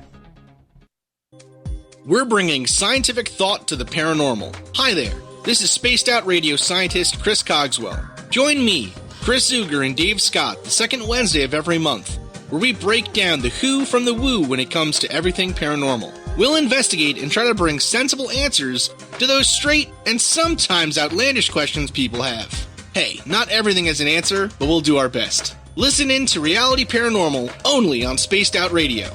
We're bringing scientific thought to the paranormal. Hi there, this is Spaced Out Radio scientist Chris Cogswell. Join me, Chris Zuger, and Dave Scott the second Wednesday of every month, where we break down the who from the woo when it comes to everything paranormal. We'll investigate and try to bring sensible answers to those straight and sometimes outlandish questions people have. Hey, not everything has an answer, but we'll do our best. Listen in to Reality Paranormal only on Spaced Out Radio.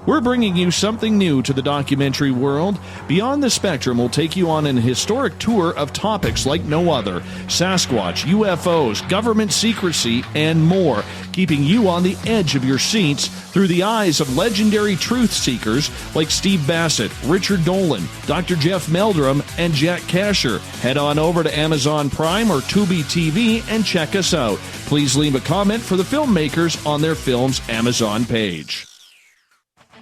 We're bringing you something new to the documentary world. Beyond the Spectrum will take you on an historic tour of topics like no other. Sasquatch, UFOs, government secrecy, and more, keeping you on the edge of your seats through the eyes of legendary truth seekers like Steve Bassett, Richard Dolan, Dr. Jeff Meldrum, and Jack Kasher. Head on over to Amazon Prime or Tubi TV and check us out. Please leave a comment for the filmmakers on their film's Amazon page.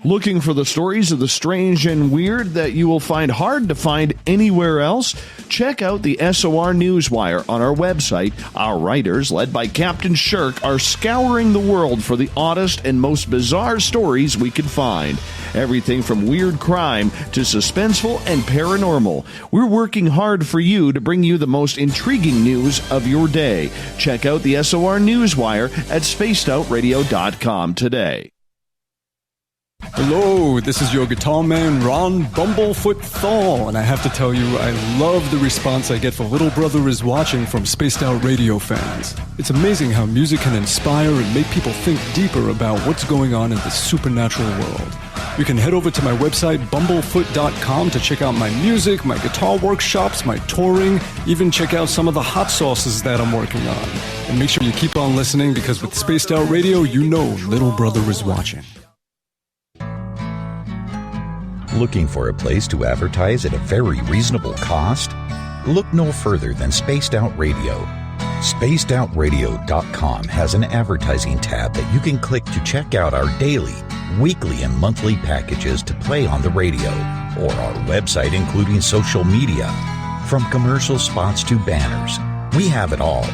Looking for the stories of the strange and weird that you will find hard to find anywhere else? Check out the SOR Newswire on our website. Our writers, led by Captain Shirk, are scouring the world for the oddest and most bizarre stories we can find. Everything from weird crime to suspenseful and paranormal. We're working hard for you to bring you the most intriguing news of your day. Check out the SOR Newswire at spacedoutradio.com today. Hello, this is your guitar man, Ron Bumblefoot Thal, and I have to tell you, I love the response I get for Little Brother is Watching from Spaced Out Radio fans. It's amazing how music can inspire and make people think deeper about what's going on in the supernatural world. You can head over to my website, bumblefoot.com, to check out my music, my guitar workshops, my touring, even check out some of the hot sauces that I'm working on. And make sure you keep on listening, because with Spaced Out Radio, you know Little Brother is watching. Looking for a place to advertise at a very reasonable cost? Look no further than Spaced Out Radio. SpacedOutRadio.com has an advertising tab that you can click to check out our daily, weekly, and monthly packages to play on the radio, or our website including social media. From commercial spots to banners, we have it all.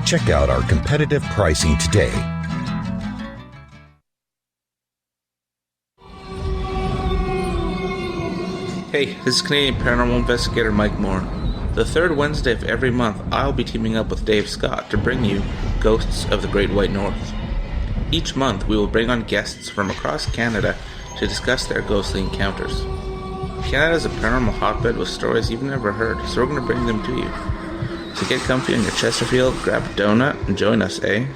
Check out our competitive pricing today. Hey, this is Canadian Paranormal Investigator Mike Moore. The third Wednesday of every month, I'll be teaming up with Dave Scott to bring you Ghosts of the Great White North. Each month, we will bring on guests from across Canada to discuss their ghostly encounters. Canada is a paranormal hotbed with stories you've never heard, so we're going to bring them to you. So get comfy on your Chesterfield, grab a donut, and join us, eh?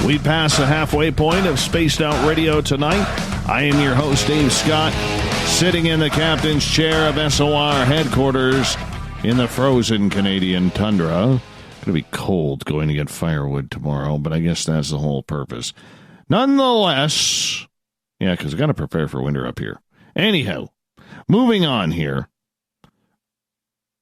We pass the halfway point of Spaced Out Radio tonight. I am your host, Dave Scott, sitting in the captain's chair of SOR headquarters in the frozen Canadian tundra. It's going to be cold going to get firewood tomorrow, but I guess that's the whole purpose. Nonetheless, yeah, because I've got to prepare for winter up here. Anyhow, moving on here.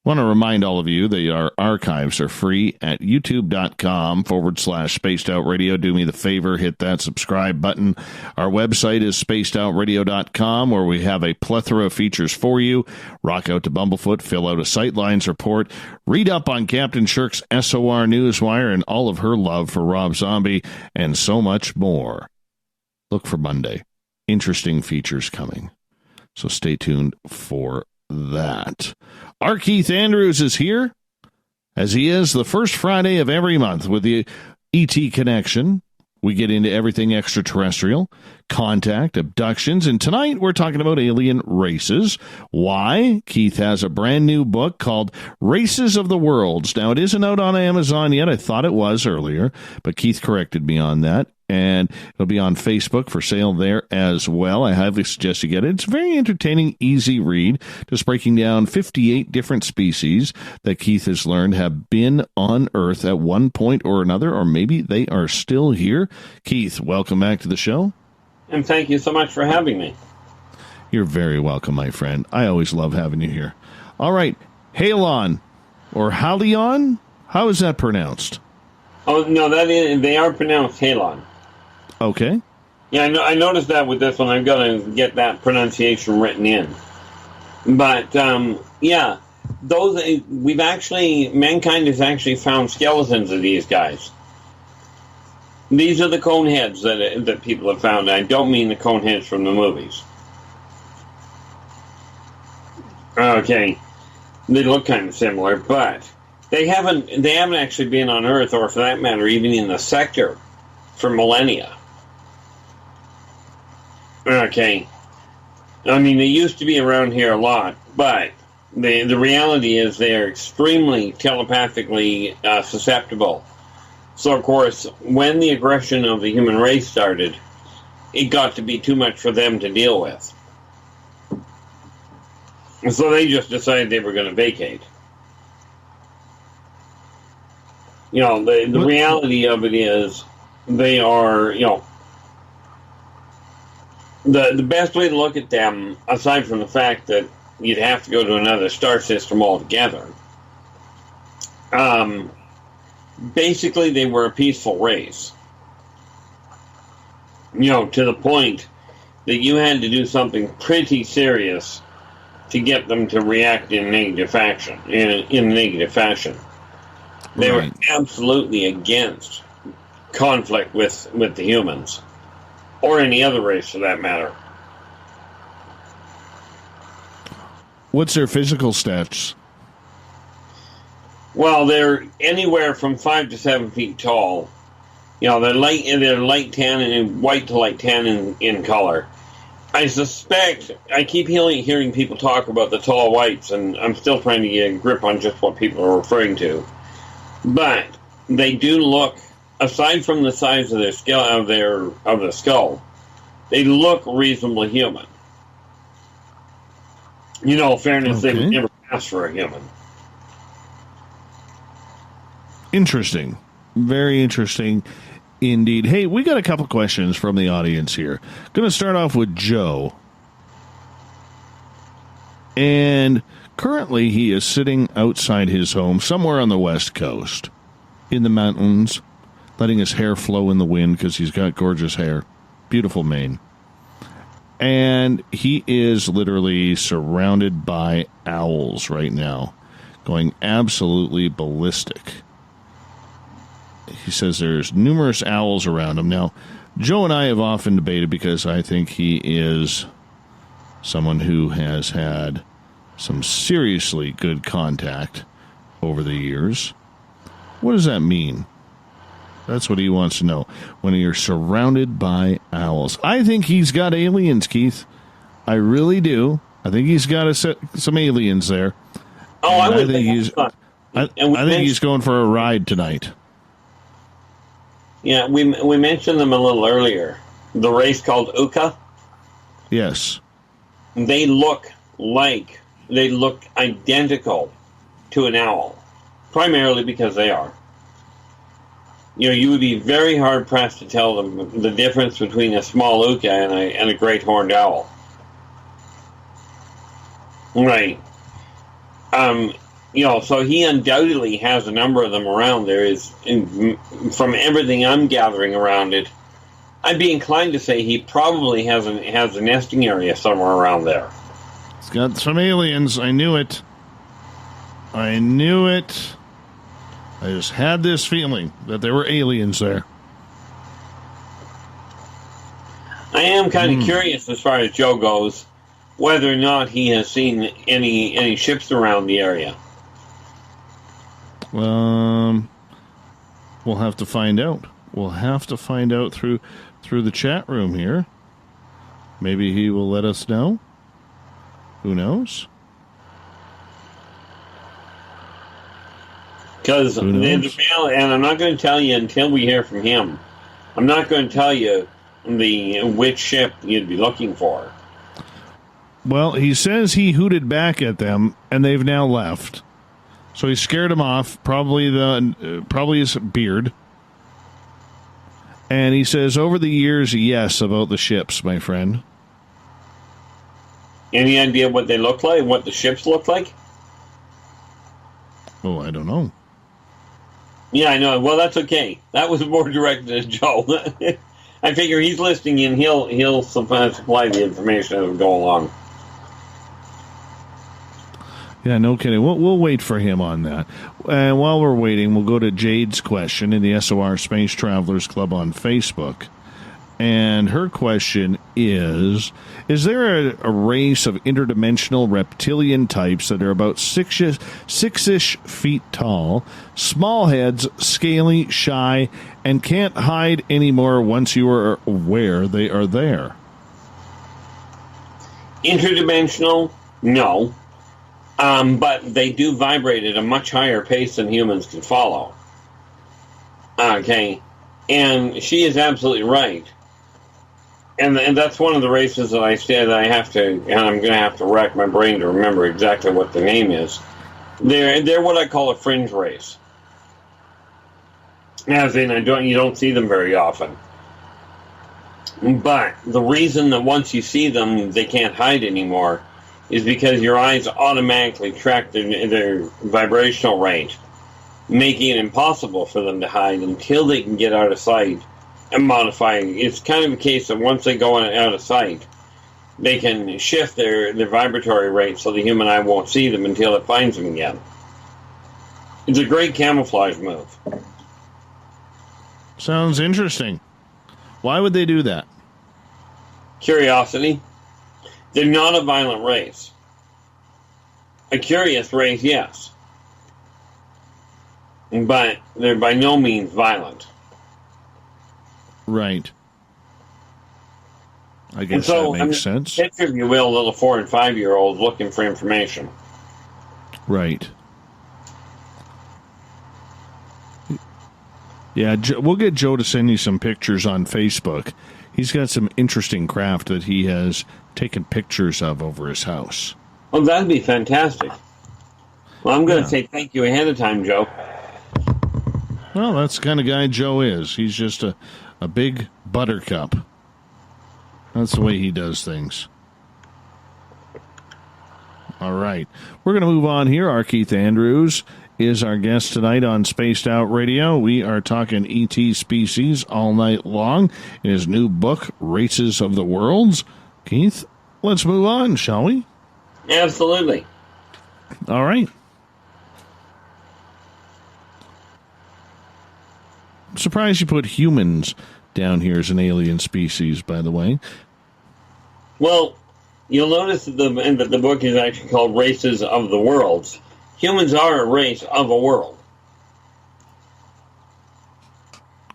Want to remind all of you that our archives are free at youtube.com/spacedoutradio. Do me the favor, hit that subscribe button. Our website is spacedoutradio.com, where we have a plethora of features for you. Rock out to Bumblefoot, fill out a Sightlines report, read up on Captain Shirk's SOR Newswire and all of her love for Rob Zombie, and so much more. Look for Monday. Interesting features coming. So stay tuned for that. Our Keith Andrews is here, as he is the first Friday of every month with the ET Connection. We get into everything extraterrestrial, contact, abductions, and tonight we're talking about alien races. Why? Keith has a brand new book called Races of the Worlds. Now, it isn't out on Amazon yet. I thought it was earlier, but Keith corrected me on that. And it'll be on Facebook for sale there as well. I highly suggest you get it. It's a very entertaining, easy read, just breaking down 58 different species that Keith has learned have been on Earth at one point or another, or maybe they are still here. Keith, welcome back to the show. And thank you so much for having me. You're very welcome, my friend. I always love having you here. All right, Halon, or Halion? How is that pronounced? Oh, no, they are pronounced Halon. Okay. Yeah, I noticed that with this one. I've got to get that pronunciation written in. But, yeah, mankind has actually found skeletons of these guys. These are the cone heads that people have found. I don't mean the cone heads from the movies. Okay. They look kind of similar, but they haven't actually been on Earth, or for that matter, even in the sector, for millennia. Okay. I mean, they used to be around here a lot, but the reality is they are extremely telepathically susceptible. So, of course, when the aggression of the human race started, it got to be too much for them to deal with. And so they just decided they were going to vacate. You know, the reality of it is they are, you know, the best way to look at them, aside from the fact that you'd have to go to another star system altogether, basically they were a peaceful race. You know, to the point that you had to do something pretty serious to get them to react in negative fashion. They were absolutely against conflict with the humans, or any other race for that matter. What's their physical stats? Well, they're anywhere from 5 to 7 feet tall. You know, they're light tan and white to light tan in color. I suspect, I keep hearing people talk about the tall whites, and I'm still trying to get a grip on just what people are referring to. But they do look, aside from the size of their skull, of the skull, they look reasonably human. You know, in fairness, they would never pass for a human. Interesting. Very interesting indeed. Hey, we got a couple questions from the audience here. Going to start off with Joe. And currently he is sitting outside his home somewhere on the West Coast in the mountains, letting his hair flow in the wind because he's got gorgeous hair. Beautiful mane. And he is literally surrounded by owls right now, going absolutely ballistic. He says there's numerous owls around him. Now, Joe and I have often debated, because I think he is someone who has had some seriously good contact over the years. What does that mean? That's what he wants to know. When you're surrounded by owls. I think he's got aliens, Keith. I really do. I think he's got some aliens there. Oh, I think he's going for a ride tonight. Yeah, we mentioned them a little earlier. The race called Uka. Yes. They look identical to an owl, primarily because they are. You would be very hard pressed to tell them the difference between a small Uka and a great horned owl. Right. So he undoubtedly has a number of them around. From everything I'm gathering around it, I'd be inclined to say he probably has a nesting area somewhere around there. It's got some aliens. I knew it. I just had this feeling that there were aliens there. I am kind of curious as far as Joe goes, whether or not he has seen any ships around the area. We'll have to find out. We'll have to find out through the chat room here. Maybe he will let us know. Who knows? Because and I'm not going to tell you until we hear from him. I'm not going to tell you which ship you'd be looking for. Well, he says he hooted back at them, and they've now left. So he scared him off, probably his beard. And he says, over the years, yes, about the ships, my friend. Any idea what they look like, what the ships look like? Oh, I don't know. Yeah, I know. Well, that's okay. That was more directed at Joe. I figure he's listening in. He'll supply the information as we go along. Yeah, no kidding. We'll wait for him on that. And while we're waiting, we'll go to Jade's question in the SOR Space Travelers Club on Facebook. And her question is there a race of interdimensional reptilian types that are about six-ish feet tall, small heads, scaly, shy, and can't hide anymore once you are aware they are there? Interdimensional? No. But they do vibrate at a much higher pace than humans can follow. Okay. And she is absolutely right. And that's one of the races that I said I'm going to have to rack my brain to remember exactly what the name is. They're what I call a fringe race. As in, you don't see them very often. But the reason that once you see them, they can't hide anymore is because your eyes automatically track their vibrational rate, making it impossible for them to hide until they can get out of sight and modify. It's kind of a case that once they go out of sight, they can shift their vibratory rate so the human eye won't see them until it finds them again. It's a great camouflage move. Sounds interesting. Why would they do that? Curiosity. They're not a violent race. A curious race, yes. But they're by no means violent. Right. I guess that makes sense. Picture, if you will, little 4 and 5 year olds looking for information. Right. Yeah, we'll get Joe to send you some pictures on Facebook. He's got some interesting craft that he has taken pictures of over his house. Well, that'd be fantastic. Well, I'm going to say thank you ahead of time, Joe. Well, that's the kind of guy Joe is. He's just a big buttercup. That's the way he does things. All right. We're going to move on here. Our Keith Andrews is our guest tonight on Spaced Out Radio. We are talking ET species all night long in his new book, Races of the Worlds. Keith, let's move on, shall we? Absolutely. All right. I'm surprised you put humans down here as an alien species, by the way. Well, you'll notice that the book is actually called Races of the Worlds. Humans are a race of a world.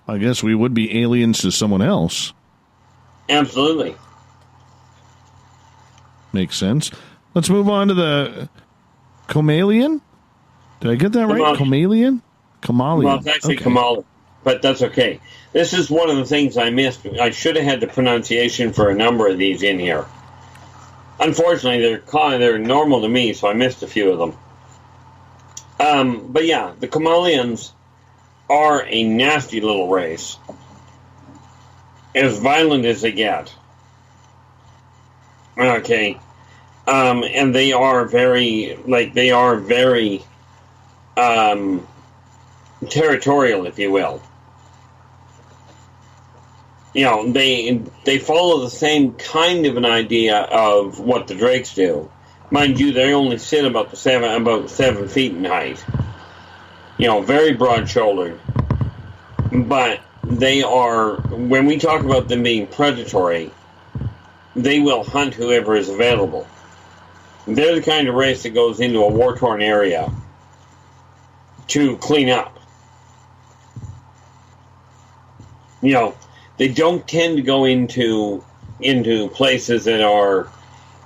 I guess we would be aliens to someone else. Absolutely. Makes sense. Let's move on to the Comalian. Did I get that right? Comalian? Kamalian. Well, it's actually Kamali. but that's okay. This is one of the things I missed. I should have had the pronunciation for a number of these in here. Unfortunately, they're normal to me, so I missed a few of them. But yeah, the Kamalians are a nasty little race. As violent as they get. Okay. And they are very territorial, if you will. You know, they follow the same kind of an idea of what the drakes do. Mind you, they only sit about 7 feet in height. You know, very broad-shouldered. But they are, when we talk about them being predatory, they will hunt whoever is available. They're the kind of race that goes into a war-torn area to clean up. You know, they don't tend to go into places that are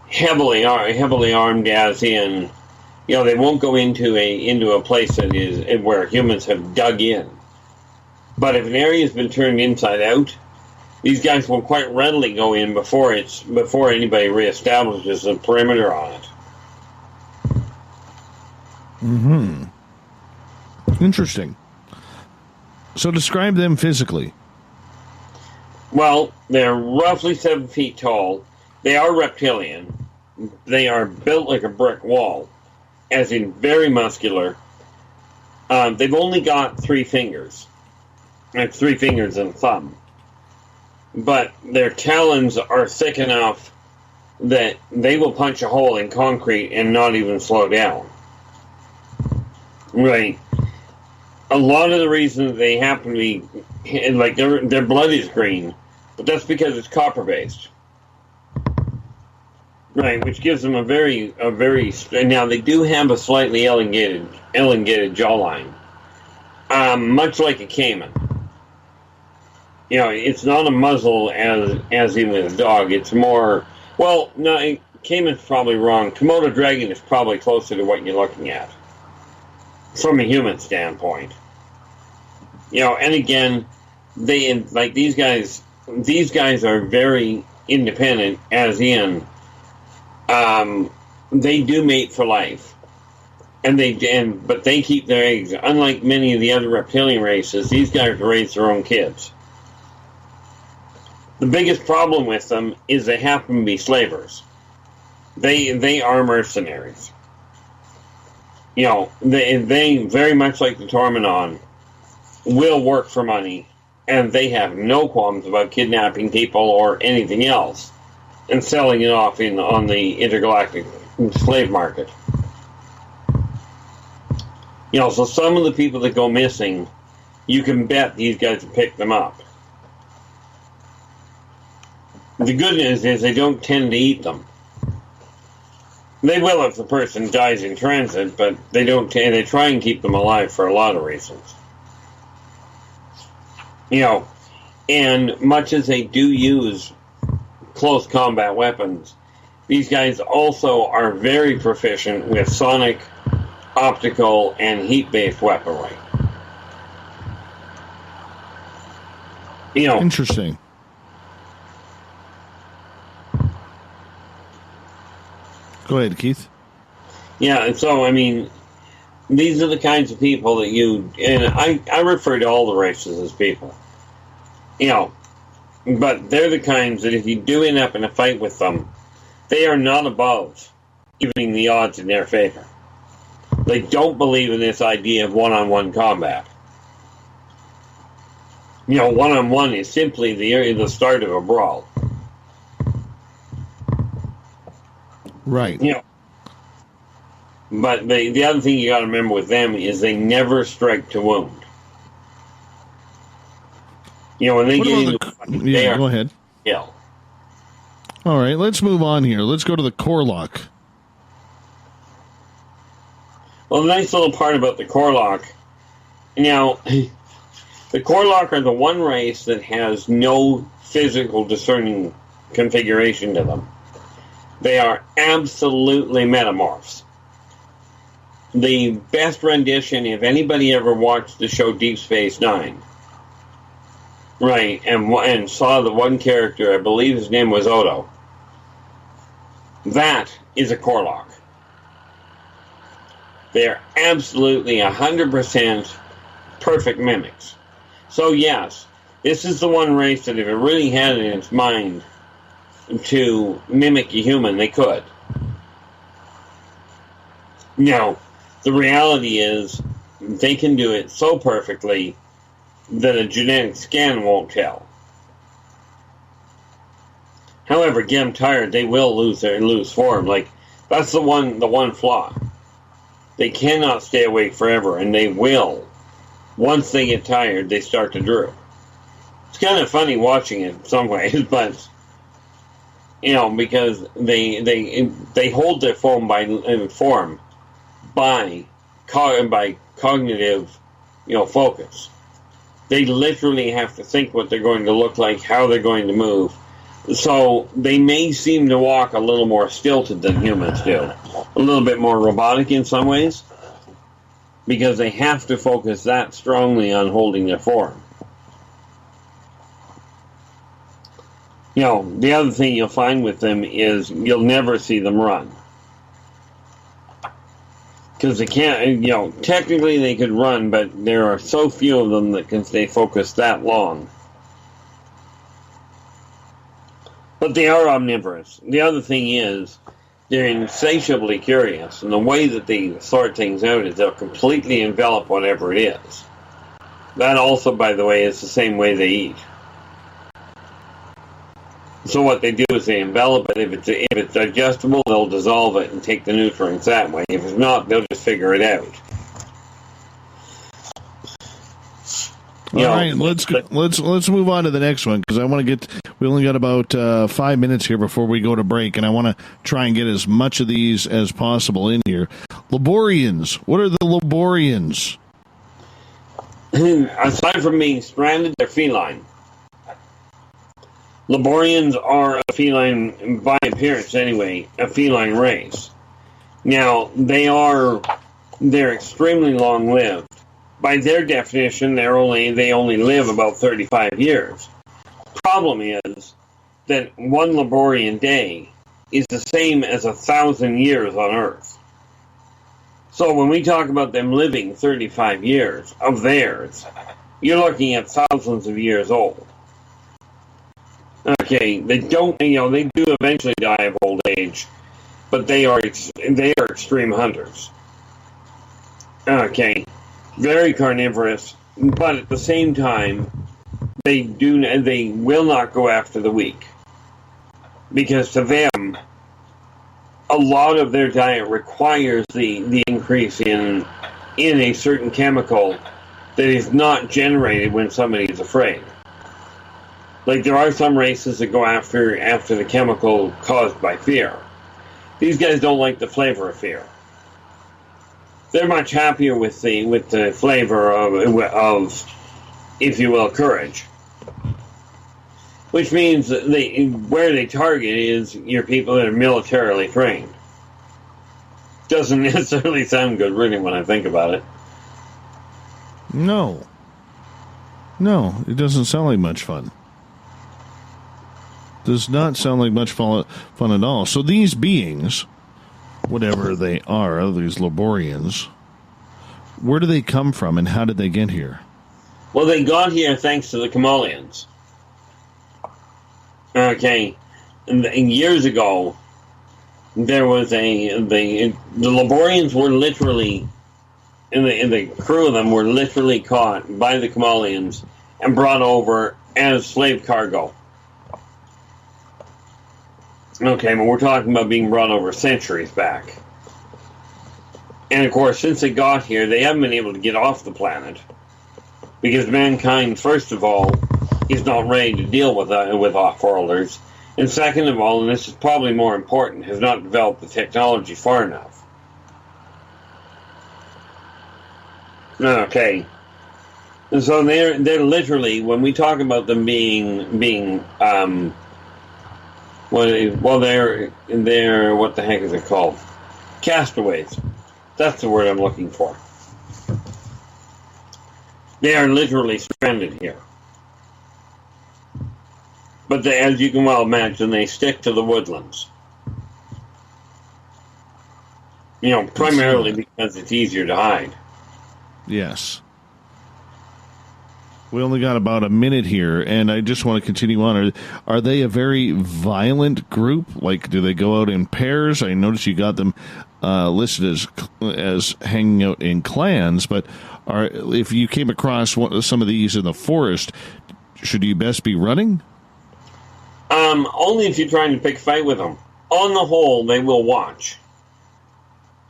heavily armed, as in, you know, they won't go into a place that is where humans have dug in. But if an area has been turned inside out, these guys will quite readily go in before anybody reestablishes a perimeter on it. Mm-hmm. Interesting. So describe them physically. Well, they're roughly 7 feet tall. They are reptilian. They are built like a brick wall, as in very muscular. They've only got 3 fingers. Like 3 fingers and a thumb. But their talons are thick enough that they will punch a hole in concrete and not even slow down. Right. A lot of the reasons they happen to be, like, their blood is green, but that's because it's copper-based. Right, which gives them a very, now they do have a slightly elongated jawline. Much like a caiman. You know, it's not a muzzle as in with a dog. It's more, well, no, caiman's probably wrong. Komodo dragon is probably closer to what you're looking at. From a human standpoint. You know, and again, these guys are very independent, as in, they do mate for life. But they keep their eggs. Unlike many of the other reptilian races, these guys raise their own kids. The biggest problem with them is they happen to be slavers. They are mercenaries. You know, they very much like the Tormenon will work for money, and they have no qualms about kidnapping people or anything else and selling it off on the intergalactic slave market. You know, so some of the people that go missing, you can bet these guys will pick them up. The good news is they don't tend to eat them. They will if the person dies in transit, but they don't. They try and keep them alive for a lot of reasons. You know, and much as they do use close combat weapons, these guys also are very proficient with sonic, optical, and heat-based weaponry. You know, interesting. Go ahead, Keith. Yeah, and so, I mean, these are the kinds of people that and I refer to all the races as people. You know, but they're the kinds that if you do end up in a fight with them, they are not above evening the odds in their favor. They don't believe in this idea of one-on-one combat. You know, one-on-one is simply the start of a brawl. Right. You know, but the other thing you got to remember with them is they never strike to wound. You know, when they get into go ahead. Yeah. All right, let's move on here. Let's go to the Korlock. Well, the nice little part about the Korlock, now, the Korlock are the one race that has no physical discerning configuration to them. They are absolutely metamorphs. The best rendition, if anybody ever watched the show Deep Space Nine, Right, and saw the one character, I believe his name was Odo. That is a Korlock. They're absolutely 100% perfect mimics. So yes, this is the one race that if it really had it in its mind to mimic a human, they could. Now, the reality is they can do it so perfectly that a genetic scan won't tell. However, get them tired, they will lose form. Like, that's the one flaw. They cannot stay awake forever, and they will. Once they get tired, they start to droop. It's kind of funny watching it in some ways, but because they hold their form by cognitive, focus. They literally have to think what they're going to look like, how they're going to move. So they may seem to walk a little more stilted than humans do. A little bit more robotic in some ways. Because they have to focus that strongly on holding their form. The other thing you'll find with them is you'll never see them run. Because they can't, technically they could run, but there are so few of them that can stay focused that long. But they are omnivorous. The other thing is, they're insatiably curious, and the way that they sort things out is they'll completely envelop whatever it is. That also, by the way, is the same way they eat. So what they do is they envelop it. If it's digestible, they'll dissolve it and take the nutrients that way. If it's not, they'll just figure it out. All right, let's move on to the next one because I want to we only got about 5 minutes here before we go to break, and I want to try and get as much of these as possible in here. Laborians. What are the Laborians? Aside from being stranded, they're feline. Laborians are a feline, by appearance anyway, a feline race. Now, they're extremely long-lived. By their definition, they only live about 35 years. Problem is that one Laborian day is the same as 1,000 years on Earth. So when we talk about them living 35 years of theirs, you're looking at thousands of years old. Okay, they do eventually die of old age, but they are extreme hunters. Okay. Very carnivorous, but at the same time, they will not go after the weak. Because to them, a lot of their diet requires the increase in a certain chemical that is not generated when somebody is afraid. Like there are some races that go after the chemical caused by fear. These guys don't like the flavor of fear. They're much happier with the flavor of, if you will, courage. Which means that where they target is your people that are militarily trained. Doesn't necessarily sound good, really, when I think about it. No, it doesn't sound like much fun. Does not sound like much fun at all. So these beings, whatever they are, these Laborians, where do they come from and how did they get here? Well, they got here thanks to the Kamalians. Okay, and years ago, there was the Laborians were literally, and the crew of them were literally caught by the Kamalians and brought over as slave cargo. Okay, but we're talking about being brought over centuries back. And of course, since they got here, they haven't been able to get off the planet. Because mankind, first of all, is not ready to deal with off-worlders. And second of all, and this is probably more important, has not developed the technology far enough. Okay. And so they're literally, when we talk about them being they're what the heck is it called? Castaways. That's the word I'm looking for. They are literally stranded here. But as you can well imagine, they stick to the woodlands. Primarily because it's easier to hide. Yes. We only got about a minute here, and I just want to continue on. Are they a very violent group? Like, do they go out in pairs? I noticed you got them listed as hanging out in clans, but if you came across some of these in the forest, should you best be running? Only if you're trying to pick a fight with them. On the whole, they will watch.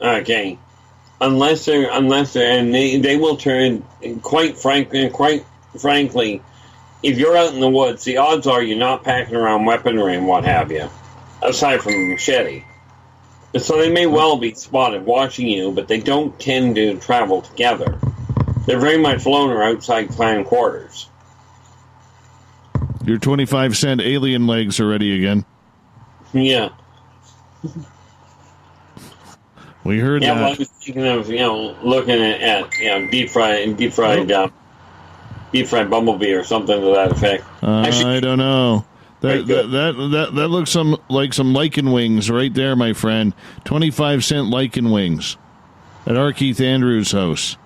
Okay, unless they will turn. Quite frankly, if you're out in the woods, the odds are you're not packing around weaponry and what have you, aside from a machete. So they may well be spotted watching you, but they don't tend to travel together. They're very much loner outside clan quarters. Your 25-cent alien legs are ready again. Yeah. We heard that. Yeah, well, I was thinking of, looking at deep fried bumblebee or something to that effect. I don't know. That looks like some lichen wings right there, my friend. 25-cent lichen wings at R. Keith Andrews' house.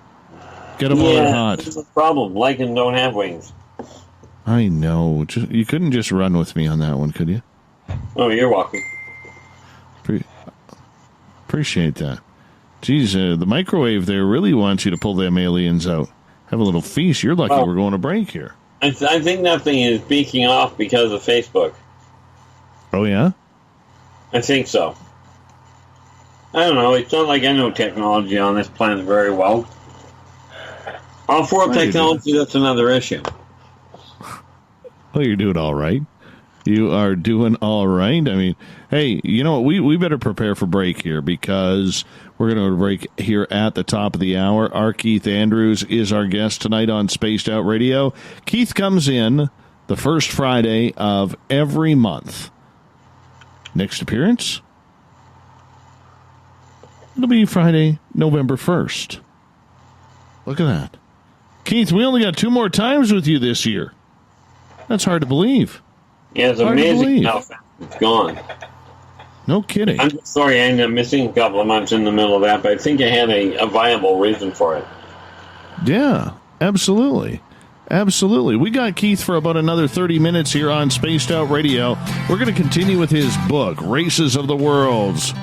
Get them while they're hot. That's the problem. Lichen don't have wings. I know. You couldn't just run with me on that one, could you? Oh, you're welcome. Appreciate that. Geez, the microwave there really wants you to pull them aliens out. Have a little feast. You're lucky we're going to break here. I think that thing is beaking off because of Facebook. Oh, yeah? I think so. I don't know. It's not like I know technology on this planet very well. Off-world technology, that's another issue. Well, you're doing all right. You are doing all right. I mean, hey, you know what? We better prepare for break here because we're going to break here at the top of the hour. Our Keith Andrews is our guest tonight on Spaced Out Radio. Keith comes in the first Friday of every month. Next appearance? It'll be Friday, November 1st. Look at that. Keith, we only got 2 more times with you this year. That's hard to believe. Yeah, it's amazing how fast it's gone. No kidding. I'm sorry I ended up missing a couple of months in the middle of that, but I think I had a viable reason for it. Yeah, absolutely. Absolutely. We got Keith for about another 30 minutes here on Spaced Out Radio. We're going to continue with his book, Races of the Worlds.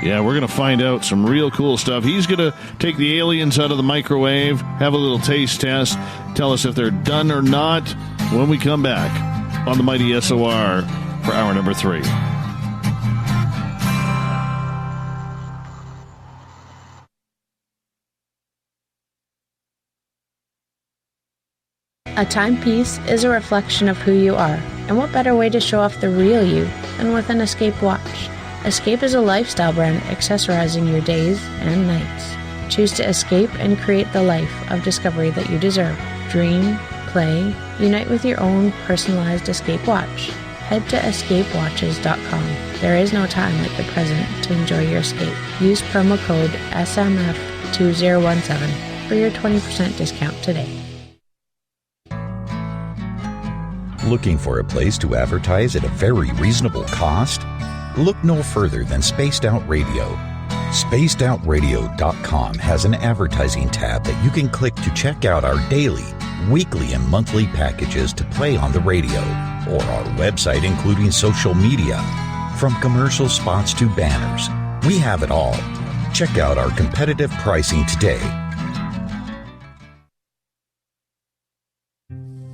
Yeah, we're going to find out some real cool stuff. He's going to take the aliens out of the microwave, have a little taste test, tell us if they're done or not when we come back on the Mighty SOR for hour number 3. A timepiece is a reflection of who you are, and what better way to show off the real you than with an Escape watch? Escape is a lifestyle brand accessorizing your days and nights. Choose to escape and create the life of discovery that you deserve. Dream, play, unite with your own personalized Escape watch. Head to escapewatches.com. There is no time like the present to enjoy your escape. Use promo code SMF2017 for your 20% discount today. Looking for a place to advertise at a very reasonable cost? Look no further than Spaced Out Radio. SpacedOutRadio.com has an advertising tab that you can click to check out our daily, weekly, and monthly packages to play on the radio, or our website including social media. From commercial spots to banners, we have it all. Check out our competitive pricing today.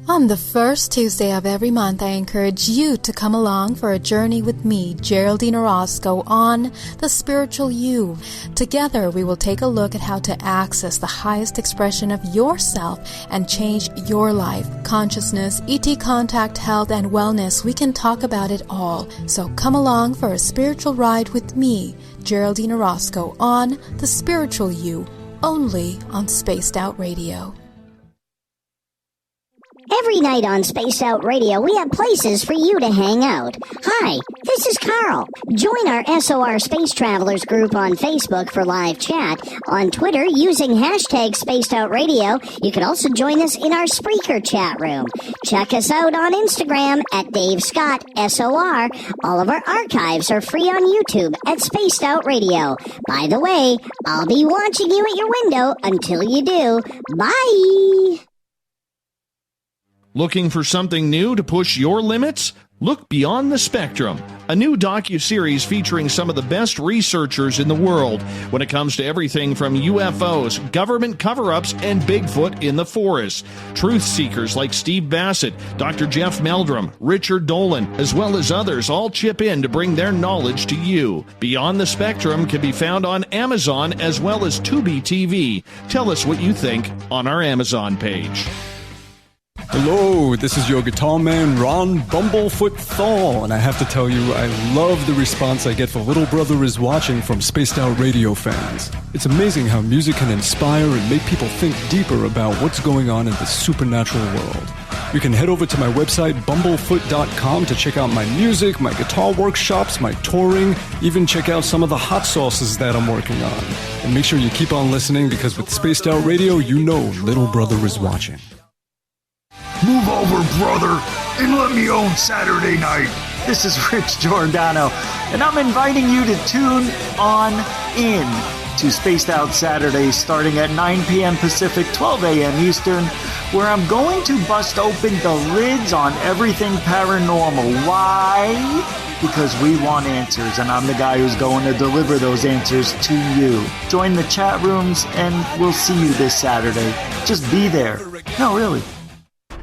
On the first Tuesday of every month, I encourage you to come along for a journey with me, Geraldine Orozco, on The Spiritual You. Together, we will take a look at how to access the highest expression of yourself and change your life. Consciousness, ET contact, health, and wellness, we can talk about it all. So come along for a spiritual ride with me, Geraldine Orozco, on The Spiritual You, only on Spaced Out Radio. Every night on Spaced Out Radio, we have places for you to hang out. Hi, this is Carl. Join our SOR Space Travelers group on Facebook for live chat. On Twitter, using hashtag Spaced Out Radio, you can also join us in our Spreaker chat room. Check us out on Instagram at Dave Scott SOR. All of our archives are free on YouTube at Spaced Out Radio. By the way, I'll be watching you at your window until you do. Bye! Looking for something new to push your limits? Look Beyond the Spectrum, a new docuseries featuring some of the best researchers in the world when it comes to everything from UFOs, government cover-ups, and Bigfoot in the forest. Truth seekers like Steve Bassett, Dr. Jeff Meldrum, Richard Dolan, as well as others all chip in to bring their knowledge to you. Beyond the Spectrum can be found on Amazon as well as Tubi TV. Tell us what you think on our Amazon page. Hello, this is your guitar man, Ron Bumblefoot Thal, and I have to tell you, I love the response I get for Little Brother is Watching from Spaced Out Radio fans. It's amazing how music can inspire and make people think deeper about what's going on in the supernatural world. You can head over to my website, bumblefoot.com, to check out my music, my guitar workshops, my touring, even check out some of the hot sauces that I'm working on. And make sure you keep on listening, because with Spaced Out Radio, you know Little Brother is watching. Move over, brother, and let me own Saturday night. This is Rich Giordano, and I'm inviting you to tune on in to Spaced Out Saturdays starting at 9 p.m. Pacific, 12 a.m. Eastern, where I'm going to bust open the lids on everything paranormal. Why? Because we want answers, and I'm the guy who's going to deliver those answers to you. Join the chat rooms, and we'll see you this Saturday. Just be there. No, really.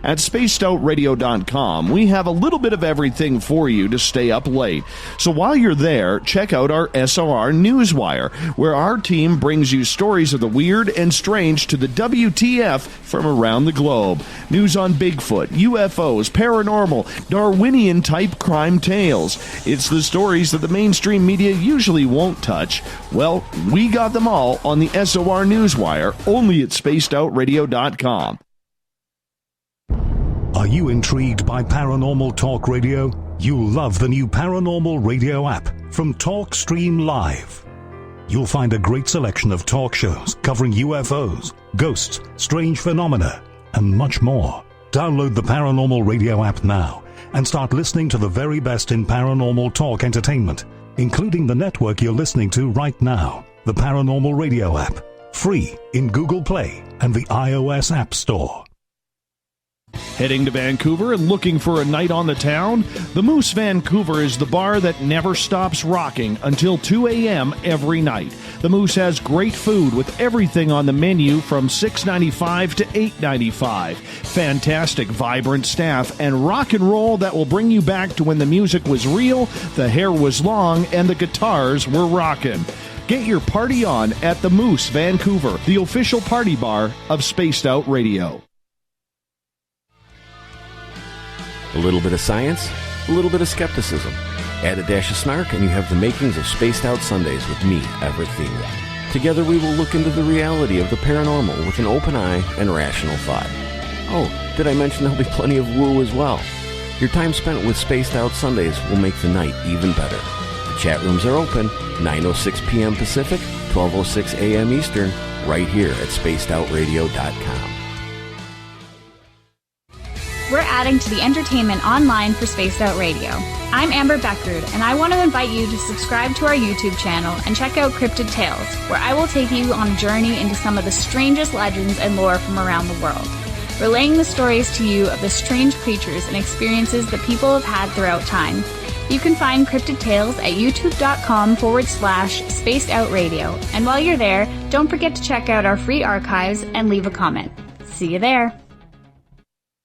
At spacedoutradio.com, we have a little bit of everything for you to stay up late. So while you're there, check out our SOR Newswire, where our team brings you stories of the weird and strange to the WTF from around the globe. News on Bigfoot, UFOs, paranormal, Darwinian-type crime tales. It's the stories that the mainstream media usually won't touch. Well, we got them all on the SOR Newswire, only at spacedoutradio.com. Are you intrigued by Paranormal Talk Radio? You'll love the new Paranormal Radio app from TalkStream Live. You'll find a great selection of talk shows covering UFOs, ghosts, strange phenomena, and much more. Download the Paranormal Radio app now and start listening to the very best in paranormal talk entertainment, including the network you're listening to right now, the Paranormal Radio app, free in Google Play and the iOS App Store. Heading to Vancouver and looking for a night on the town? The Moose Vancouver is the bar that never stops rocking until 2 a.m. every night. The Moose has great food with everything on the menu from $6.95 to $8.95. Fantastic, vibrant staff and rock and roll that will bring you back to when the music was real, the hair was long, and the guitars were rocking. Get your party on at the Moose Vancouver, the official party bar of Spaced Out Radio. A little bit of science, a little bit of skepticism. Add a dash of snark and you have the makings of Spaced Out Sundays with me, Everett Thiemer. Together we will look into the reality of the paranormal with an open eye and rational thought. Oh, did I mention there'll be plenty of woo as well? Your time spent with Spaced Out Sundays will make the night even better. The chat rooms are open, 9:06 p.m. Pacific, 12:06 a.m. Eastern, right here at spacedoutradio.com. We're adding to the entertainment online for Spaced Out Radio. I'm Amber Beckrud, and I want to invite you to subscribe to our YouTube channel and check out Cryptid Tales, where I will take you on a journey into some of the strangest legends and lore from around the world, relaying the stories to you of the strange creatures and experiences that people have had throughout time. You can find Cryptid Tales at youtube.com/Spaced Out Radio, and while you're there, don't forget to check out our free archives and leave a comment. See you there.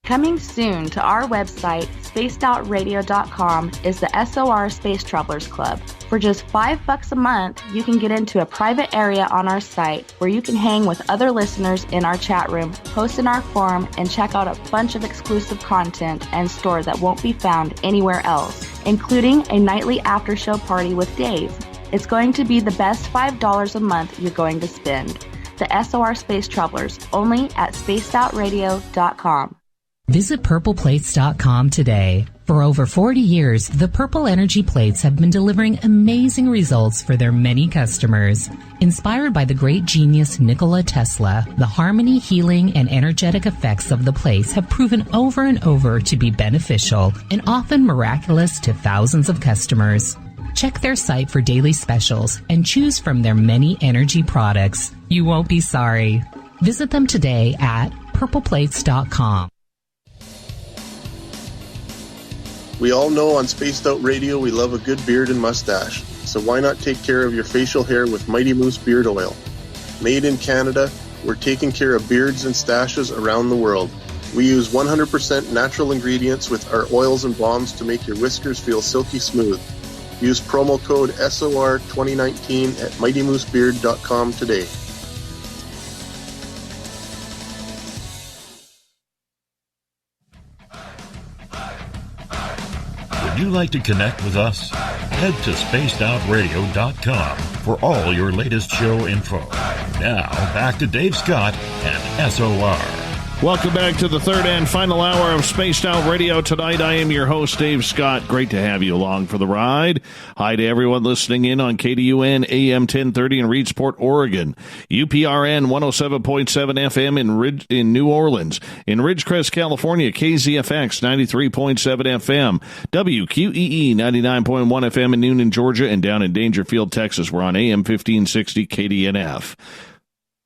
Coming soon to our website, spacedoutradio.com, is the SOR Space Travelers Club. For just $5 a month, you can get into a private area on our site where you can hang with other listeners in our chat room, post in our forum, and check out a bunch of exclusive content and store that won't be found anywhere else, including a nightly after-show party with Dave. It's going to be the best $5 a month you're going to spend. The SOR Space Travelers, only at spacedoutradio.com. Visit purpleplates.com today. For over 40 years, the Purple Energy Plates have been delivering amazing results for their many customers. Inspired by the great genius Nikola Tesla, the harmony, healing, and energetic effects of the plates have proven over and over to be beneficial and often miraculous to thousands of customers. Check their site for daily specials and choose from their many energy products. You won't be sorry. Visit them today at purpleplates.com. We all know on Spaced Out Radio we love a good beard and mustache, so why not take care of your facial hair with Mighty Moose Beard Oil? Made in Canada, we're taking care of beards and stashes around the world. We use 100% natural ingredients with our oils and balms to make your whiskers feel silky smooth. Use promo code SOR2019 at MightyMooseBeard.com today. Would you like to connect with us? Head to spacedoutradio.com for all your latest show info. Now, back to Dave Scott and SOR. Welcome back to the third and final hour of Spaced Out Radio tonight. I am your host, Dave Scott. Great to have you along for the ride. Hi to everyone listening in on KDUN AM 1030 in Reedsport, Oregon, UPRN 107.7 FM in New Orleans, in Ridgecrest, California, KZFX 93.7 FM, WQEE 99.1 FM in Noonan, Georgia, and down in Dangerfield, Texas, we're on AM 1560 KDNF.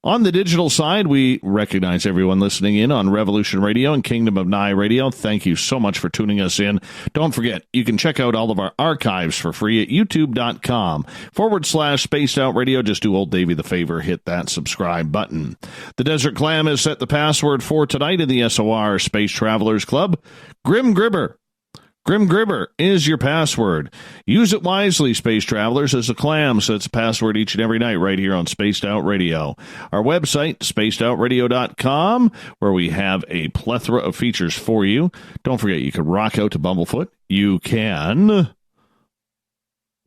On the digital side, we recognize everyone listening in on Revolution Radio and Kingdom of Nye Radio. Thank you so much for tuning us in. Don't forget, you can check out all of our archives for free at youtube.com/Spaced Out Radio. Just do old Davey the favor, hit that subscribe button. The Desert Clam has set the password for tonight in the SOR Space Travelers Club. Grim Gribber. Grim Gribber is your password. Use it wisely, Space Travelers, as the Clam sets a password each and every night right here on Spaced Out Radio. Our website, spacedoutradio.com, where we have a plethora of features for you. Don't forget, you can rock out to Bumblefoot. You can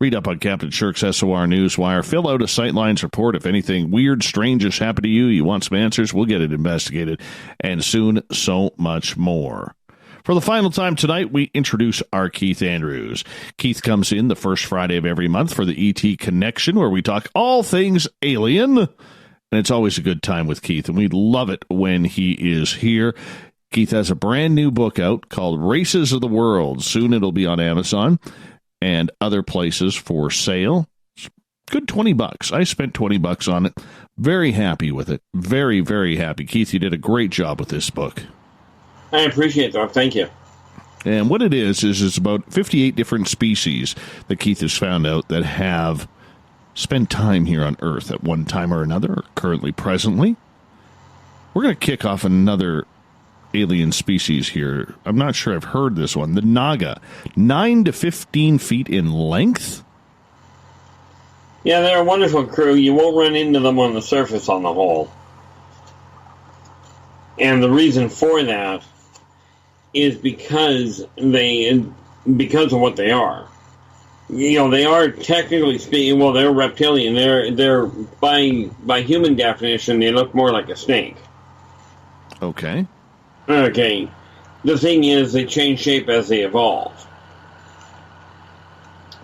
read up on Captain Shirk's SOR Newswire. Fill out a Sightlines report. If anything weird, strange has happened to you, you want some answers, we'll get it investigated. And soon, so much more. For the final time tonight, we introduce our Keith Andrews. Keith comes in the first Friday of every month for the ET Connection, where we talk all things alien. And it's always a good time with Keith, and we love it when he is here. Keith has a brand new book out called Races of the World. Soon it'll be on Amazon and other places for sale. Good $20. I spent $20 on it. Very happy with it. Very, very happy. Keith, you did a great job with this book. I appreciate that. Thank you. And what it is it's about 58 different species that Keith has found out that have spent time here on Earth at one time or another, or currently, presently. We're going to kick off another alien species here. I'm not sure I've heard this one. The Naga, 9 to 15 feet in length. Yeah, they're a wonderful crew. You won't run into them on the surface on the whole. And the reason for that is because of what they are. You know, they are technically speaking, well, they're reptilian. They're by human definition, they look more like a snake. Okay. Okay. The thing is, they change shape as they evolve.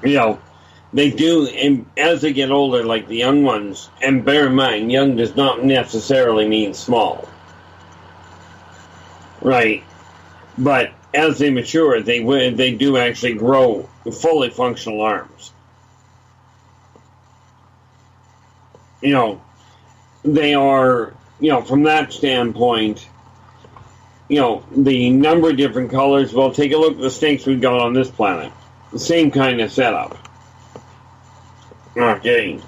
You know, they do, and as they get older, like the young ones, and bear in mind, young does not necessarily mean small. Right. But as they mature, they do actually grow fully functional arms. You know, they are, you know, from that standpoint, you know, the number of different colors, well, take a look at the snakes we've got on this planet. The same kind of setup. Okay.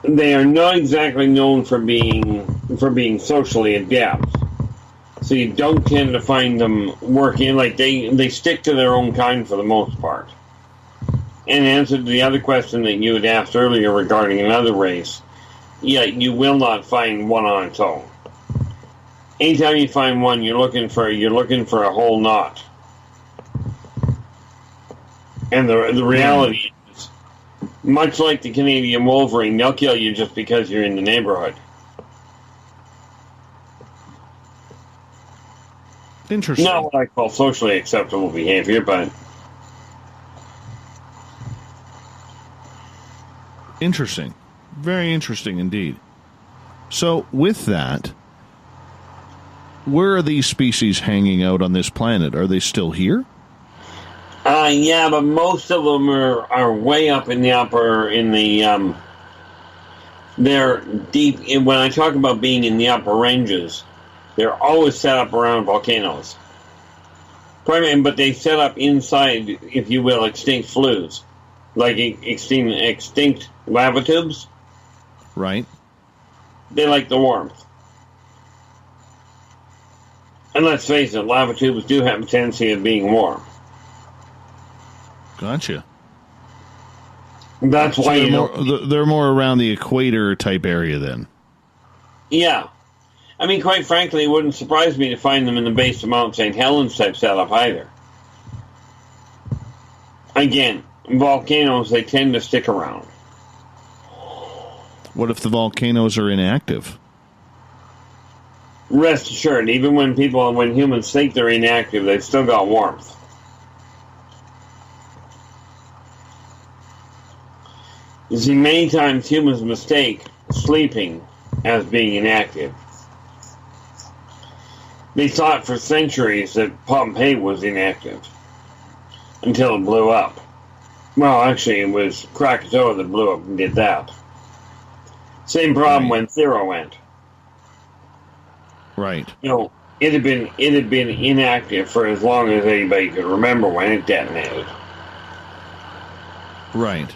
They are not exactly known for being socially adept. So you don't tend to find them working, like they stick to their own kind for the most part. In answer to the other question that you had asked earlier regarding another race, yeah, you will not find one on its own. Anytime you find one, you're looking for a whole knot. And the reality is, much like the Canadian Wolverine, they'll kill you just because you're in the neighborhood. Interesting. Not what I call socially acceptable behavior, but interesting. Very interesting indeed. So, with that, where are these species hanging out on this planet? Are they still here? Yeah, but most of them are way up in the they're deep. When I talk about being in the upper ranges, they're always set up around volcanoes. But they set up inside, if you will, extinct flues, like extinct lava tubes. Right. They like the warmth. And let's face it, lava tubes do have a tendency of being warm. Gotcha. That's why they're more around the equator type area then. Yeah. I mean, quite frankly, it wouldn't surprise me to find them in the base of Mount St. Helens type setup either. Again, volcanoes, they tend to stick around. What if the volcanoes are inactive? Rest assured, even when humans think they're inactive, they've still got warmth. You see, many times humans mistake sleeping as being inactive. They thought for centuries that Pompeii was inactive until it blew up. Well, actually, it was Krakatoa that blew up and did that. Same problem when Thera went. Right. You know, it had been inactive for as long as anybody could remember when it detonated. Right.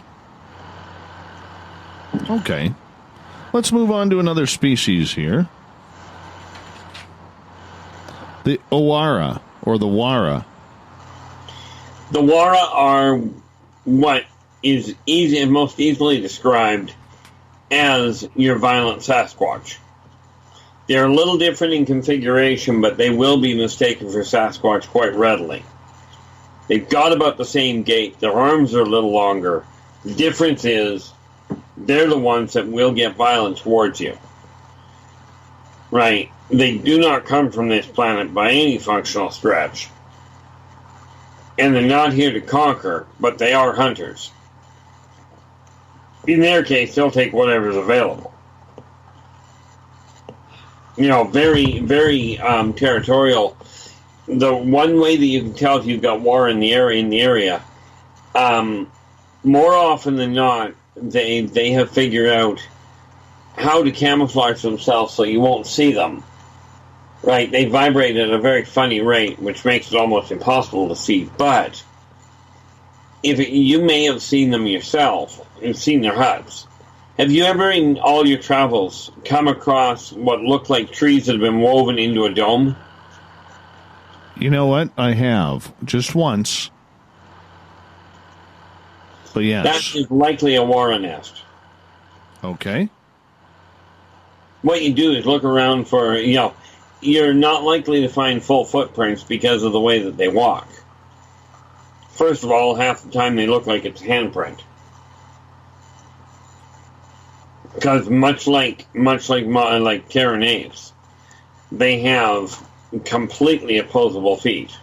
Okay. Let's move on to another species here. The Owara, or the Wara. The Wara are what is most easily described as your violent Sasquatch. They're a little different in configuration, but they will be mistaken for Sasquatch quite readily. They've got about the same gait. Their arms are a little longer. The difference is they're the ones that will get violent towards you. Right. They do not come from this planet by any functional stretch. And they're not here to conquer, but they are hunters. In their case, they'll take whatever's available. You know, very, very territorial. The one way that you can tell if you've got war in the area, more often than not, they have figured out how to camouflage themselves so you won't see them. Right, they vibrate at a very funny rate, which makes it almost impossible to see. But you may have seen them yourself. You've seen their huts. Have you ever, in all your travels, come across what look like trees that have been woven into a dome? You know what? I have. Just once. But yes. That is likely a Wara nest. Okay. What you do is look around for, you're not likely to find full footprints because of the way that they walk. First of all, half the time they look like it's a handprint. Because much like Terran apes, they have completely opposable feet.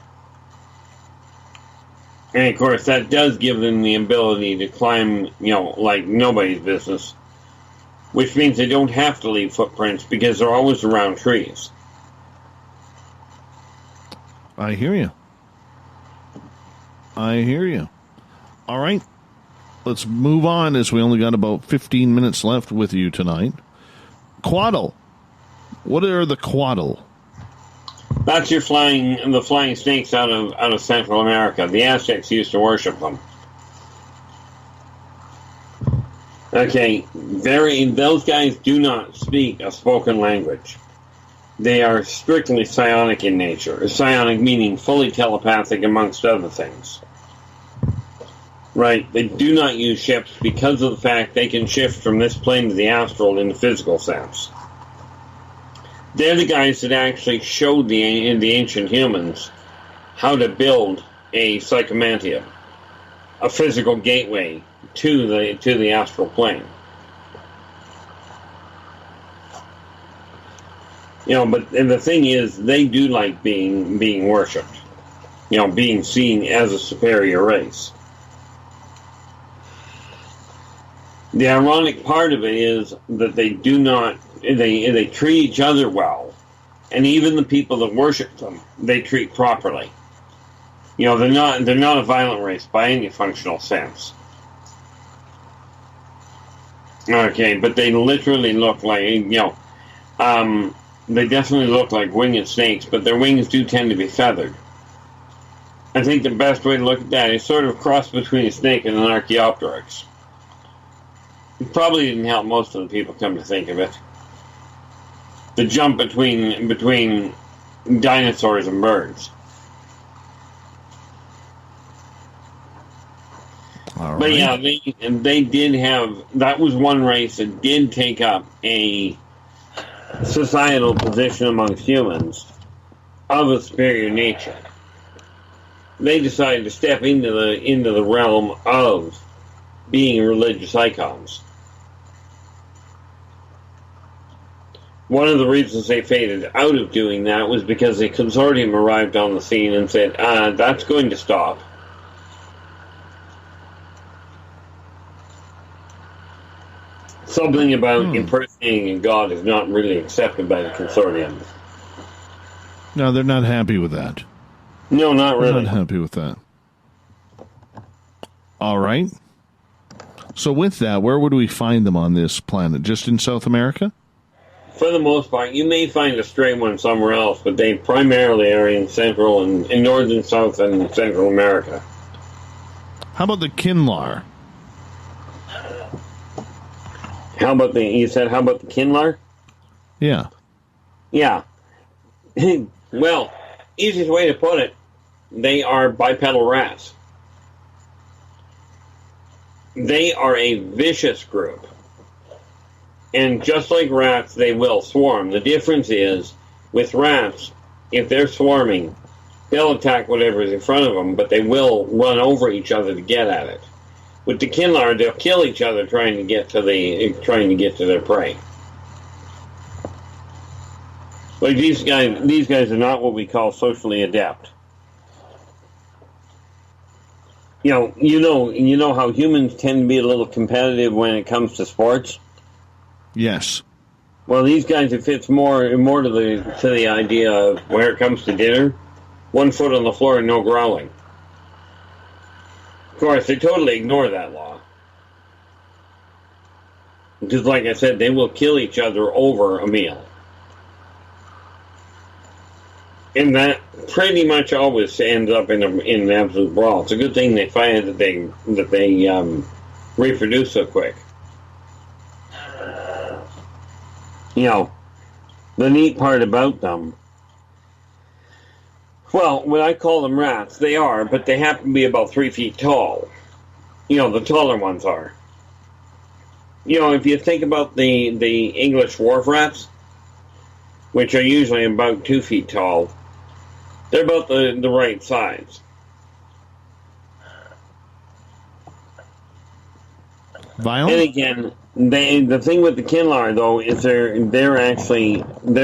And of course, that does give them the ability to climb, like nobody's business. Which means they don't have to leave footprints because they're always around trees. I hear you. All right. Let's move on as we only got about 15 minutes left with you tonight. Quaddle. What are the Quaddle? That's the flying snakes out of Central America. The Aztecs used to worship them. Okay, those guys do not speak a spoken language. They are strictly psionic in nature. Psionic meaning fully telepathic, amongst other things. Right, they do not use ships because of the fact they can shift from this plane to the astral in the physical sense. They're the guys that actually showed the ancient humans how to build a psychomantia, a physical gateway to the astral plane. But the thing is, they do like being worshipped. Being seen as a superior race. The ironic part of it is that they do not, they treat each other well, and even the people that worship them, they treat properly. They're not a violent race by any functional sense. Okay, but they literally look like, they definitely look like winged snakes, but their wings do tend to be feathered. I think the best way to look at that is sort of a cross between a snake and an Archaeopteryx. It probably didn't help most of the people, come to think of it. The jump between dinosaurs and birds. All right. But yeah, they did have, that was one race that did take up a societal position amongst humans of a superior nature. They decided to step into the realm of being religious icons. One of the reasons they faded out of doing that was because a consortium arrived on the scene and said, that's going to stop. Something about impersonating God is not really accepted by the consortium. No, they're not happy with that. No, not really. They're not happy with that. All right. So with that, where would we find them on this planet? Just in South America? For the most part, you may find a stray one somewhere else, but they primarily are in Central and in Northern, South, and Central America. How about the Kinlar? How about the Kinlar? Yeah. Yeah. Well, easiest way to put it, they are bipedal rats. They are a vicious group. And just like rats, they will swarm. The difference is, with rats, if they're swarming, they'll attack whatever is in front of them, but they will run over each other to get at it. With the Kinlar, they'll kill each other trying to get to their prey. Like these guys are not what we call socially adept. You know how humans tend to be a little competitive when it comes to sports. Yes. Well, these guys, it fits more to the idea of where it comes to dinner, 1 foot on the floor and no growling. Of course, they totally ignore that law. Because, like I said, they will kill each other over a meal. And that pretty much always ends up in an absolute brawl. It's a good thing they find that they reproduce so quick. The neat part about them, well, when I call them rats, they are, but they happen to be about 3 feet tall. The taller ones are. If you think about the English wharf rats, which are usually about 2 feet tall, they're about the right size. Violent? And again, the thing with the Kinlar, though, is they're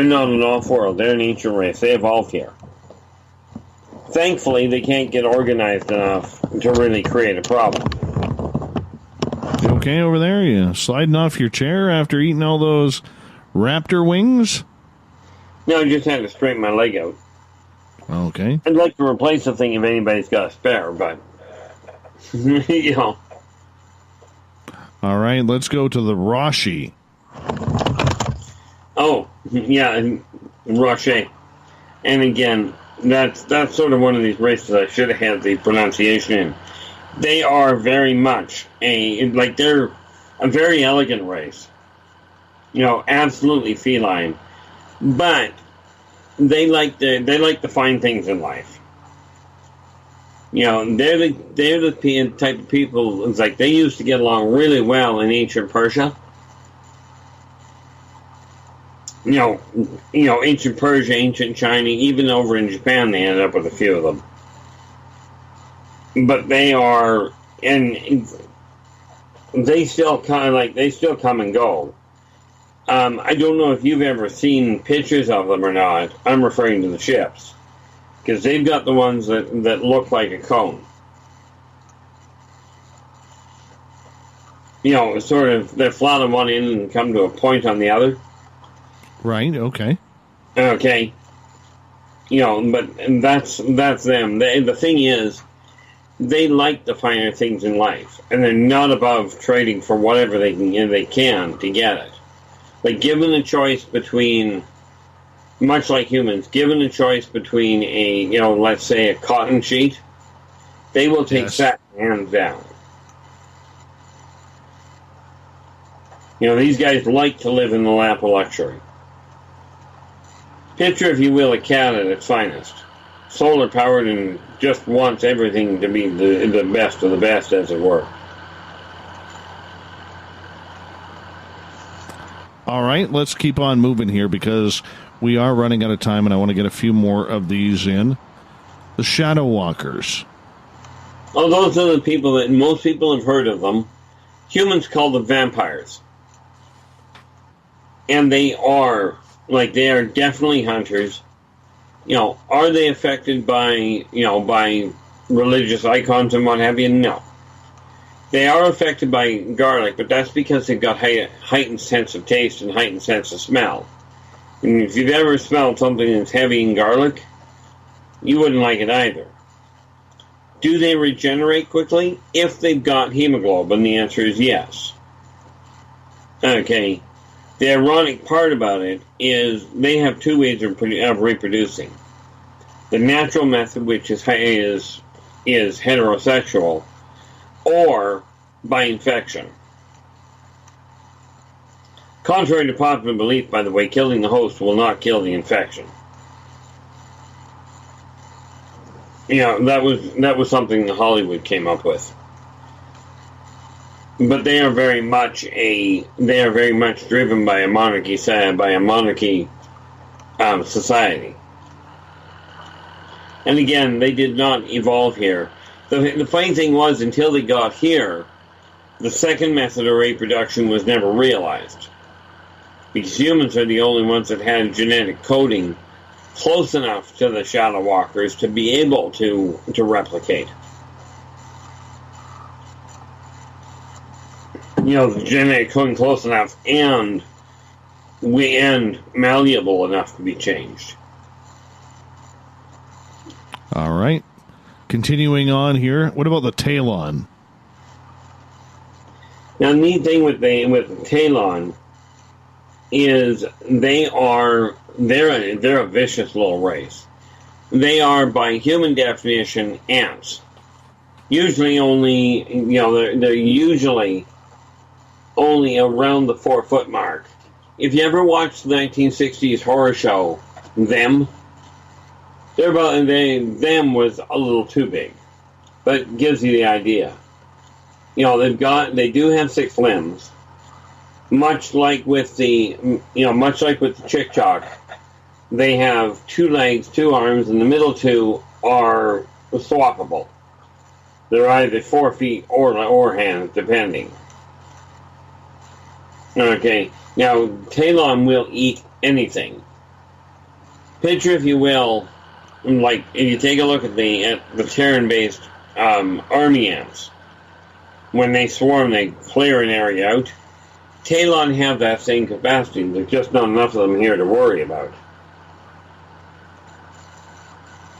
not an off-world. They're an ancient race. They evolved here. Thankfully, they can't get organized enough to really create a problem. You okay over there? You sliding off your chair after eating all those raptor wings? No, I just had to straighten my leg out. Okay. I'd like to replace the thing if anybody's got a spare, but All right, let's go to the Roshi. Oh, yeah, and Roche. And again, that's sort of one of these races I should have had the pronunciation in. They are very much they're a very elegant race. Absolutely feline. But they like the fine things in life. They're the type of people. It's like they used to get along really well in ancient Persia. Ancient Persia, ancient China, even over in Japan, they ended up with a few of them. But they are, and they still come and go. I don't know if you've ever seen pictures of them or not. I'm referring to the ships. Because they've got the ones that look like a cone. You know, sort of, they're flat on one end and come to a point on the other. Right, okay. Okay. You know, but that's them. The thing is, they like the finer things in life, and they're not above trading for whatever they can to get it. Like, given a choice between, much like humans, given a choice between a, you know, let's say a cotton sheet, they will take that hands down. You know, these guys like to live in the lap of luxury. Picture, if you will, a cat at its finest. Solar powered and just wants everything to be the best of the best, as it were. All right, let's keep on moving here because we are running out of time and I want to get a few more of these in. The Shadow Walkers. Oh, those are the people that most people have heard of them. Humans call them vampires. And they are definitely hunters. You know, are they affected by religious icons and what have you? No. They are affected by garlic, but that's because they've got heightened sense of taste and heightened sense of smell. And if you've ever smelled something that's heavy in garlic, you wouldn't like it either. Do they regenerate quickly? If they've got hemoglobin, the answer is yes. Okay. The ironic part about it is they have two ways of reproducing. The natural method, which is heterosexual, or by infection. Contrary to popular belief, by the way, killing the host will not kill the infection. You know, that was something that Hollywood came up with. But they are very much driven by a monarchy society. And again, they did not evolve here. The funny thing was, until they got here, the second method of reproduction was never realized. Because humans are the only ones that had genetic coding close enough to the Shadow Walkers to be able to replicate. You know, the genetic coding close enough and malleable enough to be changed. All right. Continuing on here, what about the Talon? Now, the neat thing with the Talon is they're a vicious little race. They are, by human definition, ants. Usually only, you know, they're usually only around the 4-foot mark. If you ever watched the 1960s horror show, Them was a little too big, but it gives you the idea. You know, they do have 6 limbs, much like with the Chick-Chock. They have 2 legs, 2 arms, and the middle 2 are swappable. They're either 4 feet or hands, depending. Okay, now Talon will eat anything. Picture, if you will, like if you take a look at the Terran-based army ants, when they swarm, they clear an area out. Talon have that same capacity. There's just not enough of them here to worry about.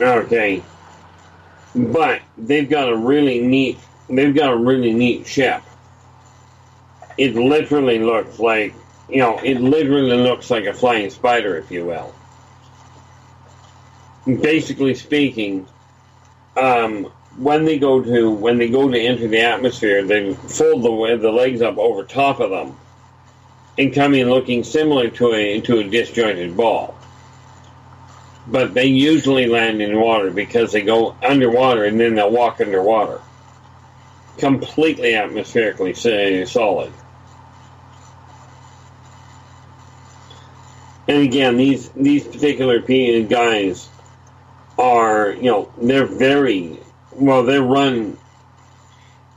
Okay, but they've got a really neat ship. It literally looks like, you know, a flying spider, if you will. Basically speaking, when they go to enter the atmosphere, they fold the legs up over top of them and come in looking similar to a disjointed ball. But they usually land in water because they go underwater and then they'll walk underwater. Completely atmospherically solid. And again, these particular guys are, you know,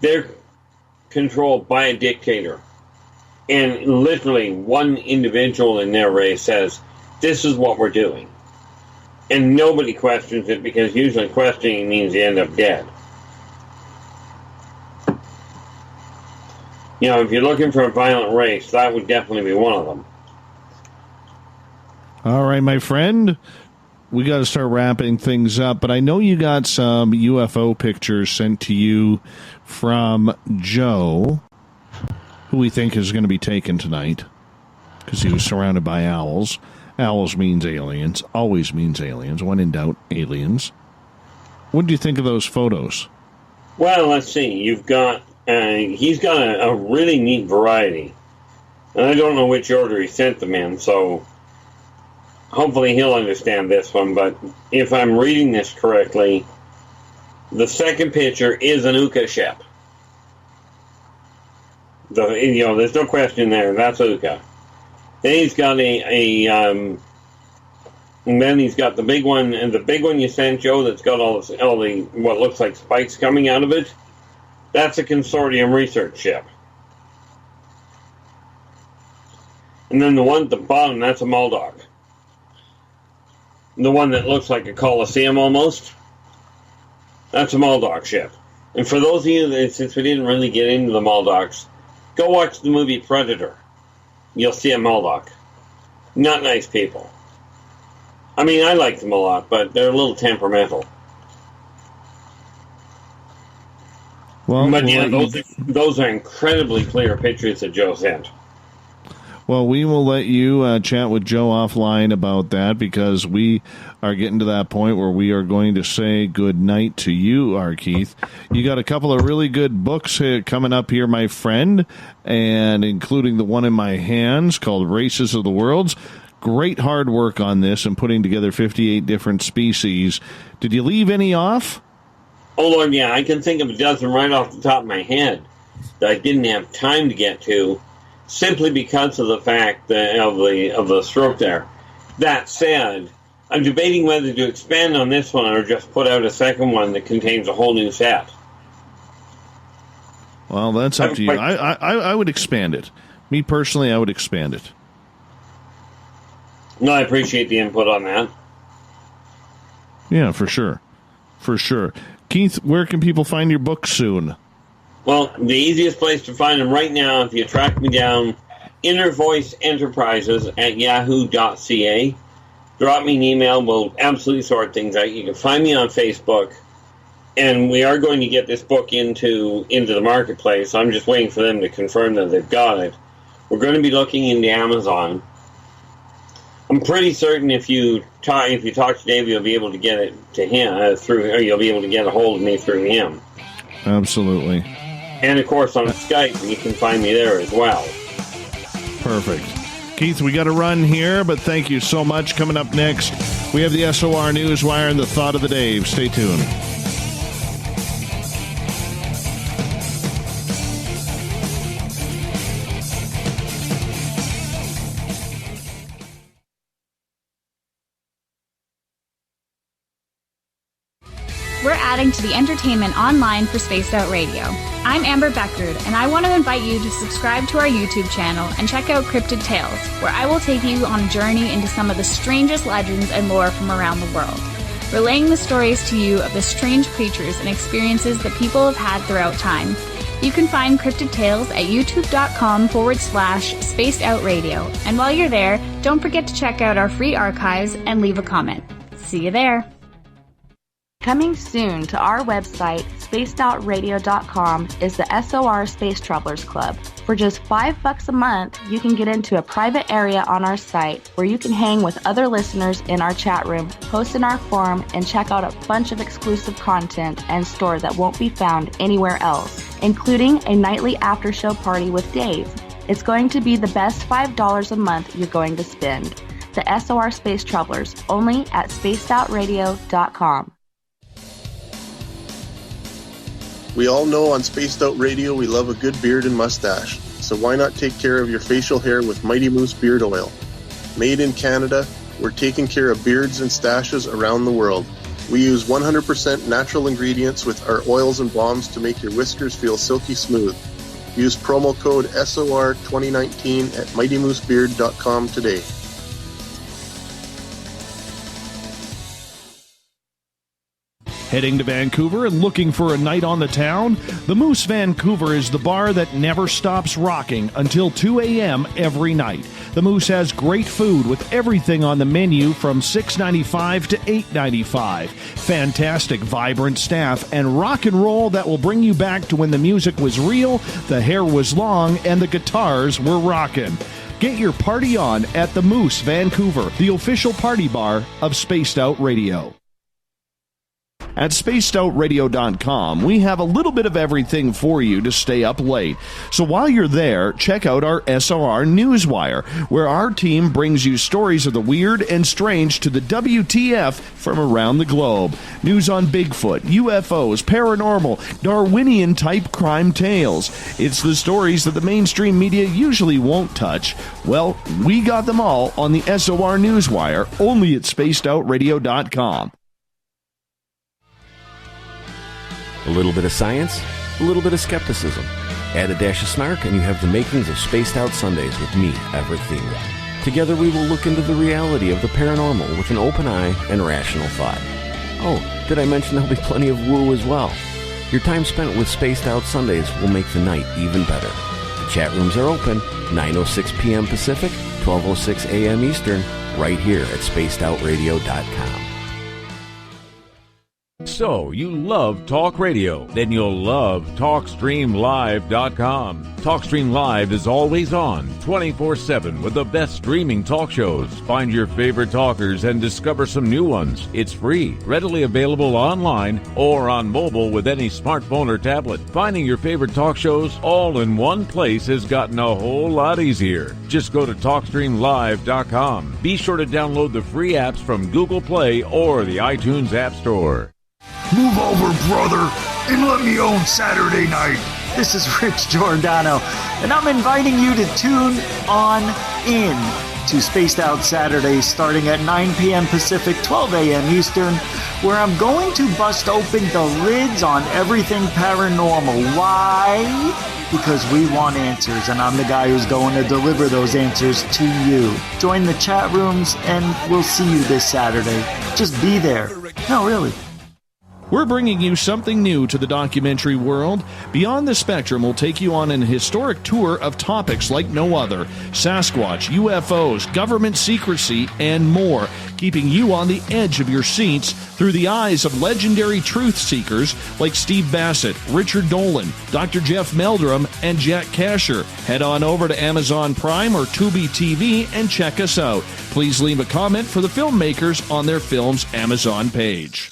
they're controlled by a dictator. And literally one individual in their race says, this is what we're doing. And nobody questions it, because usually questioning means you end up dead. You know, if you're looking for a violent race, that would definitely be one of them. All right, my friend. We got to start wrapping things up, but I know you got some UFO pictures sent to you from Joe, who we think is going to be taken tonight, because he was surrounded by owls. Owls means aliens, always means aliens. When in doubt, aliens. What do you think of those photos? Well, let's see. You've got, he's got a really neat variety. And I don't know which order he sent them in, so hopefully he'll understand this one. But if I'm reading this correctly, the second picture is an Uka ship. There's no question there. That's Uka. Then he's got and then he's got the big one, and the big one you sent, Joe, that's got all the what looks like spikes coming out of it. That's a consortium research ship. And then the one at the bottom, that's a Muldock. The one that looks like a Coliseum almost, that's a Muldock ship. And for those of you that, since we didn't really get into the Muldocks, go watch the movie Predator. You'll see a Muldock. Not nice people. I mean, I like them a lot, but they're a little temperamental. Well, but yeah, those are incredibly clear pictures that Joe sent. Well, we will let you chat with Joe offline about that, because we are getting to that point where we are going to say good night to you, Keith. You got a couple of really good books coming up here, my friend, and including the one in my hands called Races of the Worlds. Great hard work on this and putting together 58 different species. Did you leave any off? Oh, Lord, yeah. I can think of a dozen right off the top of my head that I didn't have time to get to, simply because of the fact that of the stroke there. That said, I'm debating whether to expand on this one or just put out a second one that contains a whole new set. Well, that's up to you. I would expand it. Me personally, I would expand it. No, I appreciate the input on that. Yeah, for sure. For sure. Keith, where can people find your books soon? Well, the easiest place to find them right now, if you track me down, Inner Voice Enterprises at yahoo.ca. Drop me an email. We'll absolutely sort things out. You can find me on Facebook. And we are going to get this book into the marketplace. I'm just waiting for them to confirm that they've got it. We're going to be looking into Amazon. I'm pretty certain if you talk to Dave, you'll be able to get it to him or you'll be able to get a hold of me through him. Absolutely. And of course on Skype, you can find me there as well. Perfect. Keith, we got to run here, but thank you so much. Coming up next, we have the SOR Newswire and the Thought of the Dave. Stay tuned. We're adding to the entertainment online for Spaced Out Radio. I'm Amber Beckard, and I want to invite you to subscribe to our YouTube channel and check out Cryptid Tales, where I will take you on a journey into some of the strangest legends and lore from around the world, relaying the stories to you of the strange creatures and experiences that people have had throughout time. You can find Cryptid Tales at youtube.com/Spaced Out Radio. And while you're there, don't forget to check out our free archives and leave a comment. See you there. Coming soon to our website, spacedoutradio.com, is the SOR Space Travelers Club. For just $5 a month, you can get into a private area on our site where you can hang with other listeners in our chat room, post in our forum, and check out a bunch of exclusive content and store that won't be found anywhere else, including a nightly after-show party with Dave. It's going to be the best $5 a month you're going to spend. The SOR Space Travelers, only at spacedoutradio.com. We all know on Spaced Out Radio we love a good beard and mustache, so why not take care of your facial hair with Mighty Moose Beard Oil? Made in Canada, we're taking care of beards and stashes around the world. We use 100% natural ingredients with our oils and balms to make your whiskers feel silky smooth. Use promo code SOR2019 at MightyMooseBeard.com today. Heading to Vancouver and looking for a night on the town? The Moose Vancouver is the bar that never stops rocking until 2 a.m. every night. The Moose has great food with everything on the menu from $6.95 to $8.95. Fantastic, vibrant staff and rock and roll that will bring you back to when the music was real, the hair was long, and the guitars were rocking. Get your party on at the Moose Vancouver, the official party bar of Spaced Out Radio. At spacedoutradio.com, we have a little bit of everything for you to stay up late. So while you're there, check out our SOR Newswire, where our team brings you stories of the weird and strange to the WTF from around the globe. News on Bigfoot, UFOs, paranormal, Darwinian-type crime tales. It's the stories that the mainstream media usually won't touch. Well, we got them all on the SOR Newswire, only at spacedoutradio.com. A little bit of science, a little bit of skepticism. Add a dash of snark and you have the makings of Spaced Out Sundays with me, Everett Thiemer. Together we will look into the reality of the paranormal with an open eye and rational thought. Oh, did I mention there'll be plenty of woo as well? Your time spent with Spaced Out Sundays will make the night even better. The chat rooms are open, 9:06 p.m. Pacific, 12:06 a.m. Eastern, right here at spacedoutradio.com. So, you love talk radio? Then you'll love TalkStreamLive.com. TalkStream Live is always on, 24/7, with the best streaming talk shows. Find your favorite talkers and discover some new ones. It's free, readily available online or on mobile with any smartphone or tablet. Finding your favorite talk shows all in one place has gotten a whole lot easier. Just go to TalkStreamLive.com. Be sure to download the free apps from Google Play or the iTunes App Store. Move over, brother, and let me own Saturday night. This is Rich Giordano, and I'm inviting you to tune on in to Spaced Out Saturdays starting at 9 p.m. Pacific, 12 a.m. Eastern, where I'm going to bust open the lids on everything paranormal. Why? Because we want answers, and I'm the guy who's going to deliver those answers to you. Join the chat rooms, and we'll see you this Saturday. Just be there. No, really. We're bringing you something new to the documentary world. Beyond the Spectrum will take you on an historic tour of topics like no other. Sasquatch, UFOs, government secrecy, and more, keeping you on the edge of your seats through the eyes of legendary truth seekers like Steve Bassett, Richard Dolan, Dr. Jeff Meldrum, and Jack Kasher. Head on over to Amazon Prime or Tubi TV and check us out. Please leave a comment for the filmmakers on their film's Amazon page.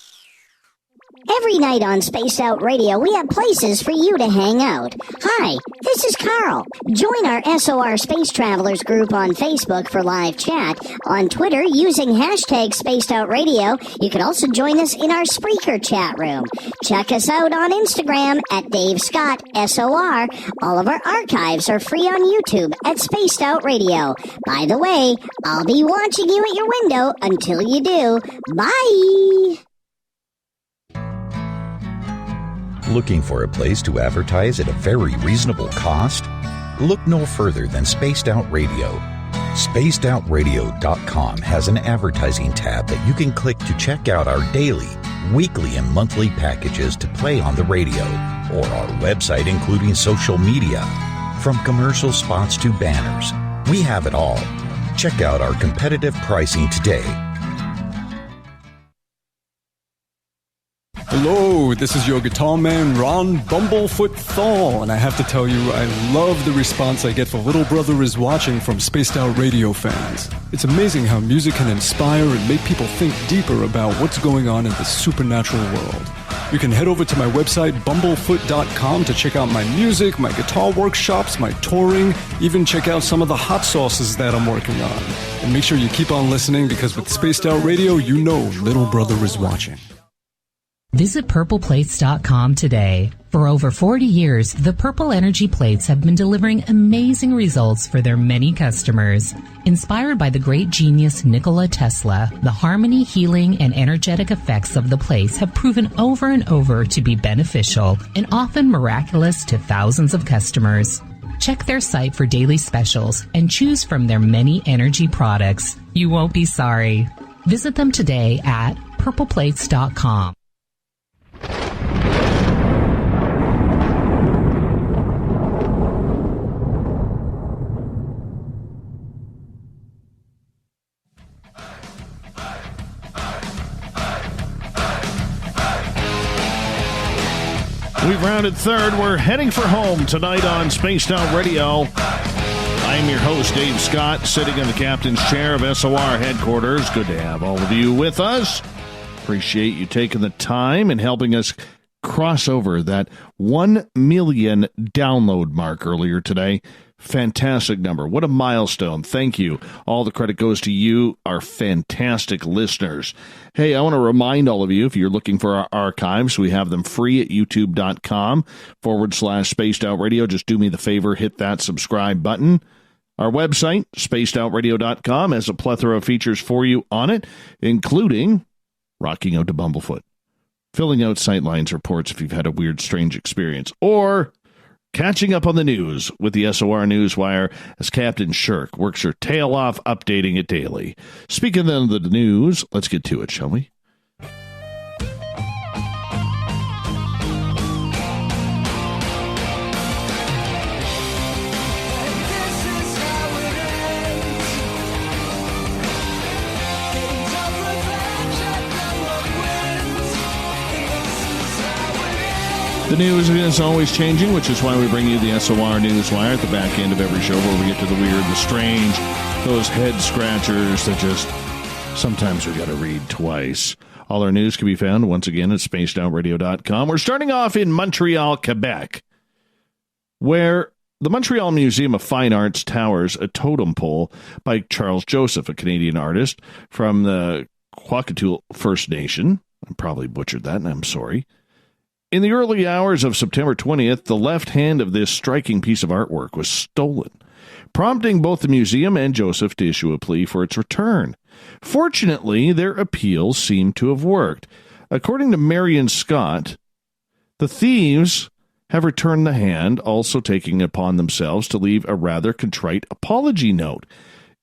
Every night on Spaced Out Radio, we have places for you to hang out. Hi, this is Carl. Join our SOR Space Travelers group on Facebook for live chat. On Twitter, using hashtag Spaced Out Radio. You can also join us in our Spreaker chat room. Check us out on Instagram at Dave Scott SOR. All of our archives are free on YouTube at Spaced Out Radio. By the way, I'll be watching you at your window until you do. Bye! Looking for a place to advertise at a very reasonable cost? Look no further than Spaced Out Radio. SpacedOutRadio.com has an advertising tab that you can click to check out our daily, weekly, and monthly packages to play on the radio, or our website including social media. From commercial spots to banners, we have it all. Check out our competitive pricing today. Hello, this is your guitar man, Ron Bumblefoot THAL, and I have to tell you, I love the response I get for Little Brother is Watching from Spaced Out Radio fans. It's amazing how music can inspire and make people think deeper about what's going on in the supernatural world. You can head over to my website, bumblefoot.com, to check out my music, my guitar workshops, my touring, even check out some of the hot sauces that I'm working on. And make sure you keep on listening, because with Spaced Out Radio, you know Little Brother is watching. Visit purpleplates.com today. For over 40 years, the Purple Energy Plates have been delivering amazing results for their many customers. Inspired by the great genius Nikola Tesla, the harmony, healing, and energetic effects of the plates have proven over and over to be beneficial and often miraculous to thousands of customers. Check their site for daily specials and choose from their many energy products. You won't be sorry. Visit them today at purpleplates.com. We've rounded third. We're heading for home tonight on Spaced Out Radio. I'm your host, Dave Scott, sitting in the captain's chair of SOR headquarters. Good to have all of you with us. Appreciate you taking the time and helping us cross over that 1 million download mark earlier today. Fantastic number. What a milestone. Thank you. All the credit goes to you, our fantastic listeners. Hey, I want to remind all of you, if you're looking for our archives, we have them free at youtube.com/spaced out radio. Just do me the favor, hit that subscribe button. Our website, spacedoutradio.com, has a plethora of features for you on it, including rocking out to Bumblefoot, filling out sightlines reports if you've had a weird, strange experience, or catching up on the news with the SOR Newswire as Captain Shirk works her tail off updating it daily. Speaking of the news, let's get to it, shall we? The news is always changing, which is why we bring you the SOR Newswire at the back end of every show, where we get to the weird, the strange, those head scratchers that just sometimes we got to read twice. All our news can be found once again at spacedoutradio.com. We're starting off in Montreal, Quebec, where the Montreal Museum of Fine Arts towers a totem pole by Charles Joseph, a Canadian artist from the Kwakatu First Nation. I probably butchered that, and I'm sorry. In the early hours of September 20th, the left hand of this striking piece of artwork was stolen, prompting both the museum and Joseph to issue a plea for its return. Fortunately, their appeals seemed to have worked. According to Marion Scott, the thieves have returned the hand, also taking it upon themselves to leave a rather contrite apology note.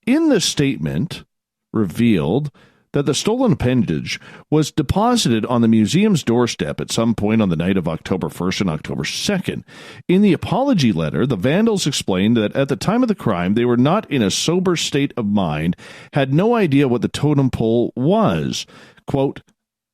In the statement, revealed that the stolen appendage was deposited on the museum's doorstep at some point on the night of October 1st and October 2nd. In the apology letter, the vandals explained that at the time of the crime, they were not in a sober state of mind, had no idea what the totem pole was. Quote,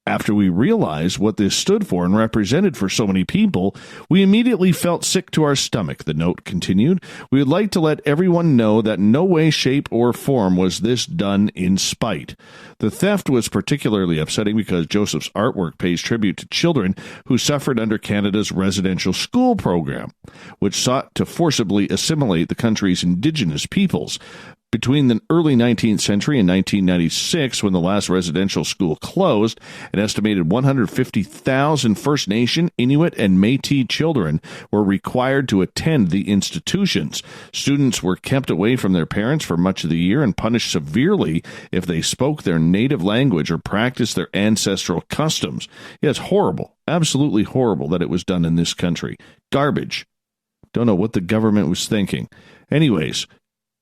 "After we realized what this stood for and represented for so many people, we immediately felt sick to our stomach," the note continued. "We would like to let everyone know that in no way, shape, or form was this done in spite. The theft was particularly upsetting because Joseph's artwork pays tribute to children who suffered under Canada's residential school program, which sought to forcibly assimilate the country's Indigenous peoples. Between the early 19th century and 1996, when the last residential school closed, an estimated 150,000 First Nation, Inuit, and Métis children were required to attend the institutions. Students were kept away from their parents for much of the year and punished severely if they spoke their native language or practiced their ancestral customs. Yeah, it's horrible, absolutely horrible that it was done in this country. Garbage. Don't know what the government was thinking. Anyways,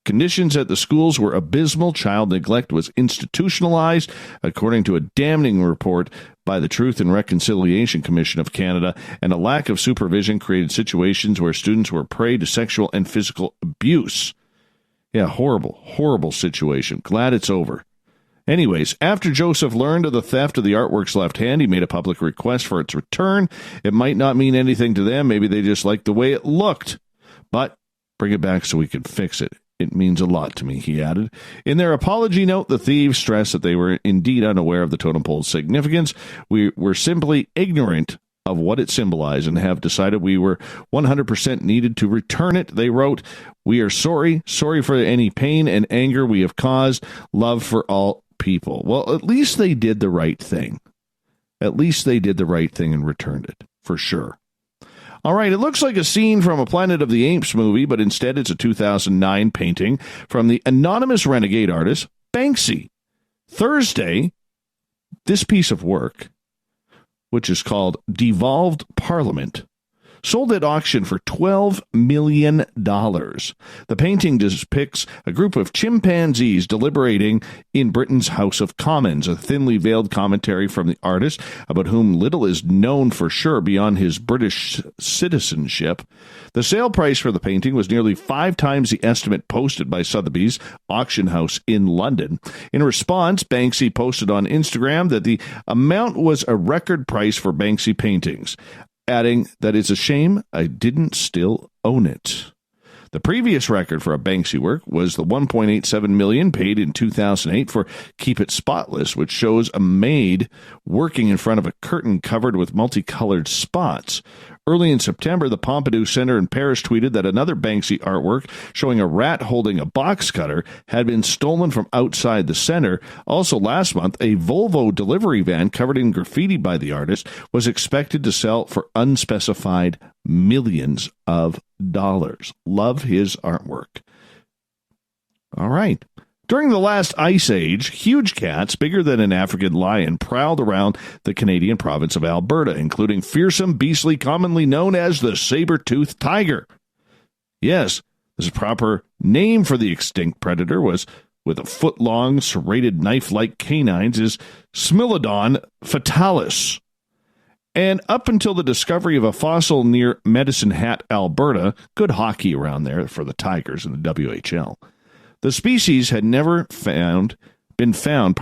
conditions at the schools were abysmal. Child neglect was institutionalized, according to a damning report by the Truth and Reconciliation Commission of Canada, and a lack of supervision created situations where students were prey to sexual and physical abuse. Yeah, horrible, horrible situation. Glad it's over. Anyways, after Joseph learned of the theft of the artwork's left hand, he made a public request for its return. It might not mean anything to them. Maybe they just liked the way it looked. But bring it back so we can fix it. It means a lot to me, he added. In their apology note, the thieves stressed that they were indeed unaware of the totem pole's significance. We were simply ignorant of what it symbolized and have decided we were 100% needed to return it. They wrote, "We are sorry for any pain and anger we have caused. Love for all people." Well, at least they did the right thing. At least they did the right thing and returned it, for sure. All right, it looks like a scene from a Planet of the Apes movie, but instead it's a 2009 painting from the anonymous renegade artist Banksy. Thursday, this piece of work, which is called Devolved Parliament, sold at auction for $12 million. The painting depicts a group of chimpanzees deliberating in Britain's House of Commons, a thinly veiled commentary from the artist, about whom little is known for sure beyond his British citizenship. The sale price for the painting was nearly 5 times the estimate posted by Sotheby's auction house in London. In response, Banksy posted on Instagram that the amount was a record price for Banksy paintings, adding that it's a shame I didn't still own it. The previous record for a Banksy work was the $1.87 million paid in 2008 for Keep It Spotless, which shows a maid working in front of a curtain covered with multicolored spots. Early in September, the Pompidou Center in Paris tweeted that another Banksy artwork showing a rat holding a box cutter had been stolen from outside the center. Also last month, a Volvo delivery van covered in graffiti by the artist was expected to sell for unspecified millions of dollars. Love his artwork. All right. During the last ice age, huge cats, bigger than an African lion, prowled around the Canadian province of Alberta, including fearsome beastly, commonly known as the saber-toothed tiger. Yes, this proper name for the extinct predator was, with a foot-long, serrated knife-like canines, is Smilodon fatalis. And up until the discovery of a fossil near Medicine Hat, Alberta, good hockey around there for the Tigers in the WHL, the species had never been found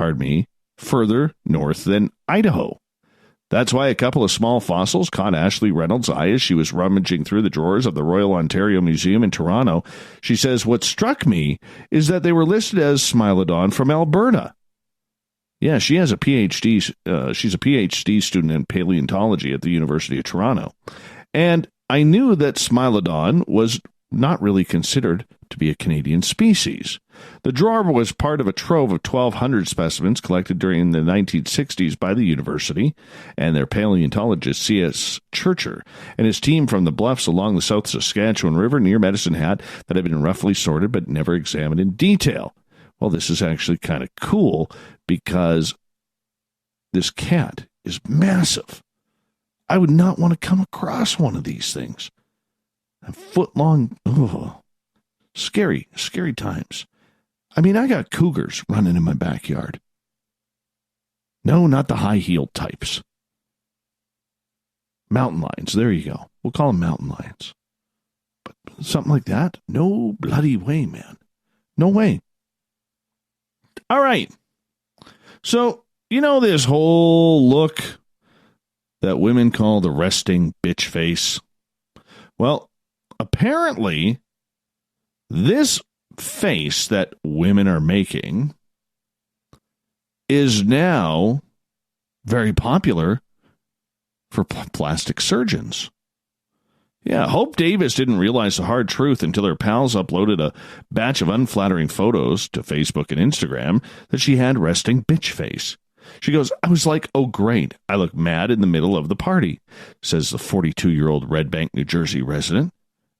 further north than Idaho. That's why a couple of small fossils caught Ashley Reynolds' eye as she was rummaging through the drawers of the Royal Ontario Museum in Toronto. She says, what struck me is that they were listed as Smilodon from Alberta. Yeah, she has a PhD. She's a PhD student in paleontology at the University of Toronto. And I knew that Smilodon was not really considered to be a Canadian species. The drawer was part of a trove of 1,200 specimens collected during the 1960s by the university and their paleontologist C.S. Churcher and his team from the bluffs along the South Saskatchewan River near Medicine Hat that had been roughly sorted but never examined in detail. Well, this is actually kind of cool because this cat is massive. I would not want to come across one of these things. A foot-long, scary times. I mean, I got cougars running in my backyard. No, not the high-heeled types. Mountain lions, there you go. We'll call them mountain lions. But something like that? No bloody way, man. No way. All right. So, you know this whole look that women call the resting bitch face? Well, apparently, this face that women are making is now very popular for plastic surgeons. Yeah, Hope Davis didn't realize the hard truth until her pals uploaded a batch of unflattering photos to Facebook and Instagram that she had resting bitch face. She goes, I was like, oh, great. I look mad in the middle of the party, says the 42-year-old Red Bank, New Jersey resident,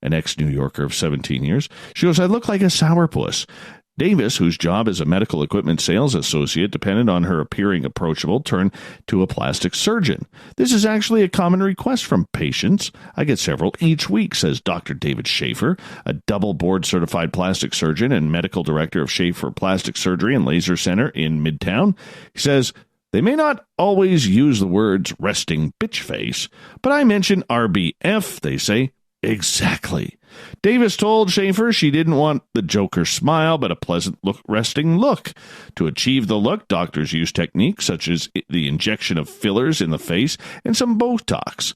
an ex-New Yorker of 17 years. She goes, I look like a sourpuss. Davis, whose job as a medical equipment sales associate depended on her appearing approachable, turned to a plastic surgeon. This is actually a common request from patients. I get several each week, says Dr. David Schaefer, a double board-certified plastic surgeon and medical director of Schaefer Plastic Surgery and Laser Center in Midtown. He says, they may not always use the words resting bitch face, but I mention RBF, they say. Exactly. Davis told Schaefer she didn't want the Joker smile, but a pleasant resting look. To achieve the look, doctors use techniques such as the injection of fillers in the face and some Botox.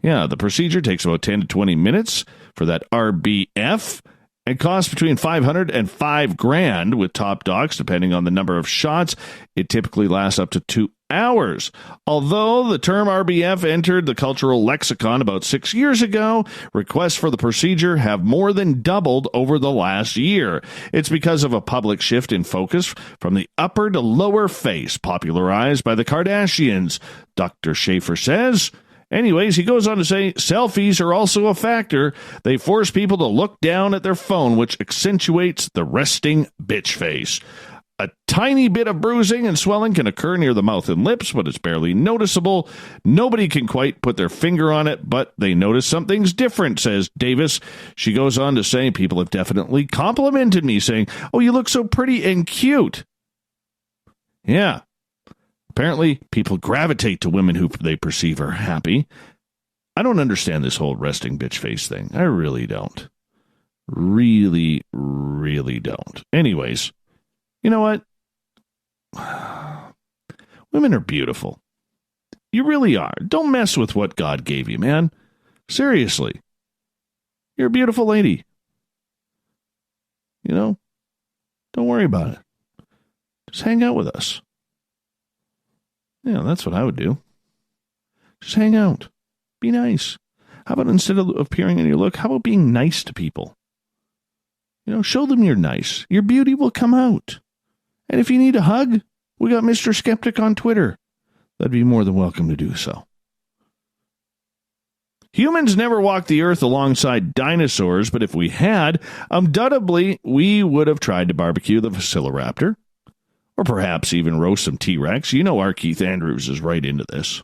Yeah, the procedure takes about 10 to 20 minutes for that RBF and costs between $500 and $5,000 with top docs, depending on the number of shots. It typically lasts up to hours. Although the term RBF entered the cultural lexicon about 6 years ago, requests for the procedure have more than doubled over the last year. It's because of a public shift in focus from the upper to lower face, popularized by the Kardashians, Dr. Schaefer says. Anyways, he goes on to say, selfies are also a factor. They force people to look down at their phone, which accentuates the resting bitch face. A tiny bit of bruising and swelling can occur near the mouth and lips, but it's barely noticeable. Nobody can quite put their finger on it, but they notice something's different, says Davis. She goes on to say, people have definitely complimented me, saying, oh, you look so pretty and cute. Yeah. Apparently, people gravitate to women who they perceive are happy. I don't understand this whole resting bitch face thing. I really don't. Really, really don't. Anyways. You know what? Women are beautiful. You really are. Don't mess with what God gave you, man. Seriously. You're a beautiful lady. You know? Don't worry about it. Just hang out with us. Yeah, that's what I would do. Just hang out. Be nice. How about instead of appearing in your look, how about being nice to people? You know, show them you're nice. Your beauty will come out. And if you need a hug, we got Mr. Skeptic on Twitter. That'd be more than welcome to do so. Humans never walked the earth alongside dinosaurs, but if we had, undoubtedly we would have tried to barbecue the Velociraptor. Or perhaps even roast some T-Rex. You know our Keith Andrews is right into this.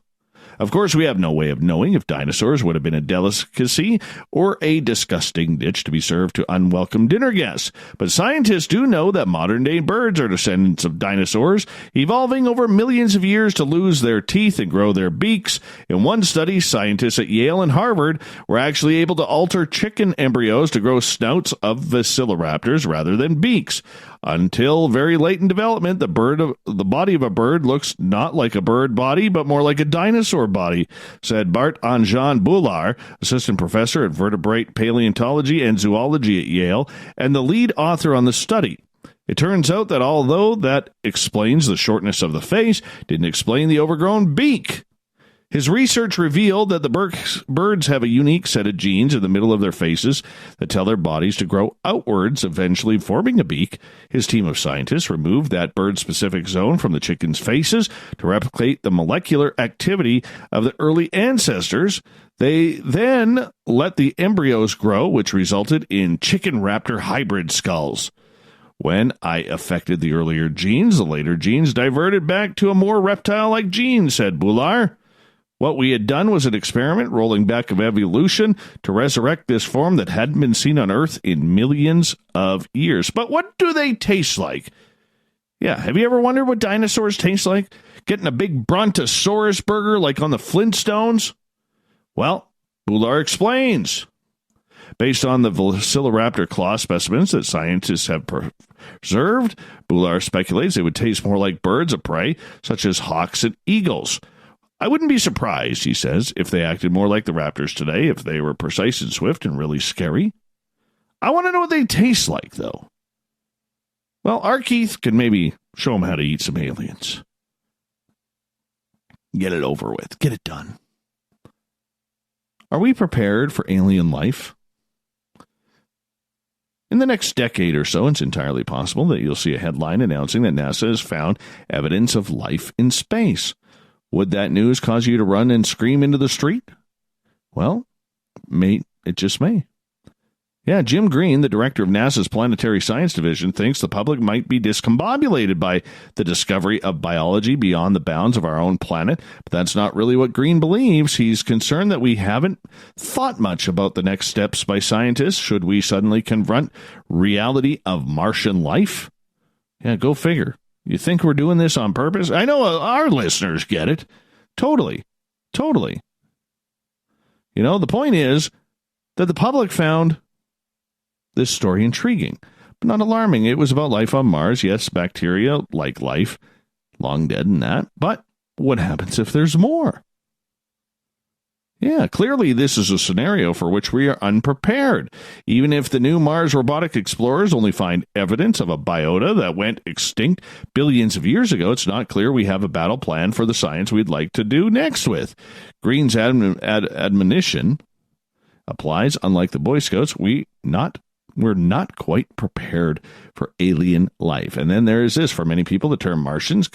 Of course, we have no way of knowing if dinosaurs would have been a delicacy or a disgusting dish to be served to unwelcome dinner guests. But scientists do know that modern-day birds are descendants of dinosaurs, evolving over millions of years to lose their teeth and grow their beaks. In one study, scientists at Yale and Harvard were actually able to alter chicken embryos to grow snouts of velociraptors rather than beaks. Until very late in development, the body of a bird looks not like a bird body, but more like a dinosaur body, said Bart Anjan Boulard, assistant professor at vertebrate paleontology and zoology at Yale, and the lead author on the study. It turns out that although that explains the shortness of the face, didn't explain the overgrown beak. His research revealed that the birds have a unique set of genes in the middle of their faces that tell their bodies to grow outwards, eventually forming a beak. His team of scientists removed that bird-specific zone from the chickens' faces to replicate the molecular activity of the early ancestors. They then let the embryos grow, which resulted in chicken-raptor hybrid skulls. When I affected the earlier genes, the later genes diverted back to a more reptile-like gene, said Boulard. What we had done was an experiment rolling back of evolution to resurrect this form that hadn't been seen on Earth in millions of years. But what do they taste like? Yeah, have you ever wondered what dinosaurs taste like? Getting a big brontosaurus burger like on the Flintstones? Well, Boulard explains. Based on the Velociraptor claw specimens that scientists have preserved, Boulard speculates they would taste more like birds of prey, such as hawks and eagles. I wouldn't be surprised, he says, if they acted more like the raptors today, if they were precise and swift and really scary. I want to know what they taste like, though. Well, our Keith can maybe show them how to eat some aliens. Get it over with. Get it done. Are we prepared for alien life? In the next decade or so, it's entirely possible that you'll see a headline announcing that NASA has found evidence of life in space. Would that news cause you to run and scream into the street? Well, it just may. Yeah, Jim Green, the director of NASA's Planetary Science Division, thinks the public might be discombobulated by the discovery of biology beyond the bounds of our own planet, but that's not really what Green believes. He's concerned that we haven't thought much about the next steps by scientists should we suddenly confront reality of Martian life. Yeah, go figure. You think we're doing this on purpose? I know our listeners get it. Totally. Totally. You know, the point is that the public found this story intriguing, but not alarming. It was about life on Mars. Yes, bacteria like life, long dead and that. But what happens if there's more? Yeah, clearly this is a scenario for which we are unprepared. Even if the new Mars robotic explorers only find evidence of a biota that went extinct billions of years ago, it's not clear we have a battle plan for the science we'd like to do next with. Green's admonition applies. Unlike the Boy Scouts, we're not quite prepared for alien life. And then there is this. For many people, the term Martians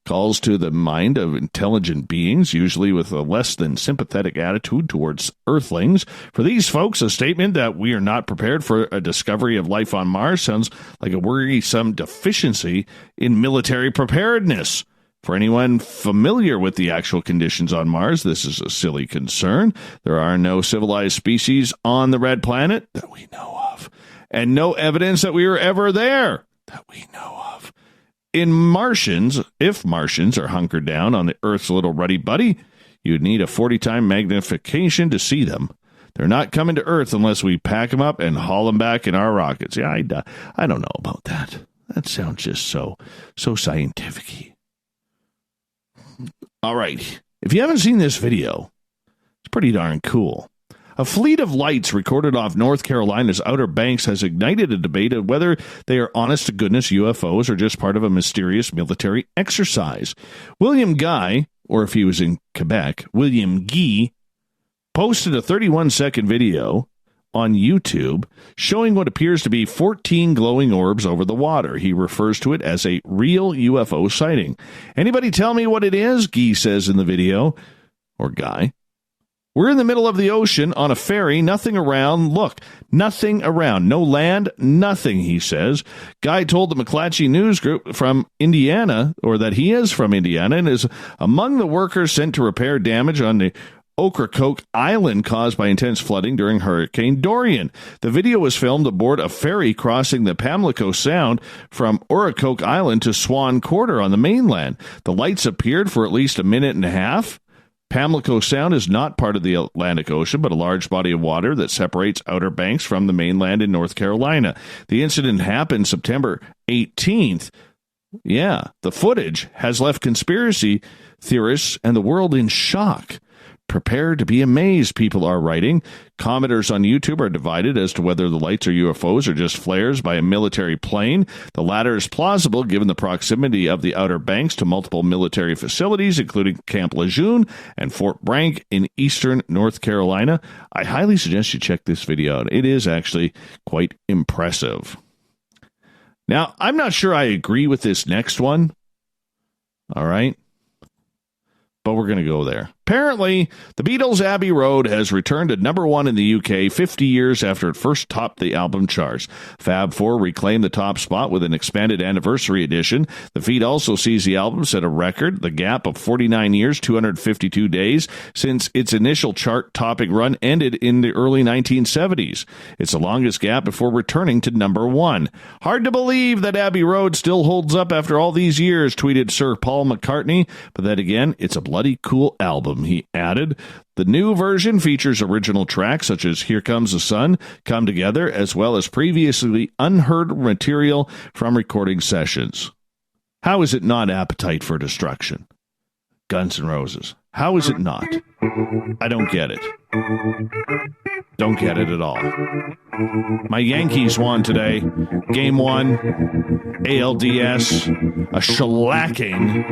calls to the mind of intelligent beings, usually with a less than sympathetic attitude towards Earthlings. For these folks, a statement that we are not prepared for a discovery of life on Mars sounds like a worrisome deficiency in military preparedness. For anyone familiar with the actual conditions on Mars, this is a silly concern. There are no civilized species on the red planet that we know of, and no evidence that we were ever there that we know of. If Martians are hunkered down on the Earth's little ruddy buddy, you'd need a 40-time magnification to see them. They're not coming to Earth unless we pack them up and haul them back in our rockets. Yeah, I don't know about that. That sounds just so scientific-y. All right. If you haven't seen this video, it's pretty darn cool. A fleet of lights recorded off North Carolina's Outer Banks has ignited a debate of whether they are honest-to-goodness UFOs or just part of a mysterious military exercise. William Guy, or if he was in Quebec, William Guy, posted a 31-second video on YouTube showing what appears to be 14 glowing orbs over the water. He refers to it as a real UFO sighting. Anybody tell me what it is? Guy says in the video, or Guy. We're in the middle of the ocean on a ferry, nothing around. Look, nothing around. No land, nothing, he says. Guy told the McClatchy News Group from Indiana, or that he is from Indiana, and is among the workers sent to repair damage on the Ocracoke Island caused by intense flooding during Hurricane Dorian. The video was filmed aboard a ferry crossing the Pamlico Sound from Ocracoke Island to Swan Quarter on the mainland. The lights appeared for at least a minute and a half. Pamlico Sound is not part of the Atlantic Ocean, but a large body of water that separates Outer Banks from the mainland in North Carolina. The incident happened September 18th. Yeah, the footage has left conspiracy theorists and the world in shock. Prepare to be amazed, people are writing. Commenters on YouTube are divided as to whether the lights are UFOs or just flares by a military plane. The latter is plausible given the proximity of the Outer Banks to multiple military facilities, including Camp Lejeune and Fort Bragg in eastern North Carolina. I highly suggest you check this video out. It is actually quite impressive. Now, I'm not sure I agree with this next one. All right. But we're going to go there. Apparently, the Beatles' Abbey Road has returned to number one in the UK 50 years after it first topped the album charts. Fab 4 reclaimed the top spot with an expanded anniversary edition. The feat also sees the album set a record, the gap of 49 years, 252 days, since its initial chart-topping run ended in the early 1970s. It's the longest gap before returning to number one. Hard to believe that Abbey Road still holds up after all these years, tweeted Sir Paul McCartney. But then again, it's a bloody cool album, he added. The new version features original tracks such as Here Comes the Sun, Come Together, as well as previously unheard material from recording sessions. How is it not Appetite for Destruction? Guns N' Roses. How is it not? I don't get it. Don't get it at all. My Yankees won today. Game 1, ALDS, a shellacking.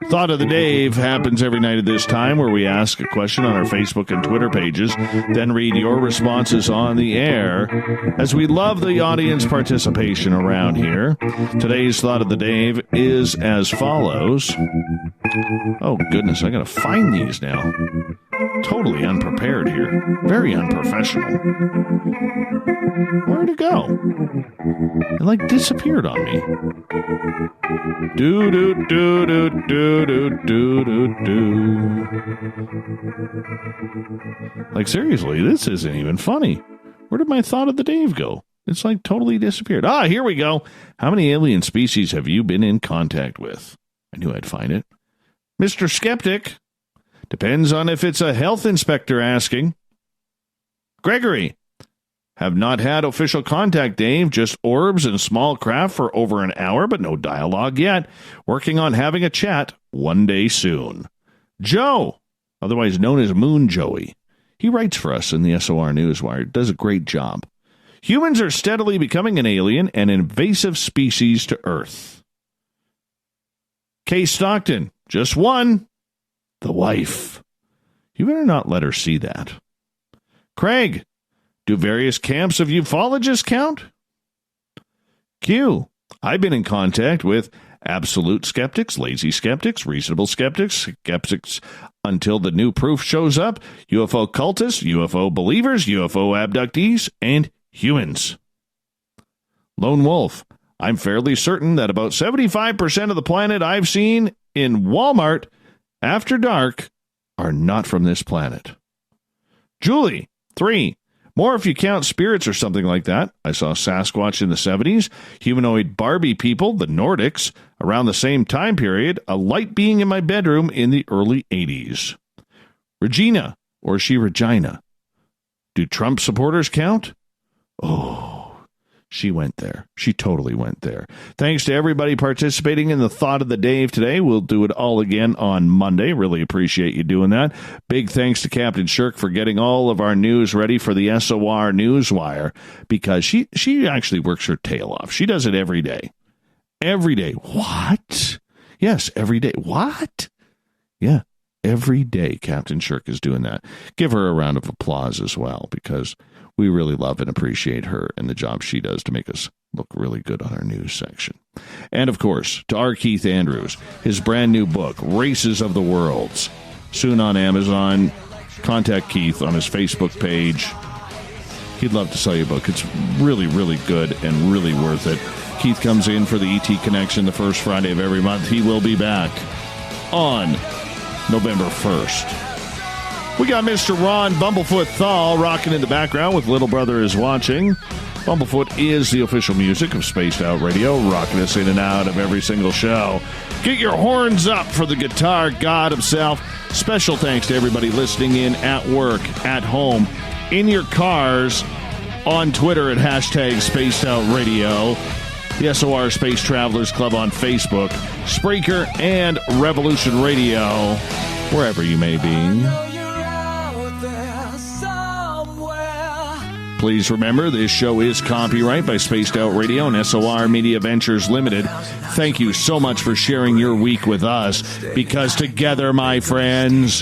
Thought of the Dave happens every night at this time, where we ask a question on our Facebook and Twitter pages, then read your responses on the air, as we love the audience participation around here. Today's Thought of the Dave is as follows. Oh, goodness, I gotta find these now. Totally unprepared here. Very unprofessional. Where'd it go? It disappeared on me. Seriously, this isn't even funny. Where did my Thought of the Dave go? It's totally disappeared. Here we go. How many alien species have you been in contact with? I knew I'd find it. Mr. Skeptic. Depends on if it's a health inspector asking. Gregory. Have not had official contact, Dave. Just orbs and small craft for over an hour, but no dialogue yet. Working on having a chat one day soon. Joe. otherwise known as Moon Joey. He writes for us in the SOR Newswire. Does a great job. Humans are steadily becoming an alien and invasive species to Earth. Kay Stockton, just one. The wife. You better not let her see that. Craig, do various camps of ufologists count? Q, I've been in contact with absolute skeptics, lazy skeptics, reasonable skeptics, skeptics until the new proof shows up, UFO cultists, UFO believers, UFO abductees, and humans. Lone Wolf, I'm fairly certain that about 75% of the planet I've seen in Walmart after dark are not from this planet. Julie, 3. More if you count spirits or something like that. I saw Sasquatch in the 70s, humanoid Barbie people, the Nordics, around the same time period, a light being in my bedroom in the early 80s. Regina, or is she Regina? Do Trump supporters count? Oh, she went there. She totally went there. Thanks to everybody participating in the Thought of the Dave today. We'll do it all again on Monday. Really appreciate you doing that. Big thanks to Captain Shirk for getting all of our news ready for the SOR Newswire, because she actually works her tail off. She does it every day. Every day. What? Yes, every day. What? Yeah, every day Captain Shirk is doing that. Give her a round of applause as well, because we really love and appreciate her and the job she does to make us look really good on our news section. And, of course, to R. Keith Andrews, his brand new book, Races of the Worlds, soon on Amazon. Contact Keith on his Facebook page. He'd love to sell you a book. It's really, really good and really worth it. Keith comes in for the ET Connection the first Friday of every month. He will be back on November 1st. We got Mr. Ron Bumblefoot THAL rocking in the background with Little Brother is Watching. Bumblefoot is the official music of Spaced Out Radio, rocking us in and out of every single show. Get your horns up for the guitar god himself. Special thanks to everybody listening in at work, at home, in your cars, on Twitter at hashtag Spaced Out Radio, the SOR Space Travelers Club on Facebook, Spreaker, and Revolution Radio, wherever you may be. Please remember, this show is copyright by Spaced Out Radio and SOR Media Ventures Limited. Thank you so much for sharing your week with us, because together, my friends,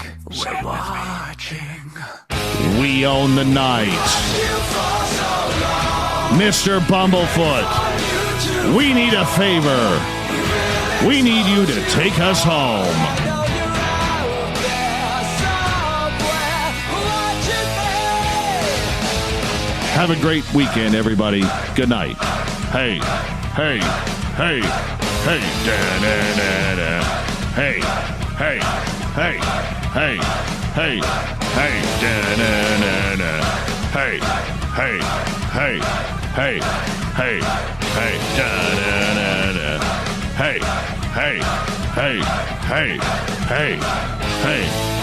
we own the night. Mr. Bumblefoot, we need a favor. We need you to take us home. Have a great weekend, everybody. Good night. Hey, hey, hey, hey, da-da-da-da. Hey, hey, hey, hey, hey, hey, da-da-da-da. Hey, hey, hey, hey, hey, hey, da-da-da-da. Hey, hey, hey, hey, hey, hey.